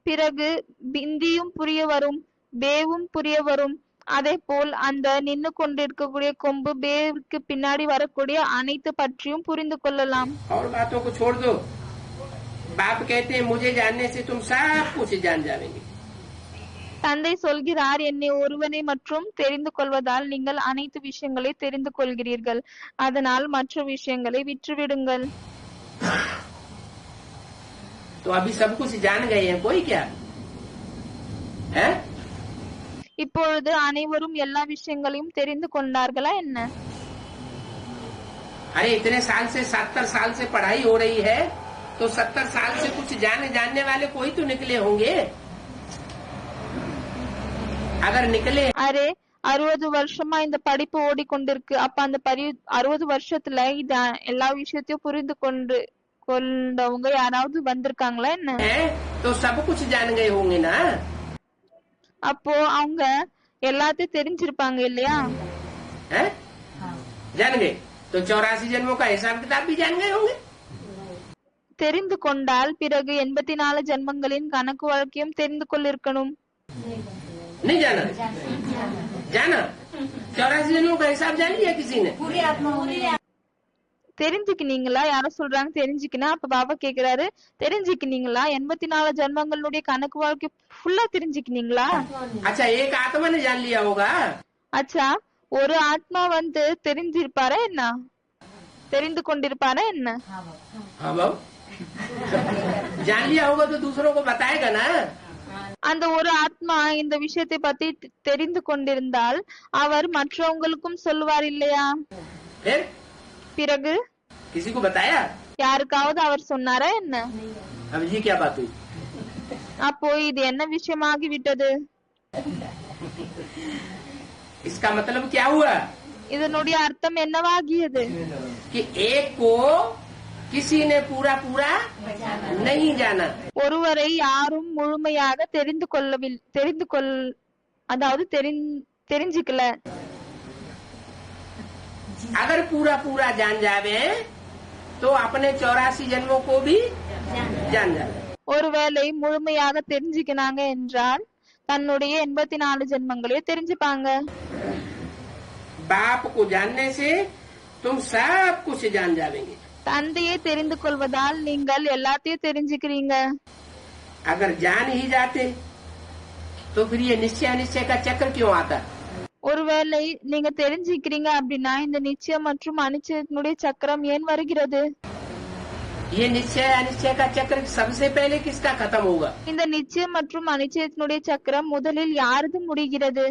பிறகு பிந்தியும் புரிய வரும், பேவும் புரிய வரும். அதே போல் அந்த நின்று கொண்டிருக்கக்கூடிய கொம்பு பேவுக்கு பின்னாடி வரக்கூடிய அனைத்து பற்றியும் புரிந்து கொள்ளலாம். और बातों को छोड़ दो। बाप कहते हैं मुझे जानने से तुम सब कुछ जान जाओगे। தந்தை சொல்கிறார், என்னை ஒருவனை மற்றும் தெரிந்து கொள்வதால் நீங்கள் அனைத்து விஷயங்களை தெரிந்து கொள்கிறீர்கள். அதனால் மற்ற விஷயங்களை விற்றுவிடுங்கள். तो अभी सब कुछ जान गए हैं, कोई क्या है? இப்பொழுது அனைவரும் எல்லா விஷயங்களையும் தெரிந்து கொண்டார்களா என்ன? अरे इतने साल से 70 साल से पढ़ाई हो रही है, तो 70 साल से कुछ जानने वाले कोई तो निकले होंगे। अगर निकले அரே 60 வருஷமா இந்த படிப்பு ஓடிக்கொண்டிருக்கு. அப்ப அந்த 60 வருஷத்துல இத எல்லா விஷயத்தையும் புரிந்து கொண்டவங்க யாராவது வந்திருக்காங்களா என்ன? तो सब कुछ जान गए होंगे ना। அப்போ அவங்க எல்லாத்தையும் தெரிஞ்சிருப்பாங்க இல்லையா? जान गए तो 84 जन्मों का हिसाब किताब भी जान गए होंगे। தெரிந்து கொண்டால் பிறகு 84 ஜென்மங்களின் கணக்கு வழக்கையும் தெரிந்து கொள்ளிருக்கணும். नहीं जाना? जाना 84 जन्मों का हिसाब जान लिया किसी ने? தெரிஞ்சுக்கினீங்களா? யாரோ சொல்றாங்க தெரிஞ்சுக்கினா. அப்ப பாபா கேக்குறாரு, தெரிஞ்சுக்கினீங்களா? 84 ஜென்மங்களுடைய கணக்கு வாழ்க்கை ஃபுல்லா தெரிஞ்சுக்கினீங்களா? अच्छा एक आत्मा ने जान लिया होगा। அச்சா, ஒரு ஆத்மா வந்து தெரிஞ்சிருப்பாரா என்ன? தெரிந்து கொண்டிருப்பாரா என்ன? हाँ बाबू जान लिया होगा तो दूसरों को बताएगा ना। அந்த ஒரு ஆத்மா இந்த விஷயத்தை பத்தி தெரிந்து கொண்டிருந்தால் அவர் மற்றவங்களுக்கும் சொல்லுவார் இல்லையா? फिर பிறகு किसी को बताया? யாருக்காவது அவர் சொன்னாரா என்ன? अब ये क्या बात हुई? அப்போ இது என்ன விஷயமாகி விட்டது? इसका मतलब क्या हुआ இதனுடைய அர்த்தம் என்னவாகியது? कि एक को किसी ने पूरा पूरा नहीं जाना। ஒருவரை யாரும் முழுமையாக அதாவது தெரிஞ்சுக்கல. अगर पूरा पूरा जान जावे तो अपने 84 जन्मों को भी जान जावे। ஒருவேளை முழுமையாக தெரிஞ்சுக்கினாங்க என்றால் தன்னுடைய 84 ஜென்மங்களையும் தெரிஞ்சுப்பாங்க. बाप को जानने से तुम सब कुछ जान जावेंगे। தந்தையை தெரிந்து கொள்வதால் நீங்கள் எல்லாத்தையும் தெரிஞ்சுக்கிறீங்க. अगर जान ही जाते तो फिर ये निश्चय अनिश्चय का चक्र क्यों आता? ஒருவேளை நீங்க தெரிஞ்சுக்கிறீங்க அப்படின்னா இந்த நிச்சயம் மற்றும் அனிச்சயத்தினுடைய சக்கரம் ஏன் வருகிறது? ये निश्चय अनिश्चय का चक्र सबसे पहले किसका खत्म होगा? இந்த நிச்சயம் மற்றும் அனிச்சயத்தினுடைய சக்கரம் முதலில் யாரது முடிகிறது?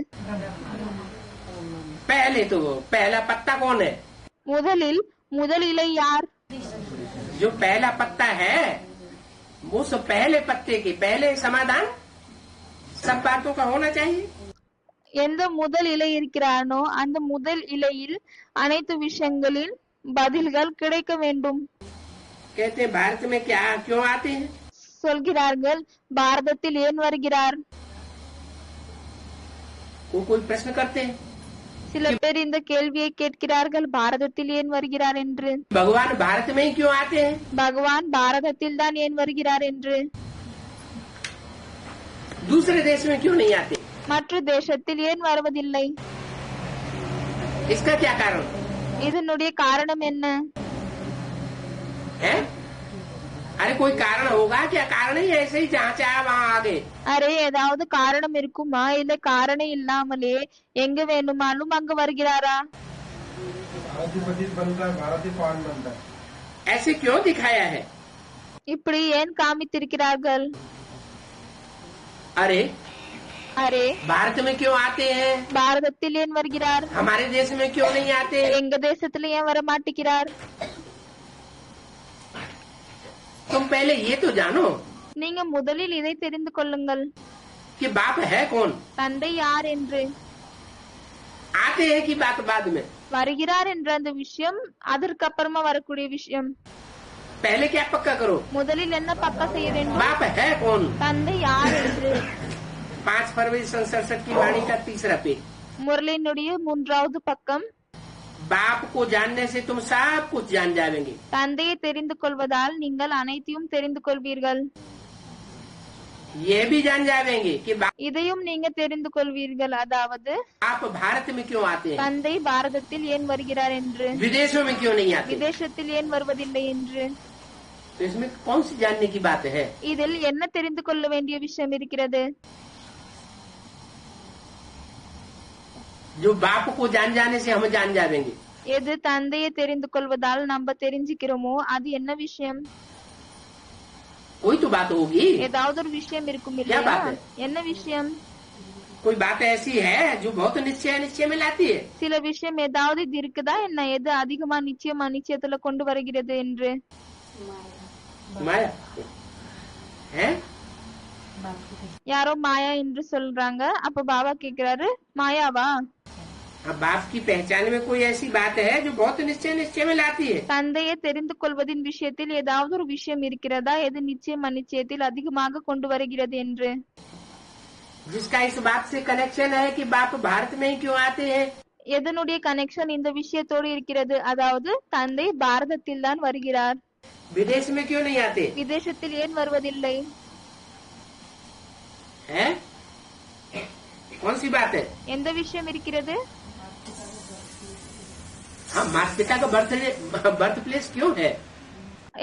पहले तो पहला पत्ता कौन है? முதல் இலை யார்? जो पहला पत्ता है उस पहले पत्ते के पहले समाधान सब बातों का होना चाहिए। எந்த முதல் இலை இருக்கிறானோ அந்த முதல் இலையில் அனைத்து விஷயங்களில் பதில்கள் கிடைக்க வேண்டும். कहते हैं भारत में क्या क्यों आते हैं? சொல்கிறார்கள் பாரதத்தில் ஏன் வருகிறார்? कोई प्रश्न करते हैं சில பேர் இந்த கேள்வியை கேட்கிறார்கள் பாரதத்தில் ஏன் வருகிறார் என்று. भगवान भारत में ही क्यों आते हैं? பகவான் பாரதத்தில் தான் ஏன் வருகிறார் என்று. दूसरे देश में क्यों नहीं आते? மற்ற தேசத்தில் ஏன் வருவதில்லை? इसका क्या कारण இதனுடைய காரணம் என்ன? है? अरे कोई कारण होगा क्या? कारण ही ऐसे ही जहाँ चाहे वहाँ आ गए। அரே ஏதாவது காரணம் இருக்குமா? இல்ல காரணம் இல்லாமலே எங்க வேணுமாலும் அங்க வருகிறாரா? ऐसे क्यों दिखाया है? இப்படி ஏன் காமித்திருக்கிறார்கள்? अरे அரே भारत में क्यों आते हैं? பாரதத்தில் ஏன் வருகிறார்? हमारे देश में क्यों नहीं आते? எங்க தேசத்துல ஏன் வர மாட்டேங்கிறார்? तुम पहले ये तो जानो நீங்க முதலில் இதை தெரிந்து கொள்ளுங்கள். कि बाप है कौन? தந்தை யார் என்று. आते हैं कि बात बाद में? வருகிறார் என்ற அந்த விஷயம் அதற்கு அப்புறமா வரக்கூடிய விஷயம். पहले क्या पक्का करो? முதலில் என்ன பக்கா செய்ய வேண்டும்? बाप है कौन? தந்தை யார் என்று. 5 फरवरी 67 की वाणी का तीसरा पेज। முரளினுடைய 3வது பக்கம். बाप को जानने से तुम सब कुछ जान जाएंगे। தந்தையை தெரிந்து கொள்வதால் நீங்கள் அனைத்தையும் தெரிந்து கொள்வீர்கள். ये भी जान जाएंगे कि இதையும் நீங்க தெரிந்து கொள்வீர்கள். அதாவது आप भारत में क्यों आते हैं? தந்தை பாரதத்தில் ஏன் வருகிறார் என்று. विदेशों में क्यों नहीं आते? விதேசத்தில் ஏன் வருவதில்லை என்று. तो इसमें कौन सी जानने की बात है? இதில் என்ன தெரிந்து கொள்ள வேண்டிய விஷயம் இருக்கிறது? जो बाप को जान जाने से हम जान जाएंगे। எது தந்தையை தெரிந்து கொள்வதால் நம்ம தெரிஞ்சுக்கிறோமோ அது என்ன விஷயம்? कोई तो बात होगी। ஏதாவது ஒரு விஷயம் இருக்கும் क्या இல்லையா? बात है? என்ன விஷயம்? कोई बात ऐसी है जो बहुत निश्चय निश्चय में लाती है। சில விஷயம் ஏதாவது இது இருக்குதா என்ன? எது அதிகமா நிச்சயம் அனிச்சயத்துல கொண்டு வருகிறது என்று. माया है? யாரோ மாயா என்று சொல்றாங்க. அப்ப பாபா கேக்குறாரு மாயாவா? अब बाप की पहचान में कोई ऐसी बात है जो बहुत निश्चय निश्चय में लाती है। தந்தையை தெரிந்து கொள்வதின் விஷயத்தில் ஏதாவது ஒரு விஷயம் இருக்கிறதா எது நிச்சயம் அனிச்சயத்தில் அதிகமாக கொண்டு வருகிறது என்று? जिसका इस बात से कनेक्शन है कि बाप भारत में ही क्यों आते हैं? எதனுடைய கனெக்ஷன் இந்த விஷயத்தோடு இருக்கிறது? அதாவது தந்தை பாரதத்தில் தான் வருகிறார். विदेश में क्यों नहीं आते? விதேசத்தில் ஏன் வருவதில்லை? है? कौन सी बात है? எந்த விஷயம் இருக்கிறது? हम हाँ, माता पिता का बर्थ प्लेस क्यों है?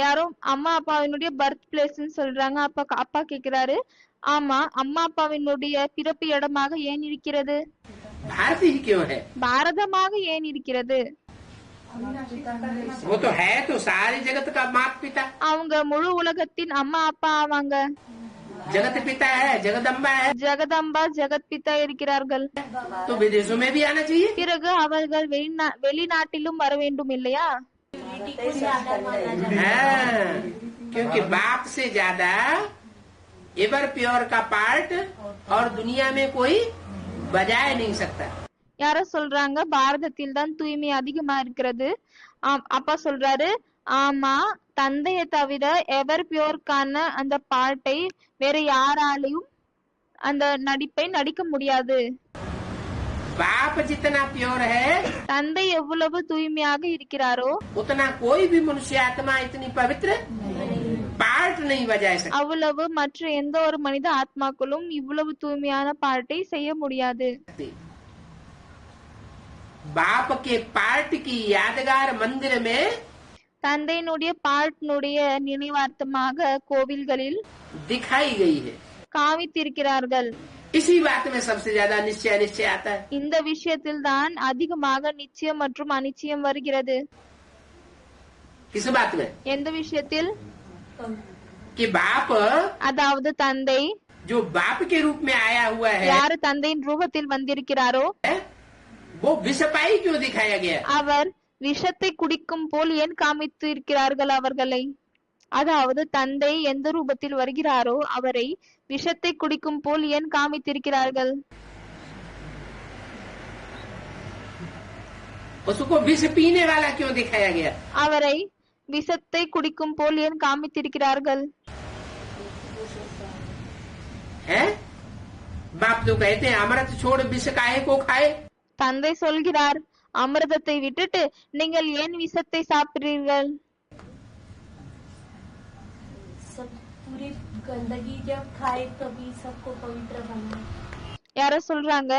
யாரோ அம்மா அப்பாவினுடைய பர்த் பிளேஸ்ன்னு சொல்றாங்க. அப்பா அப்பா கேக்குறாரு, ஆமா அம்மா அப்பாவினுடைய பிறப்பு இடமாக ஏன் இருக்கிறது? भारत ही क्यों है? பாரதமாக ஏன் இருக்கிறது? वो तो है तो सारे जगत का माता पिता, அவங்க முழு உலகத்தின் அம்மா அப்பா ஆவாங்க. जगत पिता है, जगदम्बा है, ஜெகதம்பா ஜெகத் பிதா இருக்கிறார்கள். तो विदेशों में भी आना चाहिए। பிறகு அவர்கள் வெளிநாட்டிலும் வர வேண்டும் இல்லையா? को ज्यादा माना जाता है। हाँ, क्योंकि बाप से ज्यादा एवर प्योर का पार्ट और दुनिया में कोई बजा नहीं सकता। யாரோ சொல்றாங்க பாரதத்தில் தான் தூய்மை அதிகமா இருக்கிறது. அப்பா சொல்றாரு, ஆமா தந்தையை தவிர எவர் பியோர்க்கான அந்த பாட்டை வேற யாராலையும் அந்த நடிப்பை நடிக்க முடியாது. बाप जितना प्योर है தந்தை எவ்வளவு தூய்மையாக இருக்கிறாரோ उतना कोई भी मनुष्य आत्मा इतनी पवित्र पार्ट नहीं बजा सकता। அவ்வளவு மற்ற எந்த ஒரு மனித ஆத்மாக்களும் இவ்வளவு தூய்மையான பாட்டை செய்ய முடியாது. बाप के पार्ट की यादगार मंदिर में தந்தையினுடைய பாட்டினுடைய நினைவார்த்தமாக கோவில்களில் दिखाई गई है। காமித்திருக்கிறார்கள். इसी बात में सबसे ज्यादा निश्चय आता है। இந்த விஷயத்தில் தான் அதிகமாக நிச்சயம் மற்றும் அனிச்சயம் வருகிறது. किस बात में? எந்த விஷயத்தில்? कि बाप அதாவது தந்தை जो बाप के रूप में आया हुआ है யாரு தந்தையின் ரூபத்தில் வந்திருக்கிறாரோ वो विषपाई क्यों दिखाया गया? அவர் விஷத்தை குடிக்கும் போல் ஏன் காமித்து இருக்கிறார்கள் அவர்களை? அதாவது தந்தை எந்த ரூபத்தில் வருகிறாரோ அவரை விஷத்தை குடிக்கும் போல் ஏன் காமித்திருக்கிறார்கள்? उसको विष पीने वाला क्यों दिखाया गया? அவரை விஷத்தை குடிக்கும் போல் ஏன் காமித்திருக்கிறார்கள்? है बाप तो कहते हैं अमृत छोड़ विष काहे को खाए। தந்தை சொல்கிறார், அமிர்தத்தை விட்டுட்டு நீங்கள் ஏன் விஷத்தை சாப்பிடுறீர்கள்? सब पूरी गंदगी जब खाए तभी सबको पवित्र बना। யார சொல்றாங்க,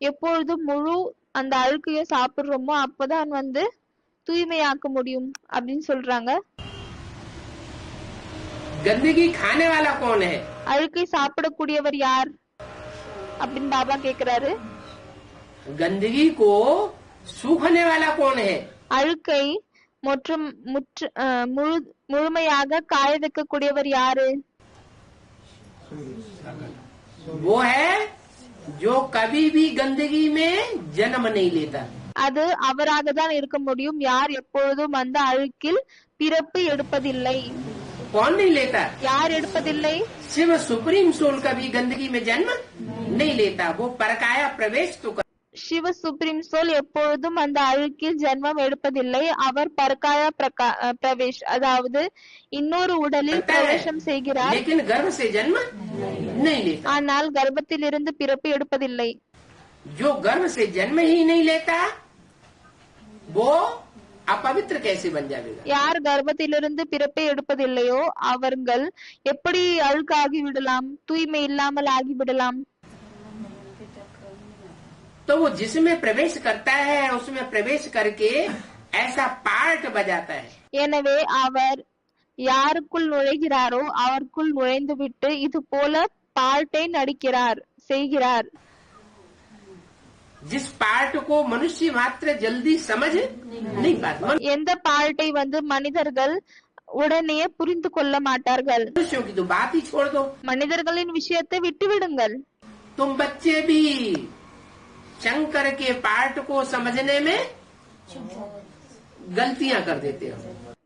எப்பொழுது முழு அந்த அழுக்கைய சாப்பிடுறோமோ அப்பதான் தூய்மையாக்க முடியும் அப்படின்னு சொல்றாங்க. गंदगी खाने वाला कौन है? அழுக்கை சாப்பிடக்கூடியவர் யார் அப்படின்னு பாபா கேக்குறாரு. गंदगी को सूखने वाला कौन है? அழுக்கை முழுமையாக காய வைக்கக்கூடியவர் யாரு? वो है जो कभी भी गंदगी में जन्म नहीं लेता। அது அவராக தான் இருக்க முடியும், யார் எப்பொழுதும் அந்த அழுக்கில் பிறப்பு எடுப்பதில்லை. कौन नहीं लेता? யார் எடுப்பதில்லை? शिव सुप्रीम सोल कभी गंदगी में जन्म नहीं लेता। वो परकाया प्रवेश तो कर... சிவ சுப்ரீம் சோல் எப்பொழுதும் அந்த அழுக்கில் ஜென்மம் எடுப்பதில்லை. அவர் பர்காய பிரவேஷ் அதாவது இன்னொரு உடலில் பிரவேசம் செய்கிறார். लेकिन गर्भ से जन्म नहीं लेता। ஆனால் கர்ப்பத்திலிருந்து பிறப்பு எடுப்பதில்லை. जो गर्भ से जन्म ही नहीं लेता वो अपवित्र कैसे बन जाएगा? யார் கர்ப்பத்திலிருந்து பிறப்பை எடுப்பதில்லையோ அவர்கள் எப்படி அழுக்காகி விடலாம், தூய்மை இல்லாமல் ஆகிவிடலாம்? तो वो जिसमें प्रवेश करता है उसमें प्रवेश करके ऐसा पार्ट बजाता है। எனவே அவர் யாருக்குள் நுழைகிறாரோ அவருக்குள் நுழைந்து விட்டு இது போல பாட்டை நடிக்கிறார், செய்கிறார். जिस पार्ट को मनुष्य मात्र जल्दी समझ नहीं पाता। எந்த பாட்டை மனிதர்கள் உடனே புரிந்து கொள்ள மாட்டார்கள். मनुष्यों की तो बात ही छोड़ दो। மனிதர்களின் விஷயத்தை விட்டுவிடுங்கள். तुम बच्चे भी शंकर के पार्ट को समझने में गलतियां कर देते हो।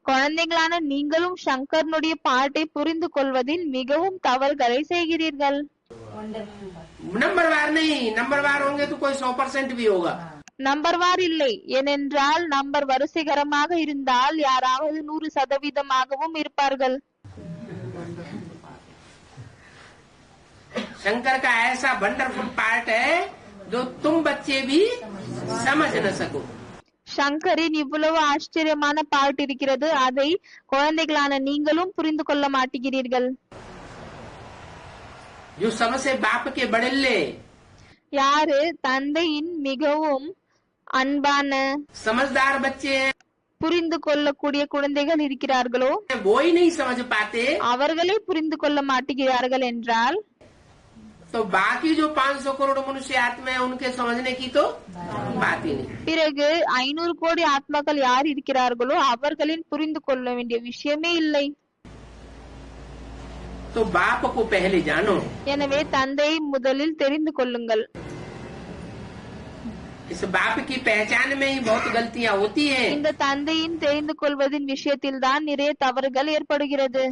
குழந்தைகளான நீங்களும் சங்கரனுடைய பாட்டை புரிந்து கொள்வதில் மிகவும் தவறுகளை செய்கிறீர்கள். नंबरवार नहीं, नंबरवार होंगे तो कोई 100% भी होगा। நம்பர்வார் இல்லை, ஏனென்றால் நம்பர் வரிசைகரமாக இருந்தால் யாராவது 100% இருப்பார்கள். शंकर का ऐसा वंडरफुल पार्ट है जो तुम बच्चे भी समझ न सको। சங்கரின் இவ்வளவு ஆச்சரியமான பாட்டு இருக்கிறது, அதை குழந்தைகளான நீங்களும் புரிந்து கொள்ள மாட்டேங்கிறீர்கள். जो सबसे बाप के बड़ेले யாரு தந்தையின் மிகவும் அன்பான समझदार बच्चे हैं, புரிந்து கொள்ளக்கூடிய குழந்தைகள் இருக்கிறார்களோ वो ही नहीं समझ पाते, அவர்களே புரிந்து கொள்ள மாட்டேங்கிறார்கள் என்றால் तो बाकी जो 500 करोड़ मनुष्य आत्मा है उनके समझने की तो बात ही नहीं। பிறகு 500 கோடி ஆத்மாக்கள் யார் இருக்கிறார்களோ அவர்களின் புரிந்து கொள்ள வேண்டிய விஷயமே இல்லை. तो बाप को पहले जानो। எனவே தந்தையை முதலில் தெரிந்து கொள்ளுங்கள். इस बाप की पहचान में ही बहुत गलतियां होती हैं। இந்த தந்தையின் தெரிந்து கொள்வதின் விஷயத்தில் தான் நிறைய தவறுகள் ஏற்படுகிறது.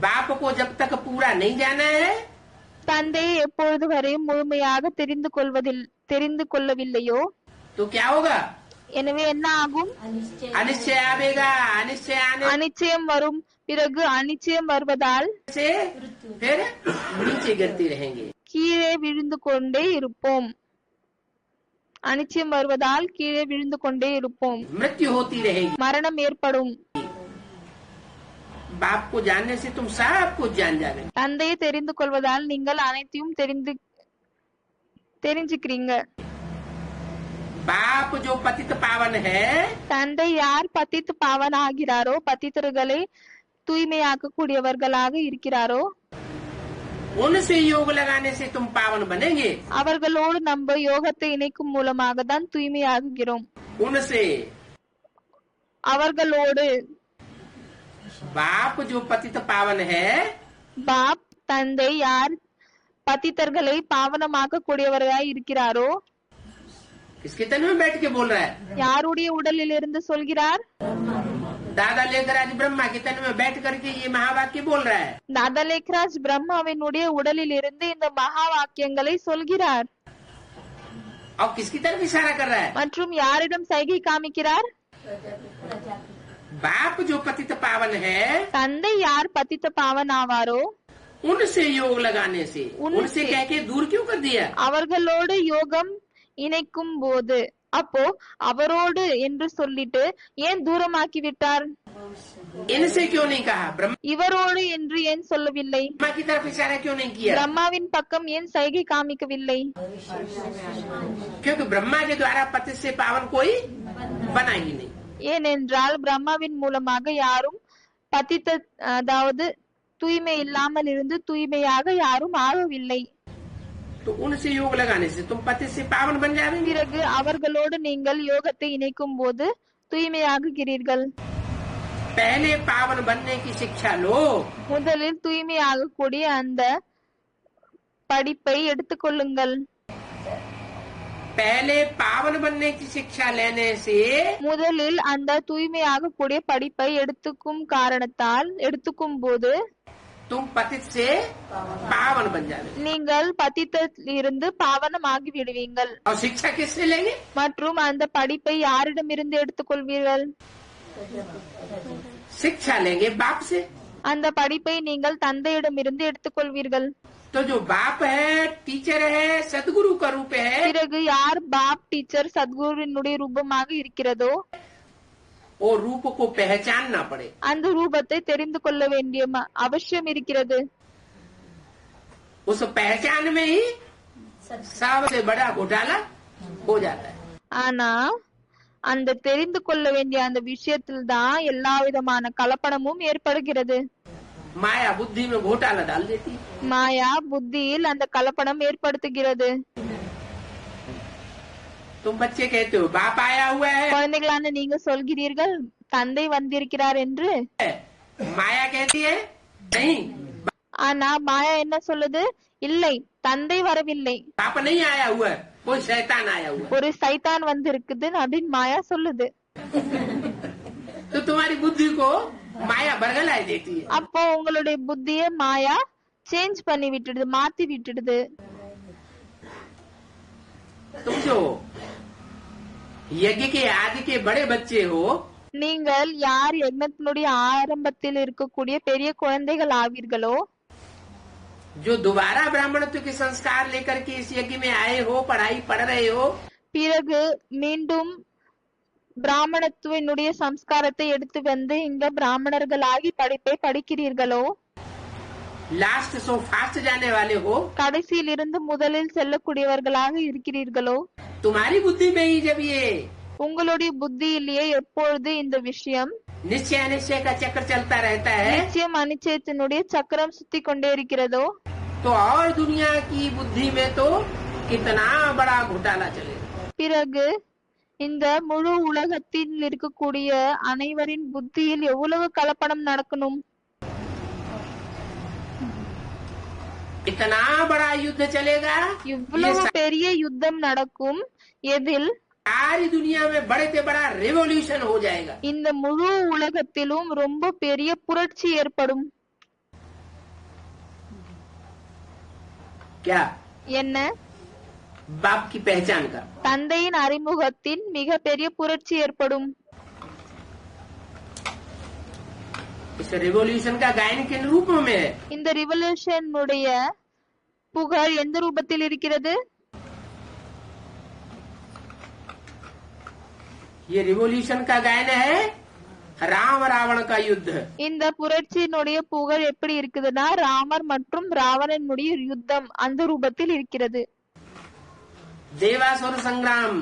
बाप को जब तक पूरा नहीं जाना है, தந்தையை எப்பொழுது வரையும் முழுமையாக தெரிந்து கொள்ளவில்லையோ तो क्या होगा? எனவே என்ன ஆகும்? अनिश्चय अनिश्चय आवेगा, अनिश्चय आने அனிச்சயம் வரும். பிறகு அனிச்சயம் வருவதால் से फिर नीचे गिरते रहेंगे। கீழே விழுந்து கொண்டே இருப்போம். அனிச்சயம் வருவதால் கீழே விழுந்து கொண்டே இருப்போம். मृत्यु होती रहेगी। மரணம் ஏற்படும். बाप को जानने से तुम सब कुछ जान जाओगे। தந்தையை தெரிந்து கொள்வதால் நீங்கள் அனைத்தையும் தெரிஞ்சுக்கிறீங்க. बाप जो पतित पावन है, தந்தை யார் பதித்து பாவன் ஆகிறாரோ, பதித்தர்களை தூய்மையாக்க கூடியவர்களாக இருக்கிறாரோ उनसे योग लगाने से तुम पावन बनेंगे। அவர்களோடு நம்ம யோகத்தை இணைக்கும் மூலமாக தான் தூய்மையாகுகிறோம். उनसे அவர்களோடு बाप जो पतित पावन है, பாப் தந்தை யார் பதித்தர்களை பாவனமாக்க கூடியவராய் இருக்கிறாரோ किसके तन में बैठ के बोल रहा है? யாருடைய உடலில் இருந்து சொல்கிறார்? दादा लेकर आज ब्रह्मा के तन में बैठ करके ये महावाक्य बोल रहा है। தாதா லேக்ராஜ் பிரம்மாவினுடைய உடலில் இருந்து இந்த மகா வாக்கியங்களை சொல்கிறார். और किसकी तरफ इशारा कर रहा है? மற்றும் யாரிடம் சைகை காமிக்கிறார்? बाप जो पतित पावन है, தந்தை யார் பதித்த பாவன் ஆவாரோ उनसे योग लगाने से, उनसे कह के दूर क्यों कर दिया? அவர்களோடு யோகம் இணைக்கும் போது, அப்போ அவரோடு என்று சொல்லிட்டு ஏன் தூரமாக்கி விட்டார்? इनसे क्यों नहीं कहा? ब्रह्मा இவரோடு என்று ஏன் சொல்லவில்லை? की तरफ इशारा क्यों नहीं किया? பிரம்மாவின் பக்கம் ஏன் சைகை காமிக்கவில்லை? क्योंकि ब्रह्मा के द्वारा पति से पावन कोई बना ही नहीं। ஏனென்றால் பிரம்மாவின் மூலமாக யாரும் பதித்த அதாவது தூய்மை இல்லாமல் இருந்து தூய்மையாக யாரும் ஆகவில்லை. तो उनसे योग लगाने से तुम पति से पावन बन जाएंगे। பிறகு அவர்களோடு நீங்கள் யோகத்தை இணைக்கும் போது தூய்மையாகுகிறீர்கள். पहले पावन बनने की शिक्षा लो। முதலில் தூய்மையாகக்கூடிய அந்த படிப்பை எடுத்துக்கொள்ளுங்கள். पहले पावन बनने की शिक्षा लेने से முதலில் அந்த தூய்மையாகக்கூடிய படிப்பை எடுத்துக்கும் போது तुम पतित से पावन बन जाओगे। நீங்கள் பதித்தில் இருந்து பாவனமாகி விடுவீங்கள். और शिक्षा किससे लेंगे? மற்றும் அந்த படிப்பை யாரிடமிருந்து எடுத்துக்கொள்வீர்கள்? शिक्षा लेंगे बाप से। அந்த படிப்பை நீங்கள் தந்தையிடமிருந்து எடுத்துக்கொள்வீர்கள். तो जो बाप है, टीचर है, सदगुरु का रूप है, பிறகு யார் பாப் டீச்சர் சத்குருவினுடைய ரூபமாக இருக்கிறதோ वो रूप को पहचानना पड़े। அந்த ரூபத்தை தெரிந்து கொள்ள வேண்டிய அவசியம் இருக்கிறது. उस पहचान में ही सबसे बड़ा घोटाला हो जाता है। ஆனா அந்த தெரிந்து கொள்ள வேண்டிய அந்த விஷயத்தில் தான் எல்லா விதமான கலப்படமும் ஏற்படுகிறது. माया बुद्धि में घोटाला डाल देती है। மாயா புத்தியில் அந்த கலப்படம் ஏற்படுத்துகிறது. तुम बच्चे कहते हो बाप आया हुआ है, குழந்தைகளான நீங்க சொல்கிறீர்கள் தந்தை வந்திருக்கிறார் என்று. माया कहती है नहीं, ஆனா மாயா என்ன சொல்லுது? இல்லை, தந்தை வரவில்லை, बाप नहीं आया हुआ है, कोई शैतान आया हुआ है। ஒரு சைத்தான் வந்திருக்குது அப்படின்னு மாயா சொல்லுது. तो तुम्हारी बुद्धि को माया बरगलाए देती है। அப்போ உங்களுடைய புத்திய மாயா சேஞ்ச் பண்ணி விட்டுடுது, மாத்தி விட்டுடுது. तुम जो यज्ञ के आदि के बड़े बच्चे हो, நீங்கள் யார் யக்னத்தினுடைய ஆரம்பத்தில் இருக்கக்கூடிய பெரிய குழந்தைகள் ஆவீர்களோ, जो दोबारा ब्राह्मणत्व के संस्कार लेकर के इस यज्ञ में आए हो, पढ़ाई पढ़ रहे हो, பிறகு மீண்டும் பிராமணத்துவனுடைய சம்ஸ்காரத்தை எடுத்து வந்து இங்க பிராமணர்களாகி படிப்பை படிக்கிறீர்களோ, लास्ट सो फास्ट जाने वाले हो, கடைசியில் இருந்து முதலில் செல்லக்கூடியவர்களாக இருக்கிறீர்களோ, तुम्हारी बुद्धि में ही जब ये உங்களுடைய புத்தியிலேயே எப்பொழுது இந்த விஷயம் निश्चय अनिश्चय का चक्र चलता रहता है, நிச்சயம் அனிச்சயத்தினுடைய சக்கரம் சுத்தி கொண்டே இருக்கிறதோ, तो और दुनिया की बुद्धि में तो कितना बड़ा घोटाला चलेगा। பிறகு இந்த முழு உலகத்தில் இருக்கக்கூடிய அனைவரின் புத்தியில் எவ்வளவு கலப்படம் நடக்கணும், इतना बड़ा युद्ध चलेगा, இவ்வளவு பெரிய யுத்தம் நடக்கும். எதில் सारी दुनिया में बड़े से बड़ा रेवोल्यूशन हो जाएगा। இந்த முழு உலகத்திலும் ரொம்ப பெரிய புரட்சி ஏற்படும். क्या? என்ன? बाप की पहचान का। தந்தையின் அறிமுகத்தின் மிக பெரிய புரட்சி ஏற்படும். इस रेवोल्यूशन का गायन किन रूपों में है? இந்த ரிவல்யூஷனுடைய புகழ் எந்த ரூபத்தில் இருக்கிறது? ये रिवोल्यूशन का गायन है राम रावण का युद्ध। இந்த புரட்சியினுடைய புகழ் எப்படி இருக்குதுன்னா ராமர் மற்றும் ராவணனுடைய யுத்தம் அந்த ரூபத்தில் இருக்கிறது. देवासुर संग्राम,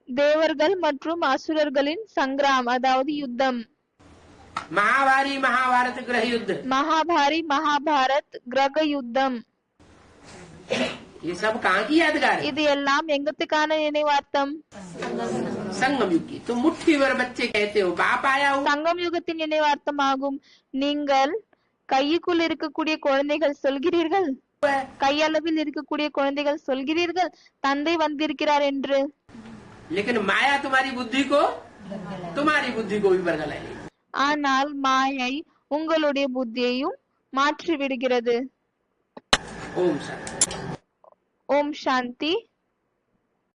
தேவர்கள் மற்றும் அசுரர்களின் சங்கிராம் அதாவது யுத்தம். महाभारी महाभारत ग्रह युद्ध, மகாபாரி மகாபாரத் கிரக யுத்தம். ये सब कहाँ की यादगार है? இது எல்லாம் எங்கத்துக்கான நினைவார்த்தம்? संगम युग की। तो मुट्ठी भर बच्चे कहते हो बाप आया हो, சங்கம் யுகத்தின் நினைவார்த்தமாகும். நீங்கள் கைக்குள் இருக்கக்கூடிய குழந்தைகள் சொல்கிறீர்கள், கையளவில் இருக்கக்கூடிய குழந்தைகள் சொல்கிறீர்கள் தந்தை வந்திருக்கிறார் என்று. लेकिन माया तुम्हारी बुद्धि को भी बरगलाएगी। ஆனால் மாயை உங்களுடைய புத்தியையும் மாற்றி விடுகிறது. ओम शांति। ஓம் சாந்தி.